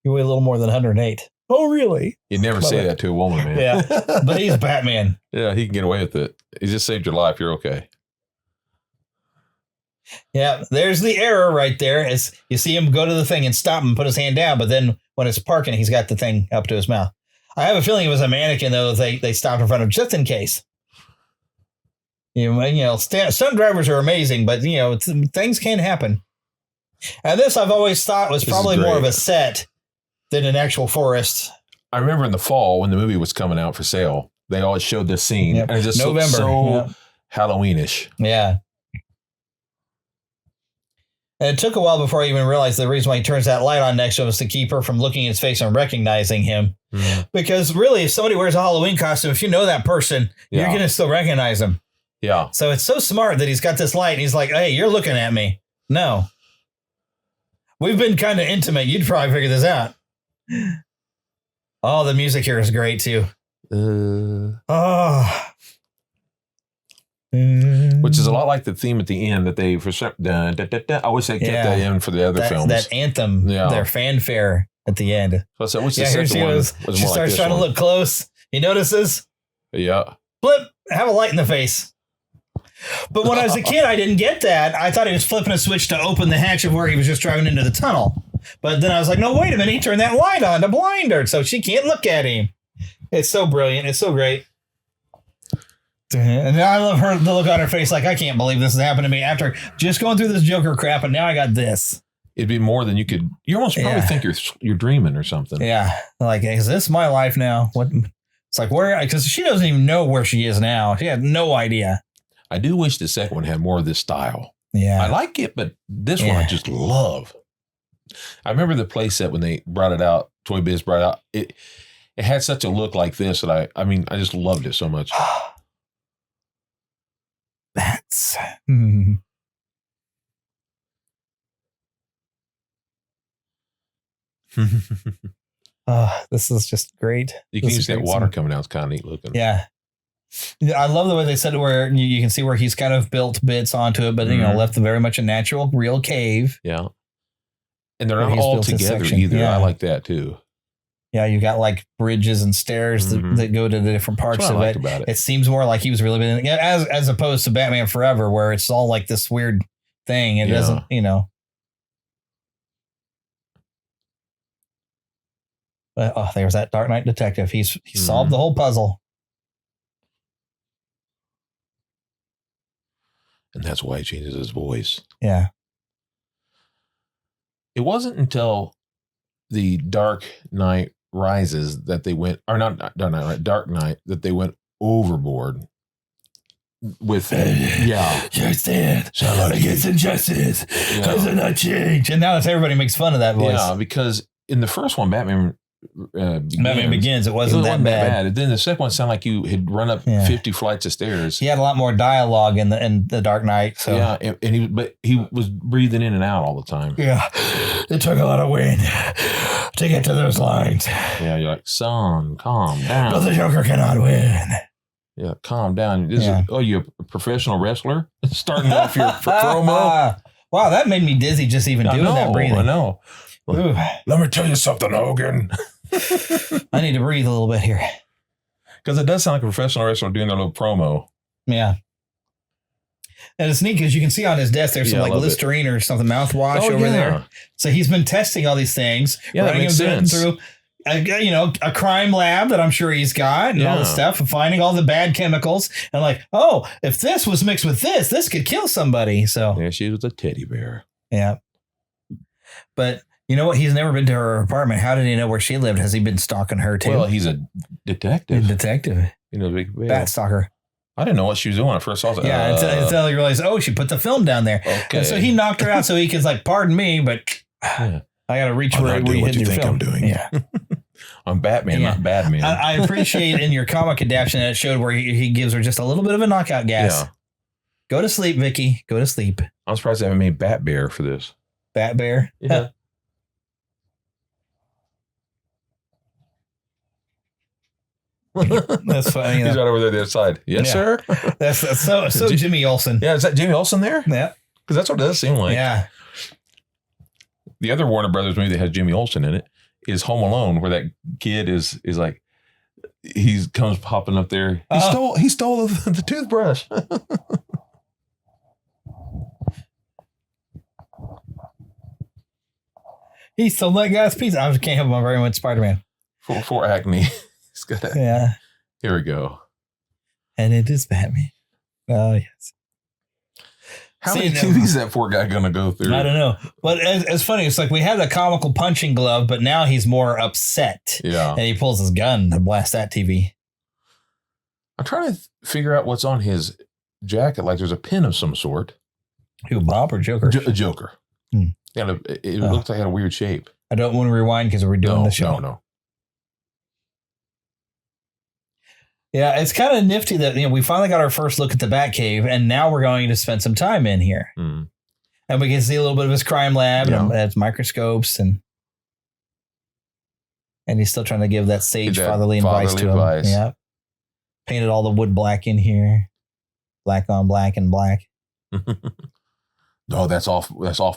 You weigh a little more than 108. Oh, really? You'd never say that to a woman, man. Yeah, but he's Batman. Yeah, he can get away with it. He just saved your life. You're okay. Yeah, there's the error right there. As you see him go to the thing and stop and put his hand down, but then when it's parking, he's got the thing up to his mouth. I have a feeling it was a mannequin, though, they stopped in front of just in case. Stunt drivers are amazing, but, things can happen. And this I've always thought was probably more of a set than an actual forest. I remember in the fall when the movie was coming out for sale, they always showed this scene. Yep. And it just looked so Halloweenish. Yeah. And it took a while before I even realized the reason why he turns that light on next to him is to keep her from looking at his face and recognizing him. Mm-hmm. Because really, if somebody wears a Halloween costume, if you know that person, you're going to still recognize them. Yeah. So it's so smart that he's got this light and he's like, hey, you're looking at me. No. We've been kind of intimate. You'd probably figure this out. Oh, the music here is great too. Which is a lot like the theme at the end that they I wish they kept that in for the other films. That anthem, their fanfare at the end. So I wish the second one was more she starts like this trying to look close. He notices. Yeah. Flip, have a light in the face. But when I was a kid, I didn't get that. I thought he was flipping a switch to open the hatch of where he was just driving into the tunnel. But then I was like, no, wait a minute. He turned that light on to blind her so she can't look at him. It's so brilliant. It's so great. And I love the look on her face like, I can't believe this has happened to me after just going through this Joker crap, and now I got this. It'd be more than you could. You almost probably think you're dreaming or something. Yeah. Like, is this my life now? What? It's like, where? Because she doesn't even know where she is now. She had no idea. I do wish the second one had more of this style. Yeah. I like it, but this one I just love. I remember the play set when they brought it out, Toy Biz brought it out. It had such a look like this that I just loved it so much. That's this is just great. You can use that water coming out. It's kind of neat looking. Yeah. I love the way they said it where you can see where he's kind of built bits onto it, but left very much a natural, real cave. Yeah. And they're not all together either. Yeah. I like that too. Yeah, you got like bridges and stairs that go to the different parts of it. It seems more like he was really been as opposed to Batman Forever, where it's all like this weird thing. It doesn't, But there's that Dark Knight detective. He solved the whole puzzle. And that's why he changes his voice. Yeah. It wasn't until the Dark Knight Rises that they went, or not Dark Knight, right? Dark Knight, that they went overboard with stand against injustice because of that change. And now everybody makes fun of that voice. Yeah, because in the first one, Batman Begins, it wasn't that bad. And then the second one sounded like you had run up 50 flights of stairs. He had a lot more dialogue in the Dark Knight. So yeah, and he was breathing in and out all the time. Yeah, it took a lot of wind to get to those lines. Yeah, you're like, son, calm down. But the Joker cannot win. Yeah, calm down. You're a professional wrestler? Starting off your promo? Wow, that made me dizzy just even doing that breathing. I know. Ooh. Let me tell you something, Hogan. I need to breathe a little bit here. Because it does sound like a professional wrestler doing their little promo. Yeah. And it's neat because you can see on his desk there's some Listerine or something mouthwash over there. So he's been testing all these things. Yeah, that makes sense. Through a crime lab that I'm sure he's got and all this stuff and finding all the bad chemicals and like, oh, if this was mixed with this could kill somebody. So yeah, she was a teddy bear. Yeah. But you know what? He's never been to her apartment. How did he know where she lived? Has he been stalking her too? Well, he's a detective. Big Bat stalker. I didn't know what she was doing when I first saw it. Yeah, until you realize, she put the film down there. Okay. And so he knocked her out so he can pardon me, but I got to reach where you hit your film. I'm doing. Yeah. I'm Batman, not Badman. I appreciate in your comic adaptation that it showed where he gives her just a little bit of a knockout gas. Yeah. Go to sleep, Vicky. Go to sleep. I'm surprised they haven't made Bat Bear for this. Bat Bear? Yeah. That's funny. He's right over there, the other side. Yes, sir. That's so Jimmy Olsen. Yeah, is that Jimmy Olsen there? Yeah. Because that's what it does seem like. Yeah. The other Warner Brothers movie that has Jimmy Olsen in it is Home Alone, where that kid is like, he comes popping up there. He stole the toothbrush. He stole that guy's pizza. I just can't help him. I'm very much Spider-Man. For acne. He's got that. Yeah. Here we go. And it is Batman. Oh, yes. How many movies is that poor guy going to go through? I don't know. But it's funny. It's like we had a comical punching glove, but now he's more upset. Yeah. And he pulls his gun to blast that TV. I'm trying to figure out what's on his jacket. Like there's a pin of some sort. Who, Bob or Joker? A Joker. Yeah, it looks like it had a weird shape. I don't want to rewind because we're doing the show. No. Yeah, it's kind of nifty that we finally got our first look at the Batcave, and now we're going to spend some time in here, and we can see a little bit of his crime lab and its microscopes, and he's still trying to give that sage fatherly advice to him. Yeah, painted all the wood black in here, black on black and black. No, that's off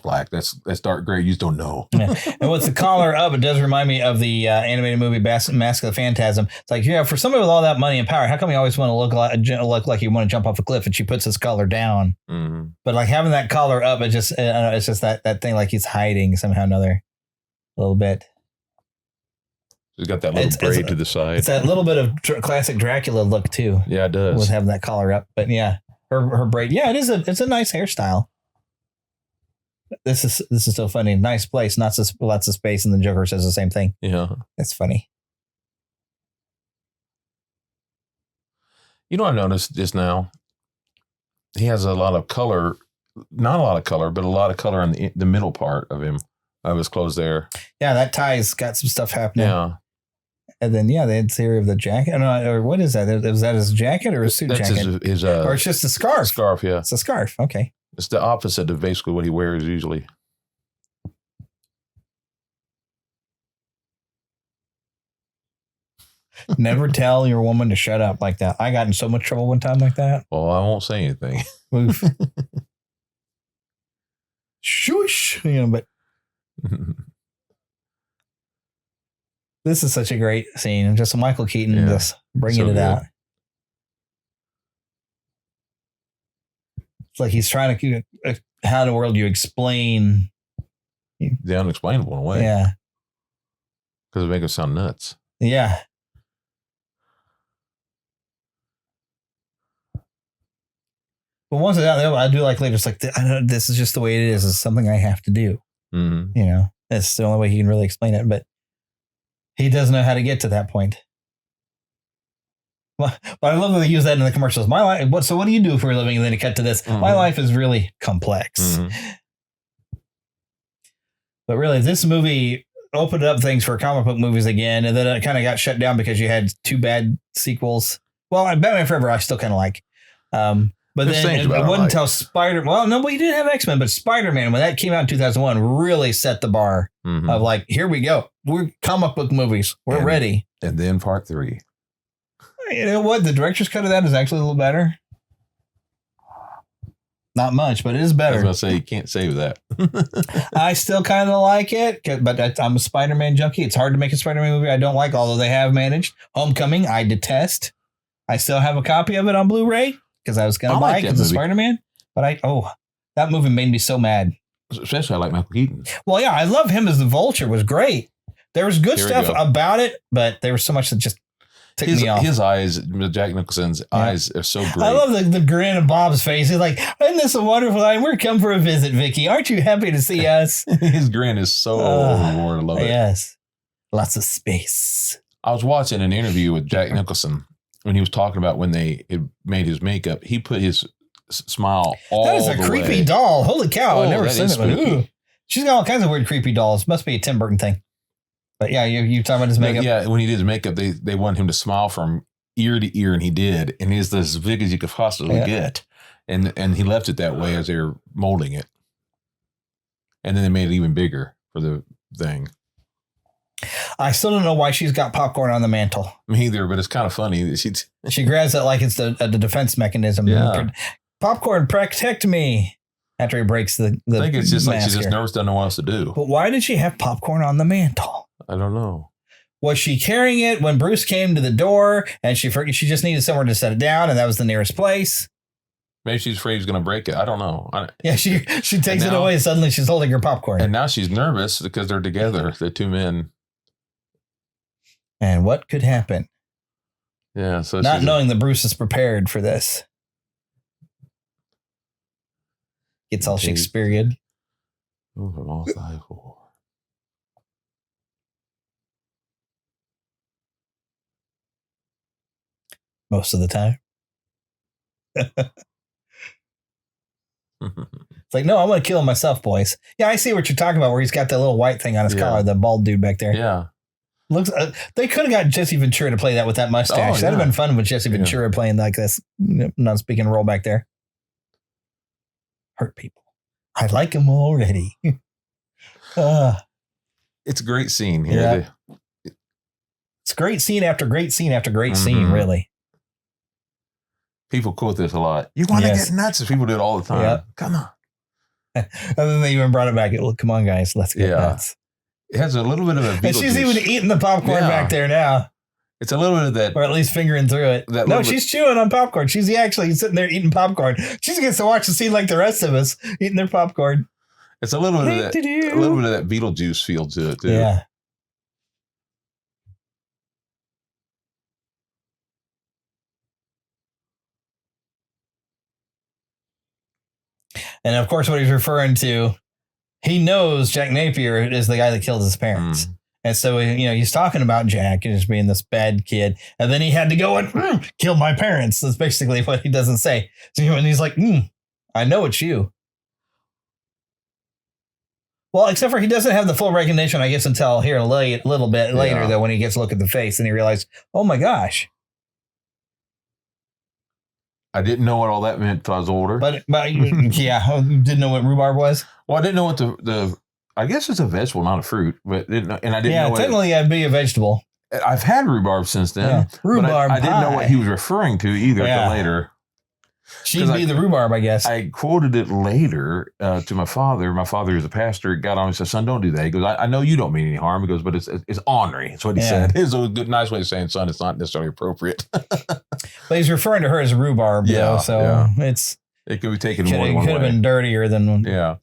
black. That's dark gray. You just don't know. Yeah. And with the collar up, it does remind me of the animated movie Mask of the Phantasm. It's like, for somebody with all that money and power, how come you always want to look like you want to jump off a cliff? And she puts his collar down. Mm-hmm. But like having that collar up, it's just that thing like he's hiding somehow or another a little bit. He's got that little braid to the side. It's that little bit of classic Dracula look too. Yeah, it does. With having that collar up, but yeah, her braid. Yeah, it's a nice hairstyle. This is so funny. Nice place, not so lots of space, and the Joker says the same thing. Yeah, that's funny. I noticed just now. He has a lot of color, not a lot of color, but a lot of color in the middle part of his clothes there. Yeah, that tie's got some stuff happening. Yeah. And then, the interior of the jacket. Or what is that? Is that his jacket or his suit jacket? His or it's just a scarf. Scarf, yeah. It's a scarf. Okay. It's the opposite of basically what he wears usually. Never tell your woman to shut up like that. I got in so much trouble one time like that. Well, I won't say anything. Shush. But this is such a great scene. Just Michael Keaton just bringing it out. It's like he's trying to, how in the world do you explain the unexplainable in a way? Yeah. Because it makes it sound nuts. Yeah. But once it's out there, I do like later. It's like, I know this is just the way it is. It's something I have to do. Mm-hmm. That's the only way he can really explain it. But he doesn't know how to get to that point. Well, but I love that they use that in the commercials. My life. So what do you do for a living? And then to cut to this. Mm-hmm. My life is really complex. Mm-hmm. But really, this movie opened up things for comic book movies again, and then it kind of got shut down because you had two bad sequels. Well, Batman Forever, I still kind of like. But then it wasn't until Spider. Well, no, but you did have X-Men, but Spider-Man, when that came out in 2001, really set the bar of like, here we go. We're comic book movies. We're ready. And then part 3. You know what? The director's cut of that is actually a little better. Not much, but it is better. I was going to say, you can't save that. I still kind of like it, but I'm a Spider-Man junkie. It's hard to make a Spider-Man movie I don't like, although they have managed. Homecoming, I detest. I still have a copy of it on Blu-ray because I was going to buy it because of Spider-Man. But that movie made me so mad. Especially I like Michael Keaton. Well, yeah, I love him as the Vulture. Was great. There was good stuff about it, but there was so much that just took me off. His eyes, Jack Nicholson's eyes are so great. I love the grin of Bob's face. He's like, isn't this a wonderful night? We're come for a visit, Vicky. Aren't you happy to see us? His grin is so overboard. I love it. Yes. Lots of space. I was watching an interview with Jack Nicholson, when he was talking about when they made his makeup, he put his smile all the way. That is a creepy doll. Holy cow. I've never seen it. She's got all kinds of weird, creepy dolls. Must be a Tim Burton thing. But yeah, you talking about his makeup? Yeah, when he did his makeup, they wanted him to smile from ear to ear, and he did. And he's as big as you could possibly get. And he left it that way as they were molding it. And then they made it even bigger for the thing. I still don't know why she's got popcorn on the mantle. Me either, but it's kind of funny. She grabs it like it's the defense mechanism. Yeah. Popcorn, protect me. After he breaks the I think it's just like she's just nervous, doesn't know what else to do. But why did she have popcorn on the mantle? I don't know. Was she carrying it when Bruce came to the door and she just needed somewhere to set it down and that was the nearest place? Maybe she's afraid he's going to break it. I don't know. Yeah, she takes it away. Suddenly she's holding her popcorn. And now she's nervous because they're together, the two men. And what could happen? Yeah. So not knowing that Bruce is prepared for this. Gets all Shakespearean. Most of the time. It's like, no, I'm going to kill him myself, boys. Yeah, I see what you're talking about where he's got that little white thing on his collar, the bald dude back there. Yeah. Looks. They could have got Jesse Ventura to play that with that mustache. That'd have been fun with Jesse Ventura playing like this non-speaking role back there. Hurt people. I like him already. It's a great scene here. Yeah. It's great scene after great scene after great scene, really. People quote this a lot. You want to get nuts? People do it all the time. Yeah. Come on. And then they even brought it back. Well, come on, guys. Let's get nuts. It has a little bit of a Beetlejuice. And she's even eating the popcorn back there now. It's a little bit of that. Or at least fingering through it. No, she's chewing on popcorn. She's actually sitting there eating popcorn. She gets to watch the scene like the rest of us eating their popcorn. It's a little bit of that. A little bit of that Beetlejuice feel to it, too. Yeah. And of course, what he's referring to, he knows Jack Napier is the guy that killed his parents. And so, he's talking about Jack as being this bad kid. And then he had to go and kill my parents. That's basically what he doesn't say. So, and he's like, I know it's you. Well, except for he doesn't have the full recognition, I guess, until here a little bit later, though, when he gets a look at the face and he realized, oh, my gosh. I didn't know what all that meant until I was older. But yeah, you didn't know what rhubarb was? Well, I didn't know what the I guess it's a vegetable, not a fruit. But I didn't know. Yeah, technically it'd be a vegetable. I've had rhubarb since then. Yeah. Rhubarb. I didn't know what he was referring to either until later. She'd be the rhubarb, I guess. I quoted it later to my father. My father is a pastor. Got on and said, "Son, don't do that." He goes, "I know you don't mean any harm." He goes, "But it's ornery." That's what he said. It's a good, nice way of saying, "Son, it's not necessarily appropriate." But he's referring to her as rhubarb, though, so it could be taken more than one way. It could have been dirtier than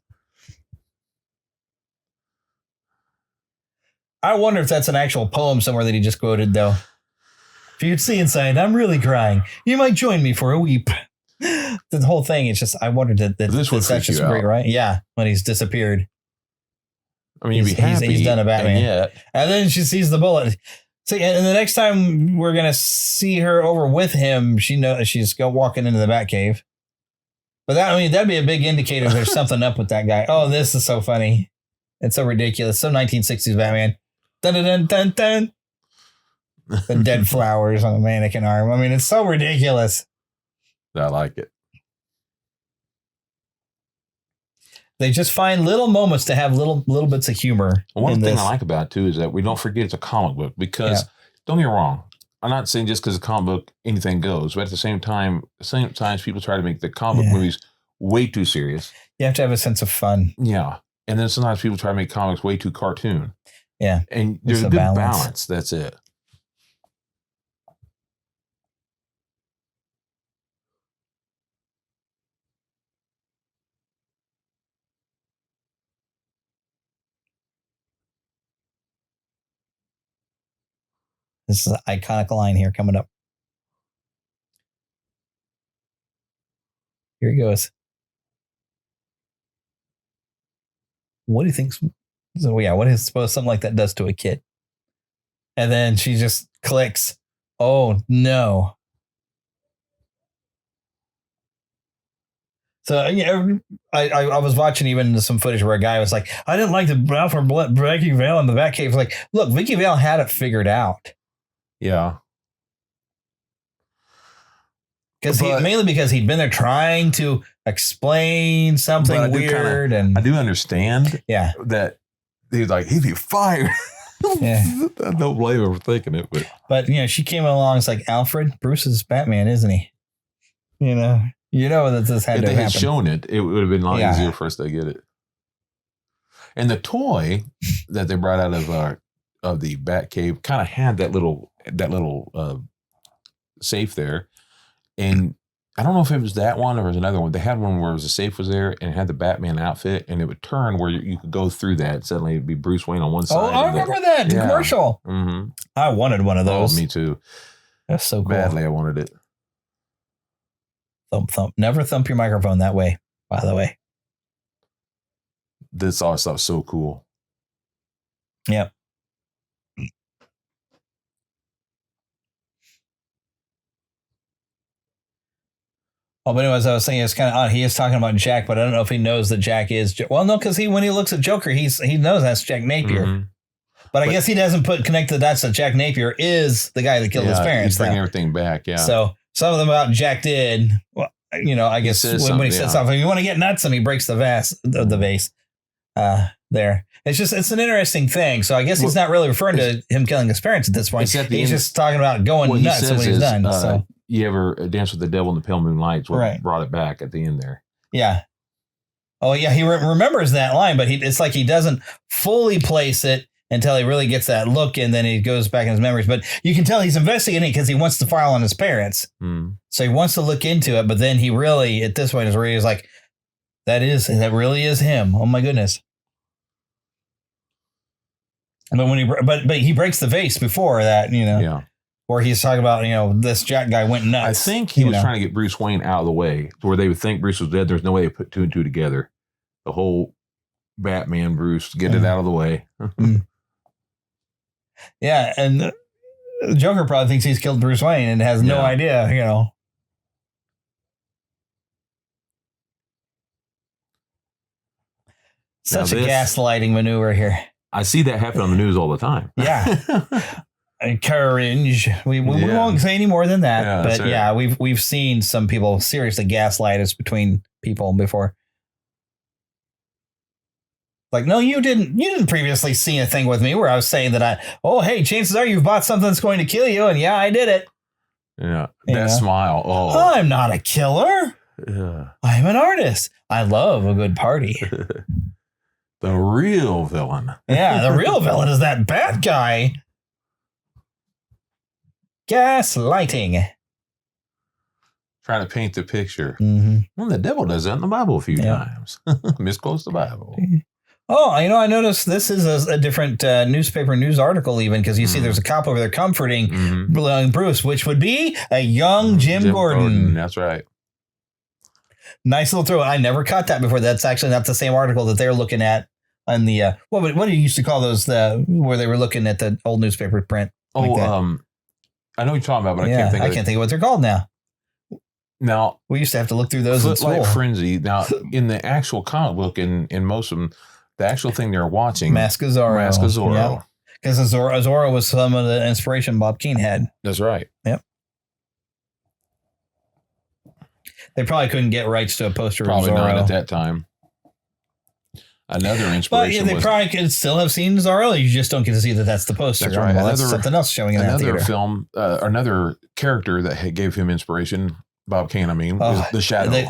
I wonder if that's an actual poem somewhere that he just quoted, though. If you'd see inside, I'm really crying. You might join me for a weep. The whole thing, it's just, I wondered that this would freak you out, right? Yeah, when he's disappeared. I mean, he's done a Batman. And then she sees the bullet. See, and the next time we're gonna see her over with him, she knows she's walking into the Batcave. But that'd be a big indicator there's something up with that guy. Oh, this is so funny. It's so ridiculous. So 1960s Batman. Dun dun dun dun dun. The dead flowers on the mannequin arm. I mean, it's so ridiculous. I like it. They just find little moments to have little bits of humor. One thing I like about it, too, is that we don't forget it's a comic book because, don't get me wrong, I'm not saying just because it's a comic book, anything goes. But at the same time, sometimes people try to make the comic book movies way too serious. You have to have a sense of fun. Yeah. And then sometimes people try to make comics way too cartoon. Yeah. And there's a good balance. That's it. This is an iconic line here coming up. Here he goes. What do you think? So, what is suppose something like that does to a kid? And then she just clicks. Oh, no. So I was watching even some footage where a guy was like, I didn't like the Alfred Vicky Vale in the Batcave. Like, look, Vicky Vale had it figured out. Yeah. Mainly because he'd been there trying to explain something weird. I do understand that he's like, he'd be fired. Yeah. I don't blame him for thinking it. But she came along. It's like, Alfred, Bruce is Batman, isn't he? You know that this had to happen. If they had shown it, it would have been a lot easier for us to get it. And the toy that they brought out of the Batcave kind of had that little safe there. And I don't know if it was that one or it was another one. They had one where the safe was there and it had the Batman outfit, and it would turn where you could go through that. Suddenly it'd be Bruce Wayne on one side. Oh, I remember that commercial. Mm-hmm. I wanted one of those. Oh, me too. That's so cool. Badly, I wanted it. Thump, thump. Never thump your microphone that way, by the way. This all stuff's so cool. Yep. Oh, but anyways, I was saying it's kind of odd. He is talking about Jack, but I don't know if he knows that Jack is. Well, no, because when he looks at Joker, he knows that's Jack Napier. Mm-hmm. But I guess he doesn't connect the dots that Jack Napier is the guy that killed his parents. He's bringing everything back. Yeah. So some of them about Jack did. Well, I guess when he says something, you want to get nuts, and he breaks the vase. There. It's an interesting thing. So I guess he's not really referring to him killing his parents at this point. He's just talking about going nuts when he's done. So. You ever Dance with the Devil in the Pale Moon Lights? Brought it back at the end there. Yeah. Oh, yeah. He remembers that line, but it's like he doesn't fully place it until he really gets that look, and then he goes back in his memories. But you can tell he's investigating because he wants to file on his parents. So he wants to look into it, but then he really, at this point, is where he's like, that really is him. Oh, my goodness. But he breaks the vase before that, Yeah. Or he's talking about, this Jack guy went nuts. I think he was trying to get Bruce Wayne out of the way where they would think Bruce was dead. There's no way to put two and two together. The whole Batman Bruce, get it out of the way. Yeah, and the Joker probably thinks he's killed Bruce Wayne and has no idea, Such a gaslighting maneuver here. I see that happen on the news all the time. Yeah. Courage. We won't say any more than that, but we've seen some people seriously gaslight us between people before. Like, no, you didn't previously see a thing with me where I was saying that hey, chances are you've bought something that's going to kill you, and I did it. Yeah, that smile. Oh, I'm not a killer. Yeah. I'm an artist. I love a good party. The real villain. Yeah, the real villain is that bad guy. Gaslighting. Trying to paint the picture. Mm-hmm. Well, the devil does that in the Bible a few times. Misquotes the Bible. Oh, I noticed this is a different newspaper news article even, because you see there's a cop over there comforting Bruce, which would be a young Jim Gordon. That's right. Nice little throw. I never caught that before. That's actually not the same article that they're looking at on the, what do you used to call those, where they were looking at the old newspaper print? I know what you're talking about, but I can't think of what they're called now. Now, we used to have to look through those in school. Footlight Frenzy. Now, in the actual comic book, in most of them, the actual thing they're watching, Mask of Zorro. Because Zorro was some of the inspiration Bob Keane had. That's right. Yep. They probably couldn't get rights to a poster of Zorro. Probably not at that time. Another inspiration. But they probably could still have seen Zorro. You just don't get to see that that's the poster. That's right. That's something else showing in that theater. Another film, another character that gave him inspiration, Bob Kane, was the Shadow.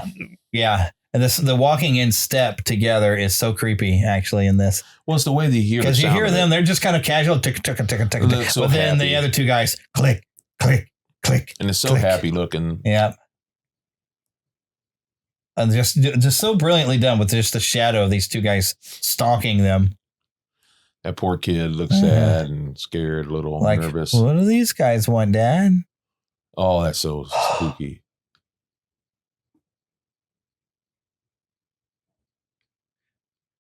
And the walking in step together is so creepy, actually, in this. Well, it's the way they hear, because you hear them, they're just kind of casual, tick, tick, tick, tick, tick. But then the other two guys, click, click, click. And it's so happy looking. Yeah. And just so brilliantly done with just the shadow of these two guys stalking them. That poor kid looks sad and scared, a little nervous. What do these guys want, Dad? Oh, that's so spooky.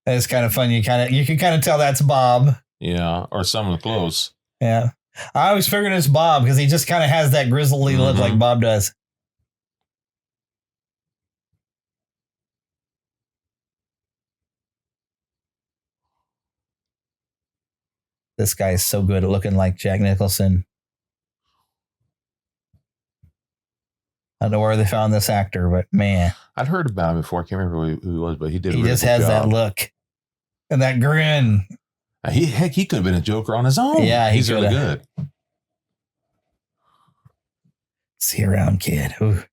It's kind of fun. You can kind of tell that's Bob. Yeah, or someone close. Yeah, I always figured it's Bob because he just kind of has that grizzly look like Bob does. This guy's so good at looking like Jack Nicholson. I don't know where they found this actor, but man. I'd heard about him before. I can't remember who he was, but he did. He just has that look and that grin. He could have been a Joker on his own. Yeah, he's really good. See you around, kid. Ooh.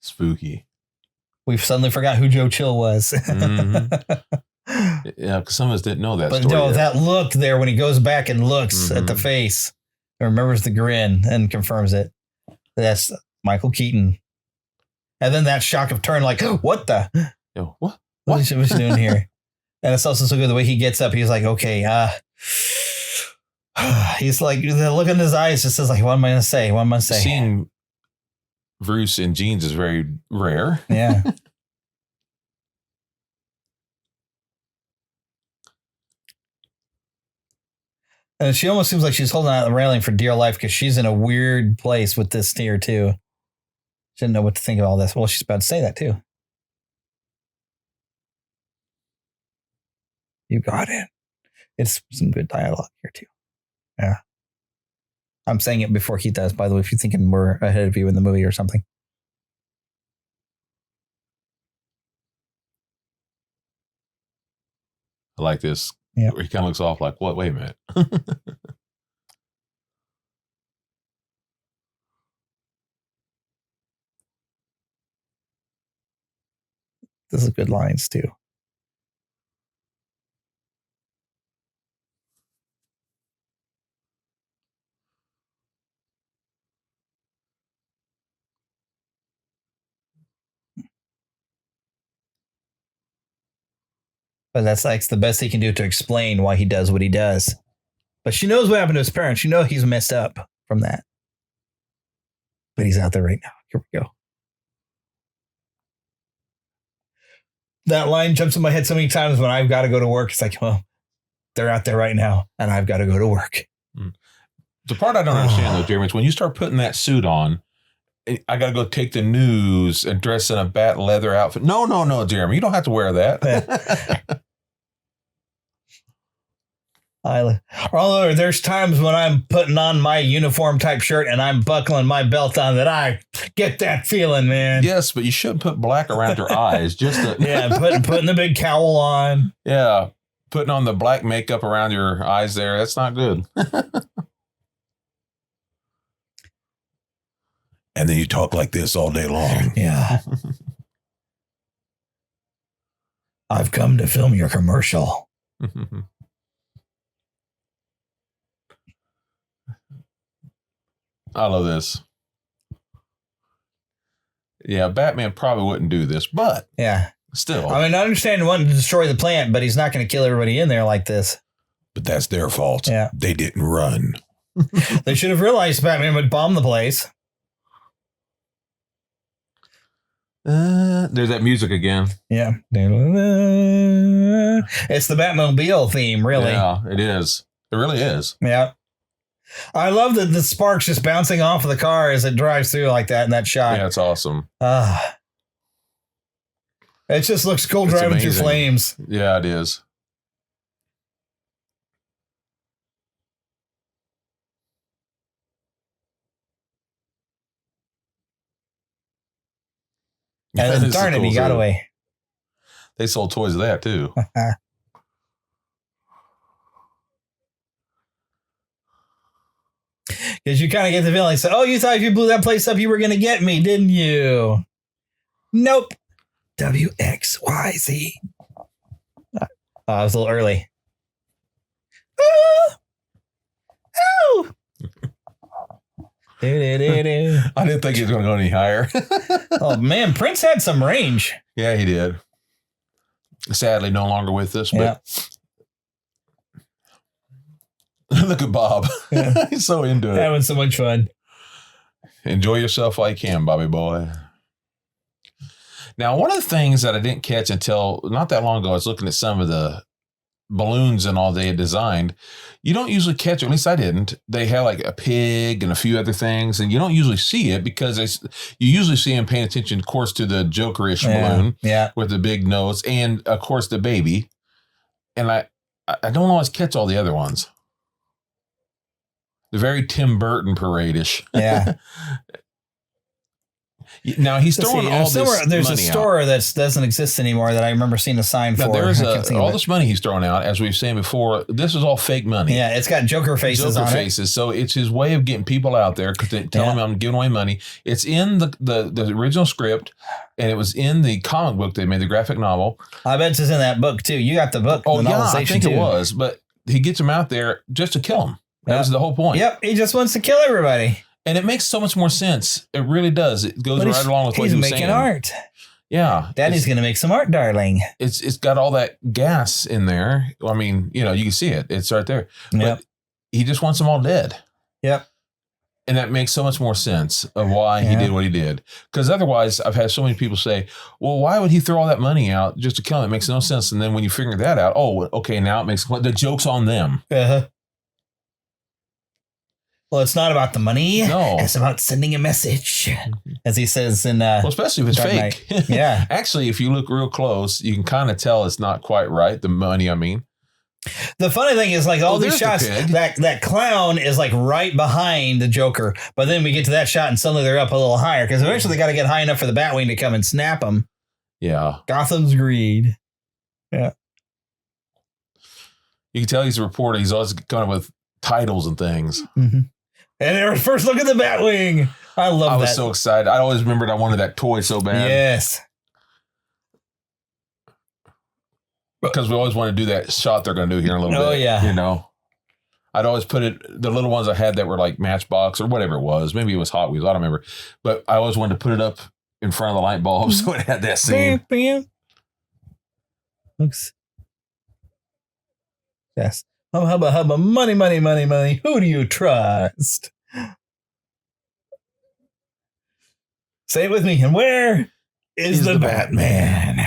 Spooky. We've suddenly forgot who Joe Chill was. Mm-hmm. Yeah, because some of us didn't know that. But story no, that look there when he goes back and looks at the face, and remembers the grin and confirms it. That's Michael Keaton. And then that shock of turn, like, what the? Yo, what? What's he doing here? And it's also so good the way he gets up. He's like, okay, he's like, the look in his eyes just says, like, what am I going to say? What am I going to say? Seeing Bruce in jeans is very rare. Yeah. And she almost seems like she's holding out the railing for dear life because she's in a weird place with this steer, too. She didn't know what to think of all this. Well, she's about to say that, too. You got it. It's some good dialogue here, too. Yeah. I'm saying it before he does, by the way, if you're thinking we're ahead of you in the movie or something. I like this. Yeah. He kind of looks off like, what? Wait a minute. This is good lines, too. But that's like the best he can do to explain why he does what he does. But she knows what happened to his parents. You know he's messed up from that. But he's out there right now. Here we go. That line jumps in my head so many times when I've got to go to work. It's like, well, they're out there right now, and I've got to go to work. The part I don't understand, though, Jeremy, is when you start putting that suit on, I got to go take the news and dress in a bat leather outfit. No, Jeremy, you don't have to wear that. Although there's times when I'm putting on my uniform type shirt and I'm buckling my belt on that I get that feeling, man. Yes, but you shouldn't put black around your eyes. Just putting the big cowl on. Yeah, putting on the black makeup around your eyes there. That's not good. And then you talk like this all day long. Yeah. I've come to film your commercial. I love this. Yeah, Batman probably wouldn't do this, but yeah, still. I mean, I understand wanting to destroy the plant, but he's not going to kill everybody in there like this. But that's their fault. Yeah. They didn't run. They should have realized Batman would bomb the place. There's that music again. Yeah. It's the Batmobile theme, really. Yeah, it is. It really is. Yeah. I love that the sparks just bouncing off of the car as it drives through like that in that shot. Yeah, it's awesome. It just looks cool driving through flames. Yeah, it is. And then, darn it, he got away. They sold toys of that, too. Because you kind of get the feeling, so, you thought if you blew that place up, you were going to get me, didn't you? Nope. WXYZ. I was a little early. Oh! I didn't think he was going to go any higher. Oh, man, Prince had some range. Yeah, he did. Sadly, no longer with us, but look at Bob. Yeah. He's so into it. Having so much fun. Enjoy yourself while you can, Bobby boy. Now, one of the things that I didn't catch until not that long ago, I was looking at some of the balloons and all they had designed. You don't usually catch it, at least I didn't. They had like a pig and a few other things, and you don't usually see it because you usually see them paying attention, of course, to the Jokerish balloon with the big nose and, of course, the baby. And I don't always catch all the other ones. The very Tim Burton parade-ish. Yeah. Now he's throwing all this There's money a store out. that doesn't exist anymore that I remember seeing a sign for. There's all this money he's throwing out, as we've seen before. This is all fake money. Yeah, it's got Joker faces on it. So it's his way of getting people out there because they tell him I'm giving away money. It's in the original script, and it was in the comic book they made, the graphic novel. I bet it's in that book too. You got the book. Oh yeah, I think it was. But he gets them out there just to kill them. That was the whole point. Yep, he just wants to kill everybody. And it makes so much more sense. It really does. It goes right along with what he was saying. He's making art. Yeah. Daddy's going to make some art, darling. It's got all that gas in there. I mean, you can see it. It's right there. But he just wants them all dead. Yep. And that makes so much more sense of why he did what he did. Because otherwise, I've had so many people say, well, why would he throw all that money out just to kill him? It makes no sense. And then when you figure that out, okay, now it makes the joke's on them. Uh-huh. Well, it's not about the money. No. It's about sending a message, as he says in especially if it's Dark fake. Knight. Yeah. Actually, if you look real close, you can kind of tell it's not quite right. The money, I mean. The funny thing is, like, all these shots, that clown is like right behind the Joker. But then we get to that shot and suddenly they're up a little higher because eventually they got to get high enough for the Batwing to come and snap them. Yeah. Gotham's greed. Yeah. You can tell he's a reporter. He's always coming up with titles and things. Mm-hmm. And our first look at the Batwing. I love that. I was so excited. I always remembered I wanted that toy so bad. Yes. Because we always want to do that shot they're going to do here in a little bit. Oh, yeah. I'd always put it, the little ones I had that were like Matchbox or whatever it was. Maybe it was Hot Wheels. I don't remember. But I always wanted to put it up in front of the light bulb so it had that scene. Bam. Looks. Yes. Hubba, money. Who do you trust? Say it with me. And where is the Batman?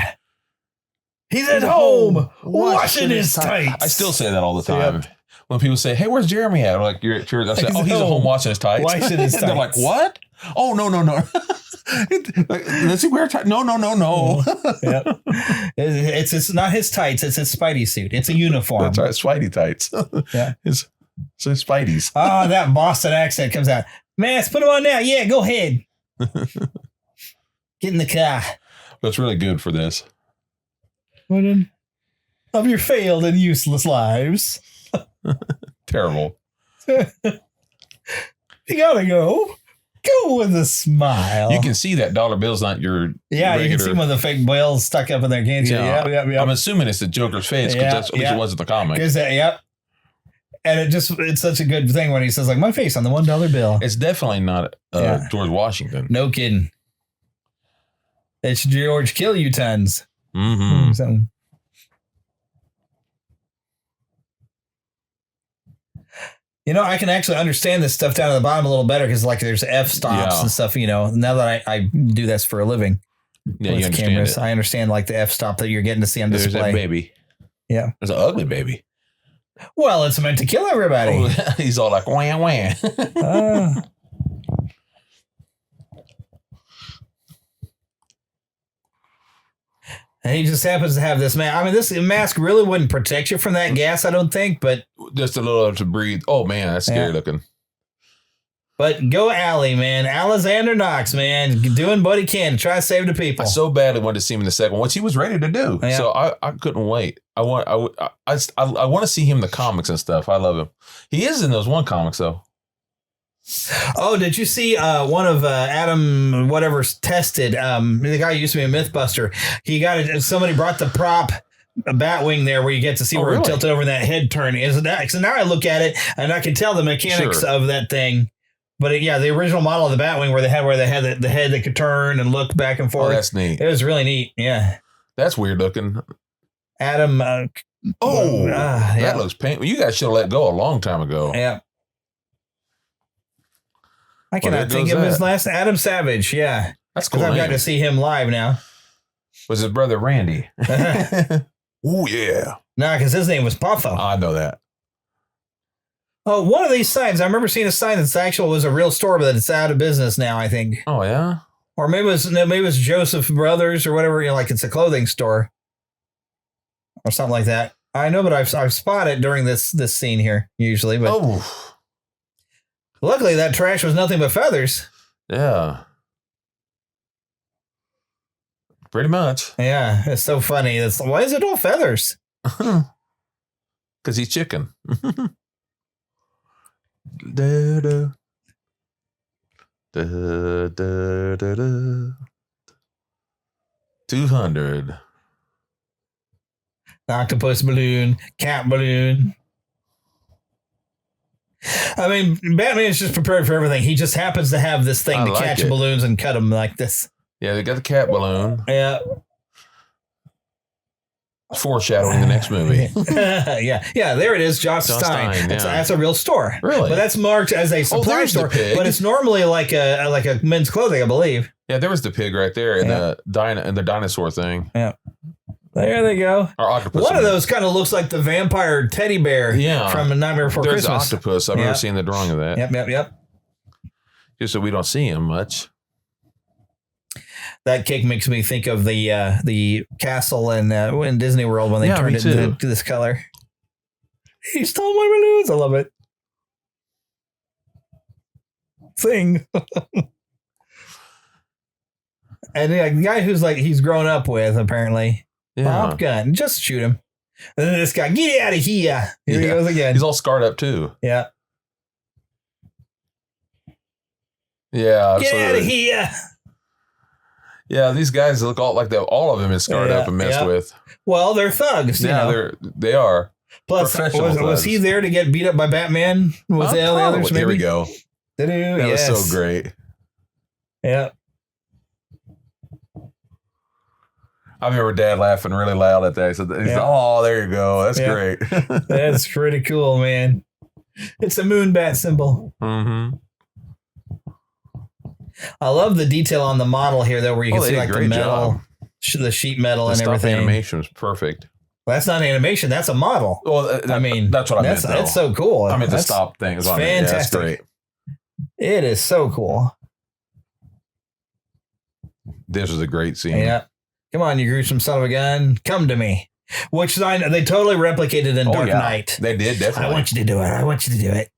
He's at home washing his tights. I still say that all the time. Yep. When people say, hey, where's Jeremy at? I'm like, you're at church. I say, he's at home washing his tights. Washing his tights. They're like, what? Oh, no. Let's see where no. Yep. It's not his tights. It's his Spidey suit. It's a uniform. That's right. Spidey tights. Yeah. It's Spidey's. Oh, that Boston accent comes out. Man, let's put him on now. Yeah, go ahead. Get in the car. That's really good for this. Of your failed and useless lives. Terrible. You gotta go. Go with a smile. You can see that dollar bill's not your regular. You can see one of the fake whales stuck up in there, can't you? Yeah. I'm assuming it's the Joker's face because that's at least it was in the comic. Yep. And it's such a good thing when he says, like, my face on the $1 bill. It's definitely not George Washington. No kidding. It's George Kill You Tons. Mm-hmm. Something. I can actually understand this stuff down at the bottom a little better because, like, there's f-stops and stuff, now that I do this for a living. Yeah, you understand cameras. I understand, like, the f-stop that you're getting to see on display. There's that baby. Yeah. There's an ugly baby. Well, it's meant to kill everybody. Oh, he's all like, wham. And he just happens to have this mask. I mean, this mask really wouldn't protect you from that gas, I don't think, but just a little to breathe. Oh man, that's scary looking. But go Allie, man. Alexander Knox, man, doing what he can to try to save the people. I so badly wanted to see him in the second one, which he was ready to do. Yeah. So I couldn't wait. I want to see him in the comics and stuff. I love him. He is in those one comics though. Oh, did you see one of Adam whatever's tested? The guy who used to be a Mythbuster. He got it. Somebody brought the prop Batwing there where you get to see where it tilted over in that head turn. Is that? So now I look at it and I can tell the mechanics of that thing. But the original model of the Batwing where they had the head that could turn and look back and forth. Oh, that's neat. It was really neat. Yeah, that's weird looking. Adam. That looks painful. You guys should have let go a long time ago. Yeah. I cannot think of his last Adam Savage. Yeah. That's cool. I've got to see him live now. Was his brother Randy? Oh, yeah. No, because his name was Puffo. I know that. Oh, one of these signs. I remember seeing a sign that's was a real store, but it's out of business now, I think. Oh, yeah? Or maybe it was Joseph Brothers or whatever, like it's a clothing store. Or something like that. I know, but I've spotted during this scene here usually. But luckily, that trash was nothing but feathers. Yeah. Pretty much. Yeah, it's so funny. Why is it all feathers? Because he's chicken. Da, da. Da, da, da, da. 200. Octopus balloon, cat balloon. I mean, Batman is just prepared for everything. He just happens to have this thing to catch balloons and cut them like this. Yeah, they got the cat balloon. Yeah. Foreshadowing the next movie. yeah, there it is, Joss Stein. That's a real store. Really? But that's marked as a supply store. But it's normally like a men's clothing, I believe. Yeah, there was the pig right there in the dinosaur thing. Yeah. There they go. Or octopus. One of those kind of looks like the vampire teddy bear from A Nightmare Before Christmas. There's octopus. I've never seen the drawing of that. Yep. Just so we don't see him much. That cake makes me think of the castle in Disney World when they turned it into this color. He stole my balloons. I love it. Sing. And the guy who's he's grown up with, apparently. Pop gun. Just shoot him. And then this guy, get out of here. Here he goes again. He's all scarred up too. Yeah. Yeah. Get out of here. Yeah, these guys look all like all of them is scarred up and messed with. Well, they're thugs. They are. Plus, was he there to get beat up by Batman with all the others? Maybe? Here we go. That was so great. Yeah. I remember Dad laughing really loud at that. He said, "Oh, there you go. That's great." That's pretty cool, man. It's a moon bat symbol. Mm-hmm. I love the detail on the model here, though, where you can see the metal, the sheet metal, and everything. The animation was perfect. Well, that's not animation. That's a model. Well, I mean, that's what I meant. That's so cool. I mean, the stop thing is fantastic. Yeah, that's great. It is so cool. This was a great scene. Yeah. Come on, you gruesome son of a gun. Come to me. Which they totally replicated in Dark Knight. They did, definitely. I want you to do it. I want you to do it.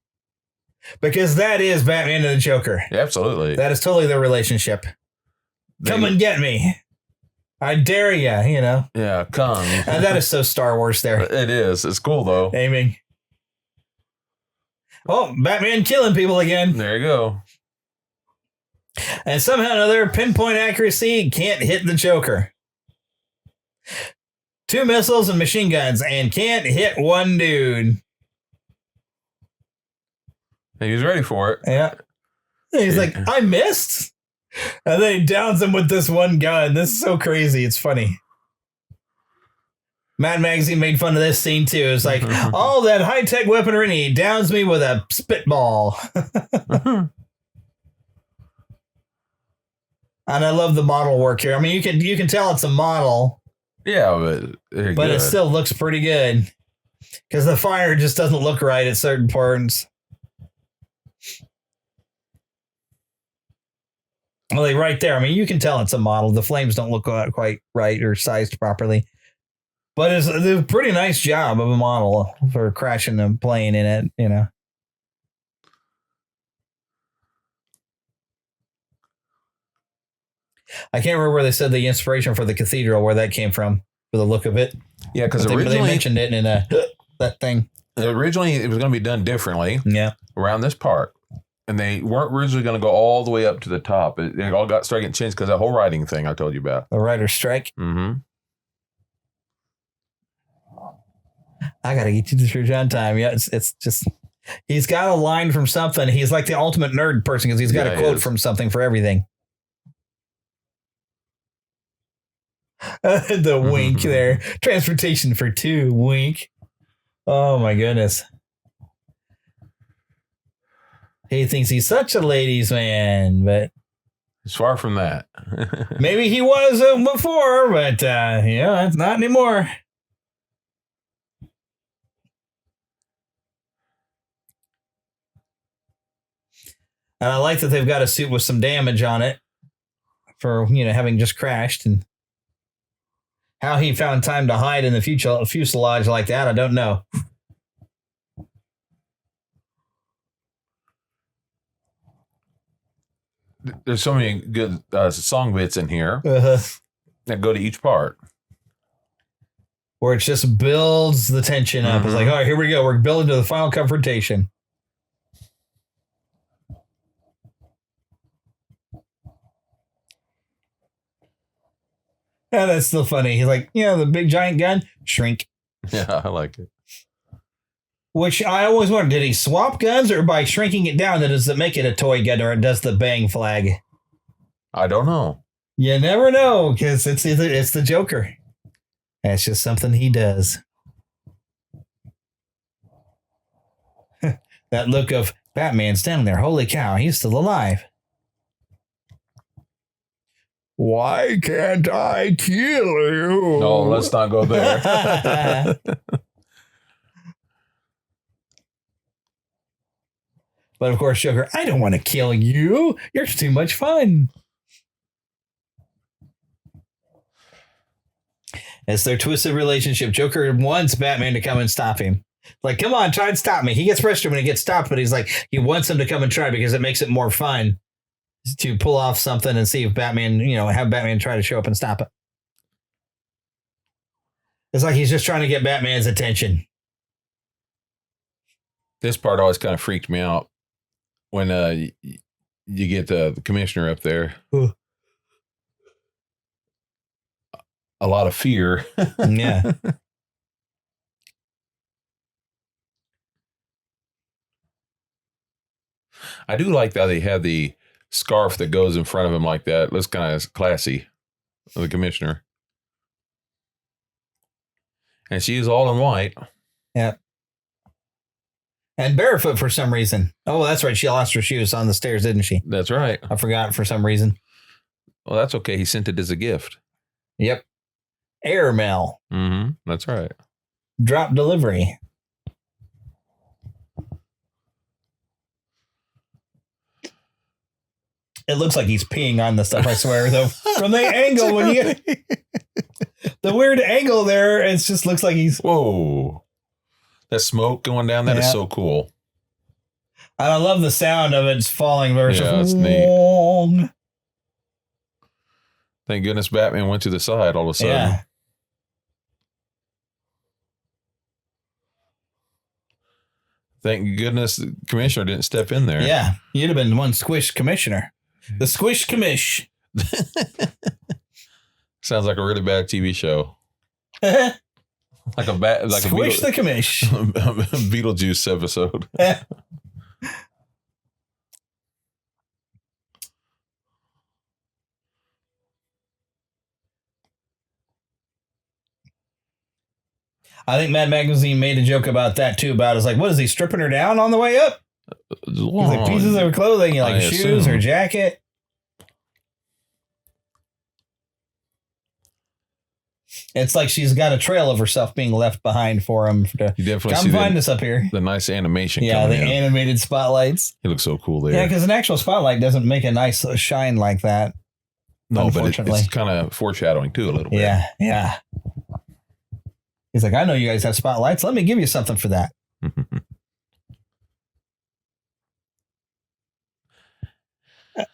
Because that is Batman and the Joker. Yeah, absolutely. That is totally their relationship. Come and get me. I dare you, Yeah, come. And that is so Star Wars there. It is. It's cool, though. Aiming. Oh, Batman killing people again. There you go. And somehow or another, pinpoint accuracy can't hit the Joker. 2 missiles and machine guns and can't hit one dude. He was ready for it. Yeah. He's like, I missed. And then he downs him with this one gun. This is so crazy. It's funny. Mad Magazine made fun of this scene too. It's like, all that high-tech weaponry, and he downs me with a spitball. And I love the model work here. I mean, you can tell it's a model. Yeah, but it still looks pretty good. Because the fire just doesn't look right at certain parts. Well, right there. I mean, you can tell it's a model. The flames don't look quite right or sized properly. But it's a pretty nice job of a model for crashing a plane in it, I can't remember where they said the inspiration for the cathedral, where that came from, for the look of it. Yeah, because originally they mentioned it in that thing. Originally, it was going to be done differently. Yeah, around this part, and they weren't originally going to go all the way up to the top. It all started getting changed because that whole writing thing I told you about. The writer's strike. Mm-hmm. I got to get you to church on time. Yeah, it's just he's got a line from something. He's like the ultimate nerd person because he's got a quote from something for everything. The wink there. Transportation for 2, wink. Oh my goodness. He thinks he's such a ladies' man, but it's far from that. Maybe he was before, but it's not anymore. And I like that they've got a suit with some damage on it for having just crashed and How he found time to hide in the fuselage like that, I don't know. There's so many good song bits in here that go to each part. Where it just builds the tension up. It's like, all right, here we go. We're building to the final confrontation. Yeah, that's still funny. He's like, the big giant gun, shrink. Yeah, I like it. Which I always wonder, did he swap guns, or by shrinking it down, does it make it a toy gun, or it does the bang flag? I don't know. You never know, because it's the Joker. That's just something he does. That look of Batman's down there. Holy cow, he's still alive. Why can't I kill you? No, let's not go there. But of course, Joker, I don't want to kill you. You're too much fun. It's their twisted relationship. Joker wants Batman to come and stop him. Like, come on, try and stop me. He gets frustrated when he gets stopped, but he's like, he wants him to come and try because it makes it more fun to pull off something and see if Batman, have Batman try to show up and stop it. It's like he's just trying to get Batman's attention. This part always kind of freaked me out when you get the commissioner up there. Ooh. A lot of fear. Yeah. I do like that they have the scarf that goes in front of him like that. Looks kind of classy. The commissioner. And she is all in white. Yeah. And barefoot for some reason. Oh, that's right. She lost her shoes on the stairs, didn't she? That's right. I forgot for some reason. Well, that's okay. He sent it as a gift. Yep. Airmail. Mm-hmm. That's right. Drop delivery. It looks like he's peeing on the stuff, I swear, though. From the angle, the weird angle there, it just looks like he's... Whoa. That smoke going down, that is so cool. And I love the sound of it falling. Yeah, that's neat. Thank goodness Batman went to the side all of a sudden. Yeah. Thank goodness the commissioner didn't step in there. Yeah, you'd have been one squish commissioner. The squish commish. Sounds like a really bad TV show. Like Squish the commish. Beetlejuice episode. I think Mad Magazine made a joke about that too. About it's like, what is he stripping her down on the way up? Like pieces of her clothing, like shoes or jacket. It's like she's got a trail of herself being left behind for him. You definitely come find us up here. The nice animation. Yeah, the animated spotlights. He looks so cool there. Yeah, because an actual spotlight doesn't make a nice shine like that. No, but it's kind of foreshadowing too a little bit. Yeah, yeah. He's like, I know you guys have spotlights. Let me give you something for that.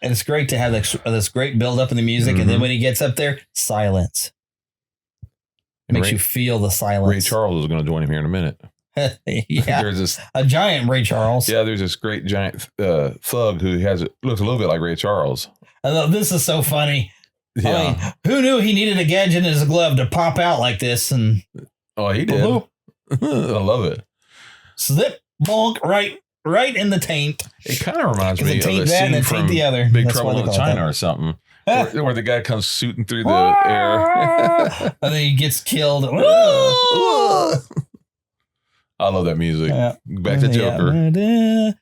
And it's great to have this great build up in the music. And then when he gets up there, silence. It makes you feel the silence. Ray Charles is going to join him here in a minute. Yeah. There's a giant Ray Charles. Yeah, there's this great giant thug who looks a little bit like Ray Charles. I love, this is so funny. Yeah. I mean, who knew he needed a gadget in his glove to pop out like this? And he did. I love it. Slip, bonk, right in the taint. It kind of reminds me of a scene from Big Trouble in China or something. Where the guy comes shooting through the air. And then he gets killed. I love that music. Yeah. Back to Joker. There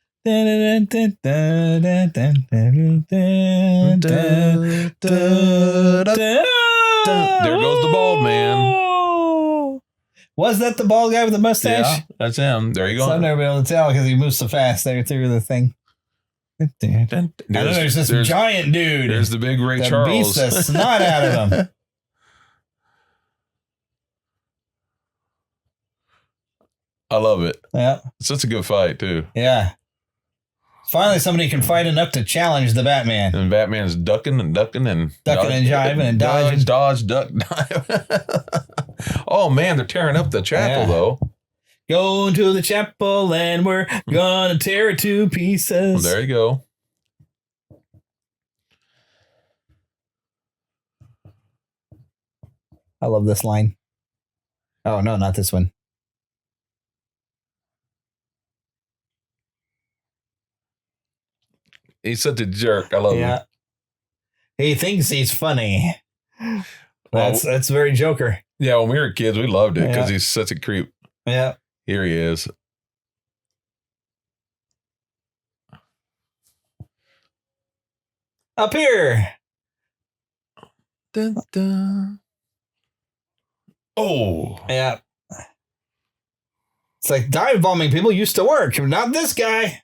goes the bald man. Was that the bald guy with the mustache? Yeah, that's him. There you go. So I've never been able to tell because he moves so fast there through the thing. There's this giant dude. There's the big Ray Charles. Beats the snot out of him. I love it. Yeah. It's such a good fight, too. Yeah. Finally, somebody can fight enough to challenge the Batman. And Batman's ducking and jiving and dodging. Dodge, duck, dive. Oh, man, they're tearing up the chapel, though. Going to the chapel and we're gonna tear it to pieces. Well, there you go. I love this line. Oh, no, not this one. He's such a jerk. I love him. He thinks he's funny. That's very Joker. Yeah, when we were kids, we loved it because he's such a creep. Yeah. Here he is. Up here. Dun, dun. Oh. Yeah. It's like dive bombing people used to work. Not this guy.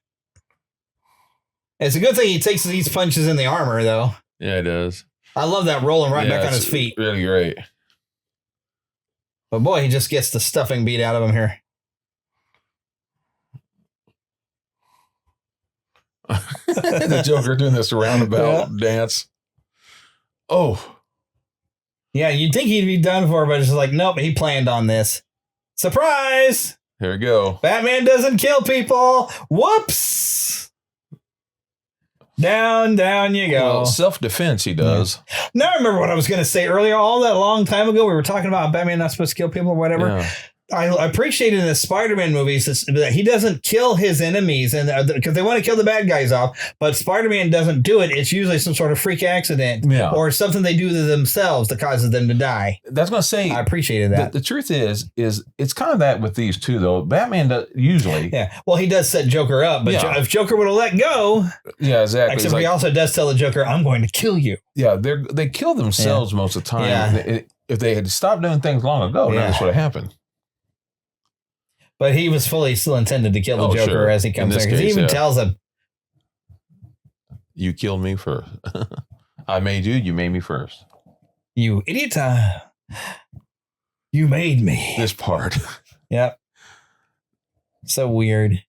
It's a good thing he takes these punches in the armor, though. Yeah, it does. I love that rolling right back on his feet. Really great. But boy, he just gets the stuffing beat out of him here. The Joker doing this roundabout dance. Oh. Yeah, you'd think he'd be done for, but it's just like, nope, he planned on this. Surprise! Here we go. Batman doesn't kill people. Whoops! Down you go. Well, self-defense he does. Yeah. Now I remember what I was going to say earlier. All that long time ago, we were talking about Batman not supposed to kill people or whatever. Yeah. I appreciate in the Spider-Man movies that he doesn't kill his enemies, and because they want to kill the bad guys off, but Spider-Man doesn't do it. It's usually some sort of freak accident or something they do to themselves that causes them to die. That's going to say I appreciated that. The truth is it's kind of that with these two, though. Batman does usually. Yeah. Well, he does set Joker up, but if Joker would have let go. Yeah, exactly. Except he also does tell the Joker, I'm going to kill you. Yeah, they kill themselves most of the time. Yeah. If they had stopped doing things long ago, none of this would have happened. But he was fully still intended to kill the Joker as he comes there. Because he even tells him, you killed me first. I made you. You made me first. You idiot. You made me. This part. Yep. So weird.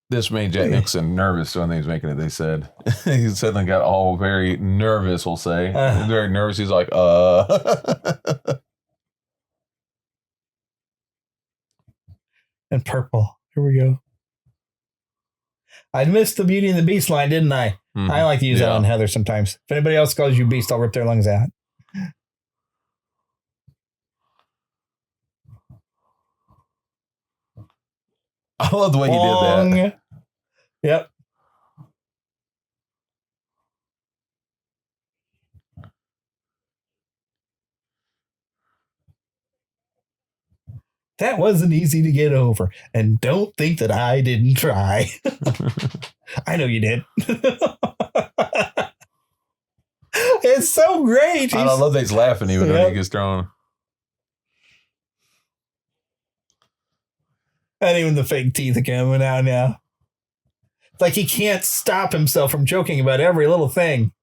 This made Jack Nicholson nervous when he was making it, they said. He suddenly got all very nervous, we'll say. Very nervous. He's like, And purple. Here we go. I missed the Beauty and the Beast line, didn't I? Mm-hmm. I like to use that on Heather sometimes. If anybody else calls you Beast, I'll rip their lungs out. I love the way he did that. Yep. That wasn't easy to get over. And don't think that I didn't try. I know you did. It's so great. I love that he's laughing even when he gets thrown. And even the fake teeth are coming out now. It's like he can't stop himself from joking about every little thing.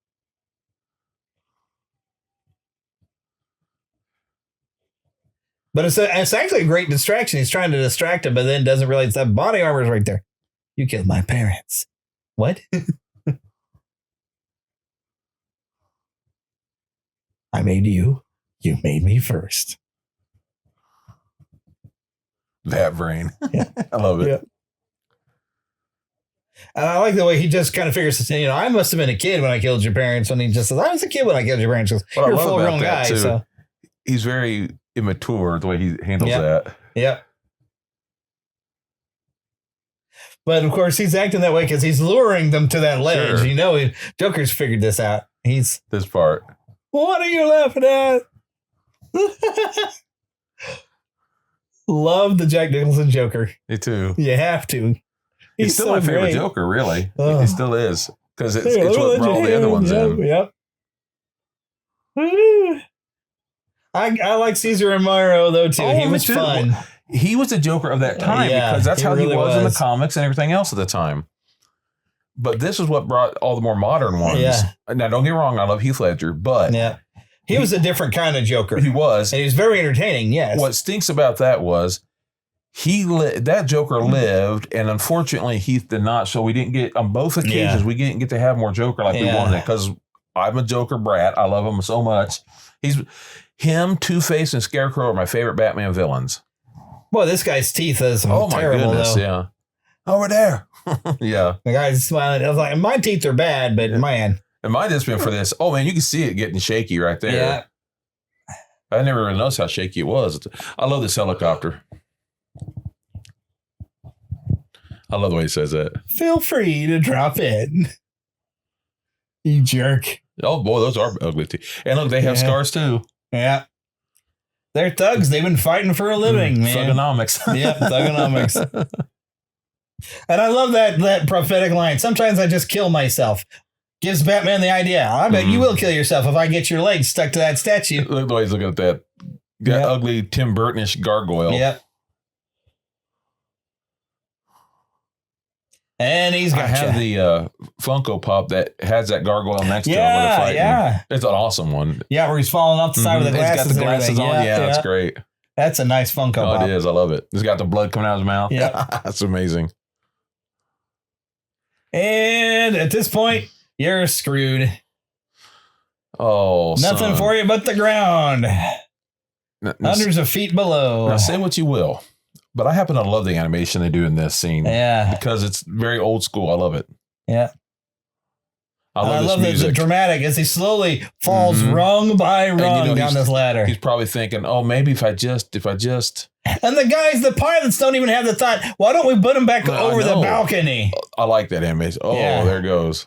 But it's actually a great distraction. He's trying to distract him, but then doesn't realize that body armor is right there. You killed my parents. What? I made you. You made me first. That brain. Yeah. I love it. Yeah. And I like the way he just kind of figures, I must have been a kid when I killed your parents. When he just says, I was a kid when I killed your parents. You're a full-grown guy. So. He's very immature the way he handles that. Yep. But of course, he's acting that way because he's luring them to that ledge. Sure. Joker's figured this out. This part. What are you laughing at? Love the Jack Nicholson Joker. Me too. You have to. He's still my favorite Joker, really. He still is. Because it's what brought all the other ones in. Yep. I like Caesar Romero, though, too. He was fun. He was the Joker of that time because that's how he was in the comics and everything else at the time. But this is what brought all the more modern ones. Yeah. Now, don't get me wrong. I love Heath Ledger, but he was a different kind of Joker. He was. And he was very entertaining, yes. What stinks about that was that Joker lived, and unfortunately Heath did not. So we didn't get on both occasions. We didn't get to have more Joker like we wanted, because I'm a Joker brat. I love him so much. Him, Two-Face, and Scarecrow are my favorite Batman villains. Boy, this guy's teeth is terrible. My goodness, though. Yeah, over there. Yeah, the guy's smiling. I was like, my teeth are bad, but man, it might have been for this. Oh man, you can see it getting shaky right there. Yeah, I never really noticed how shaky it was. I love this helicopter. I love the way he says that. Feel free to drop in, you jerk. Oh boy, those are ugly teeth. And look, they have scars too. Yeah. They're thugs. They've been fighting for a living, man. Thugonomics. Yep, thugonomics. And I love that prophetic line. Sometimes I just kill myself. Gives Batman the idea. I bet you will kill yourself if I get your legs stuck to that statue. Look the way he's looking at that. Ugly Tim Burton-ish gargoyle. Yep. And he's got. I have the Funko Pop that has that gargoyle next to him when they're fighting. Yeah, it's an awesome one. Yeah, where he's falling off the side with the glasses. He's got the glasses on. Yeah, that's great. That's a nice Funko Pop. It is. I love it. He's got the blood coming out of his mouth. Yeah, that's amazing. And at this point, you're screwed. Oh, nothing for you but the ground. Hundreds of feet below. Now, say what you will, but I happen to love the animation they do in this scene. Yeah. Because it's very old school. I love it. Yeah. I love this music. The dramatic as he slowly falls rung by rung down this ladder. He's probably thinking, oh, maybe if I just. And the pilots don't even have the thought, why don't we put him back over the balcony? I like that animation. Oh, there it goes.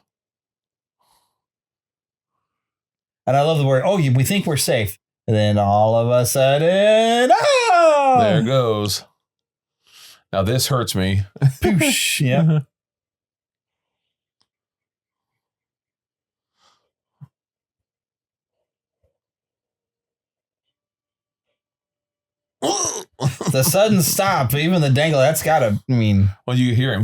And I love the word, we think we're safe. And then all of a sudden, there it goes. Now this hurts me. Poosh, yeah. The sudden stop, even the dangle, that's gotta, Well, you hear him.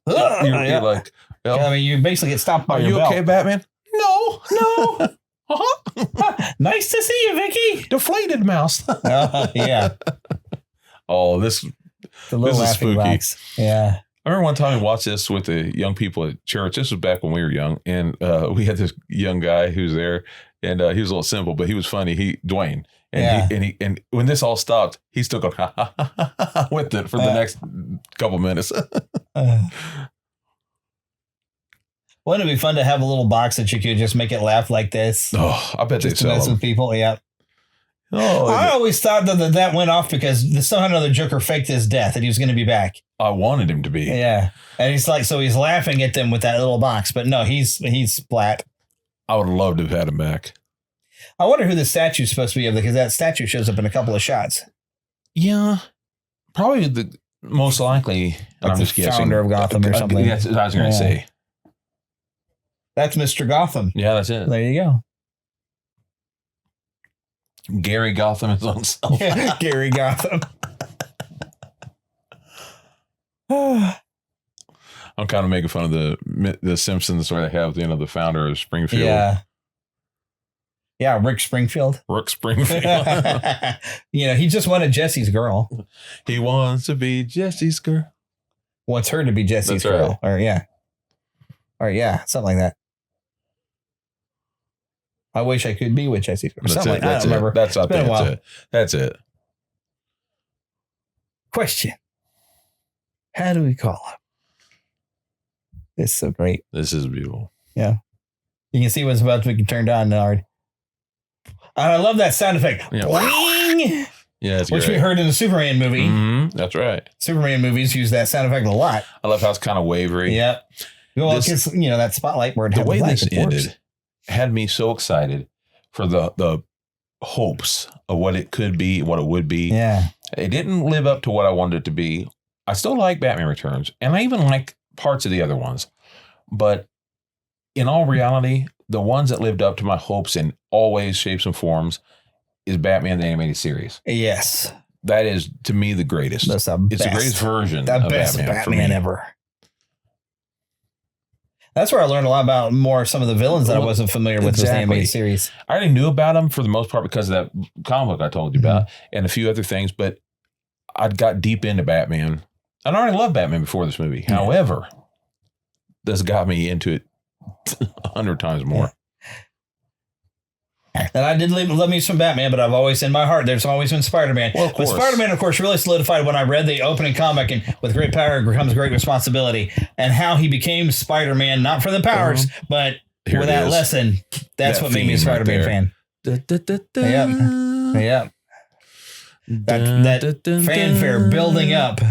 You're like, you basically get stopped by your belt. Are you okay, Batman? No. Nice to see you, Vicky. Deflated mouse. Yeah. Oh, this is spooky. Box. Yeah. I remember one time we watched this with the young people at church. This was back when we were young, and we had this young guy who's there, and he was a little simple, but he was funny. Dwayne. And when this all stopped, he still going with it for the next couple minutes. Wouldn't it be fun to have a little box that you could just make it laugh like this? Oh, I bet they sell them. Some people, yeah. Oh, I always thought that went off because somehow another Joker faked his death and he was going to be back. I wanted him to be. Yeah, and he's laughing at them with that little box, but no, he's splat. I would have loved to have had him back. I wonder who the statue's supposed to be of, because that statue shows up in a couple of shots. Yeah, probably the most likely. Like I'm just guessing. Founder of Gotham or something. That's what I was going to say. That's Mr. Gotham. Yeah, that's it. There you go. Gary Gotham is on self. Yeah, Gary Gotham. I'm kind of making fun of the Simpsons where they have the founder of Springfield. Yeah, Rick Springfield. He just wanted Jesse's girl. He wants to be Jesse's girl. Wants her to be Jesse's girl. Right. Or something like that. I wish I could be with Jesse's girl. That's it. I don't remember. That's it. That's it. Question. How do we call him? It's so great. This is beautiful. Yeah. You can see what's about to be turned on now. I love that sound effect. Yeah. Boing! Yeah, it's which we heard in the Superman movie. Mm-hmm. That's right. Superman movies use that sound effect a lot. I love how it's kind of wavery. Yeah. Well, it's that spotlight where the way this ended had me so excited for the hopes of what it could be, what it would be. Yeah. It didn't live up to what I wanted it to be. I still like Batman Returns, and I even like parts of the other ones. But in all reality, the ones that lived up to my hopes in all ways, shapes, and forms is Batman the Animated Series. Yes. That is, to me, the greatest. It's the greatest version of Batman ever. That's where I learned a lot about some of the villains that I wasn't familiar with the animated series. I already knew about them for the most part because of that comic book I told you about and a few other things, but I'd got deep into Batman. I already loved Batman before this movie. Yeah. However, this got me into it 100 times more. Yeah. And I did love me some Batman, but I've always, in my heart, there's always been Spider-Man. Well, but Spider-Man, of course, really solidified when I read the opening comic, and with great power comes great responsibility, and how he became Spider-Man, not for the powers, but with that lesson. That's what made me a Spider-Man fan. Yeah. That fanfare building up.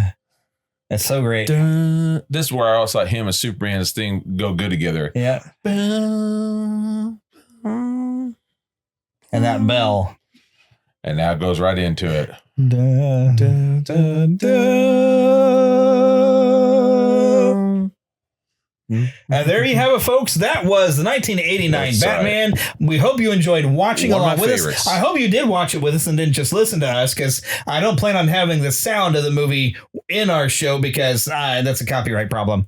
That's so great. This is where I also thought him and Superman's thing go good together. Yeah. And that bell. And now it goes right into it. Da, da, da, da. And there you have it, folks. That was the 1989 Batman. We hope you enjoyed watching along with us. I hope you did watch it with us and didn't just listen to us, because I don't plan on having the sound of the movie in our show, because that's a copyright problem.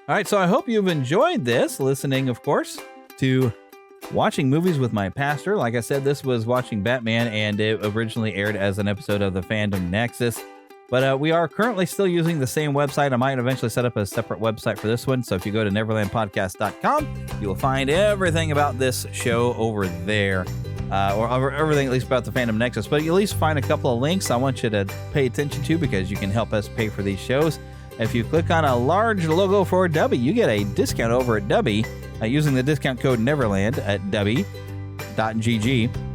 All right, so I hope you've enjoyed this, listening, of course, to Watching Movies with My Pastor. Like I said, this was Watching Batman, and it originally aired as an episode of the Fandom Nexus. But we are currently still using the same website. I might eventually set up a separate website for this one. So if you go to neverlandpodcast.com, you will find everything about this show over there. Or everything at least about the Fandom Nexus. But you at least find a couple of links I want you to pay attention to, because you can help us pay for these shows. If you click on a large logo for Dubby, you get a discount over at Dubby using the discount code Neverland at Dubby.gg.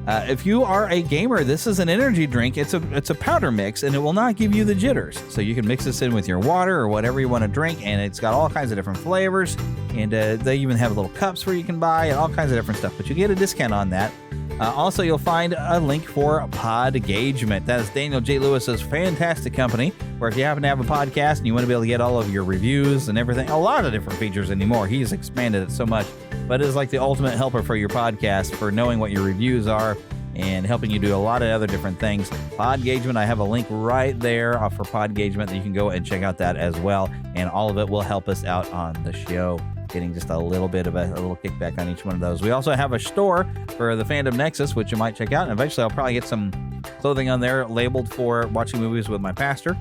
If you are a gamer, this is an energy drink. It's a powder mix, and it will not give you the jitters. So you can mix this in with your water or whatever you want to drink, and it's got all kinds of different flavors. And they even have little cups where you can buy and all kinds of different stuff. But you get a discount on that. Also, you'll find a link for Podgagement. That is Daniel J. Lewis's fantastic company, where if you happen to have a podcast and you want to be able to get all of your reviews and everything, a lot of different features anymore. He's expanded it so much, but it is like the ultimate helper for your podcast, for knowing what your reviews are and helping you do a lot of other different things. Podgagement, I have a link right there for Podgagement that you can go and check out that as well. And all of it will help us out on the show, getting just a little bit of a little kickback on each one of those. We also have a store for the Fandom Nexus, which you might check out. And eventually I'll probably get some clothing on there labeled for Watching Movies with My Pastor.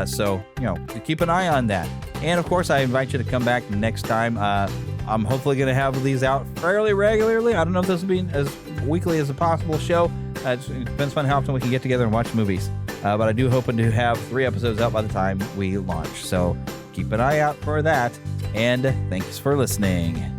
So, keep an eye on that. And of course, I invite you to come back next time. I'm hopefully going to have these out fairly regularly. I don't know if this will be as weekly as a possible show. It depends on how often we can get together and watch movies. But I do hope to have 3 episodes out by the time we launch. So keep an eye out for that. And thanks for listening.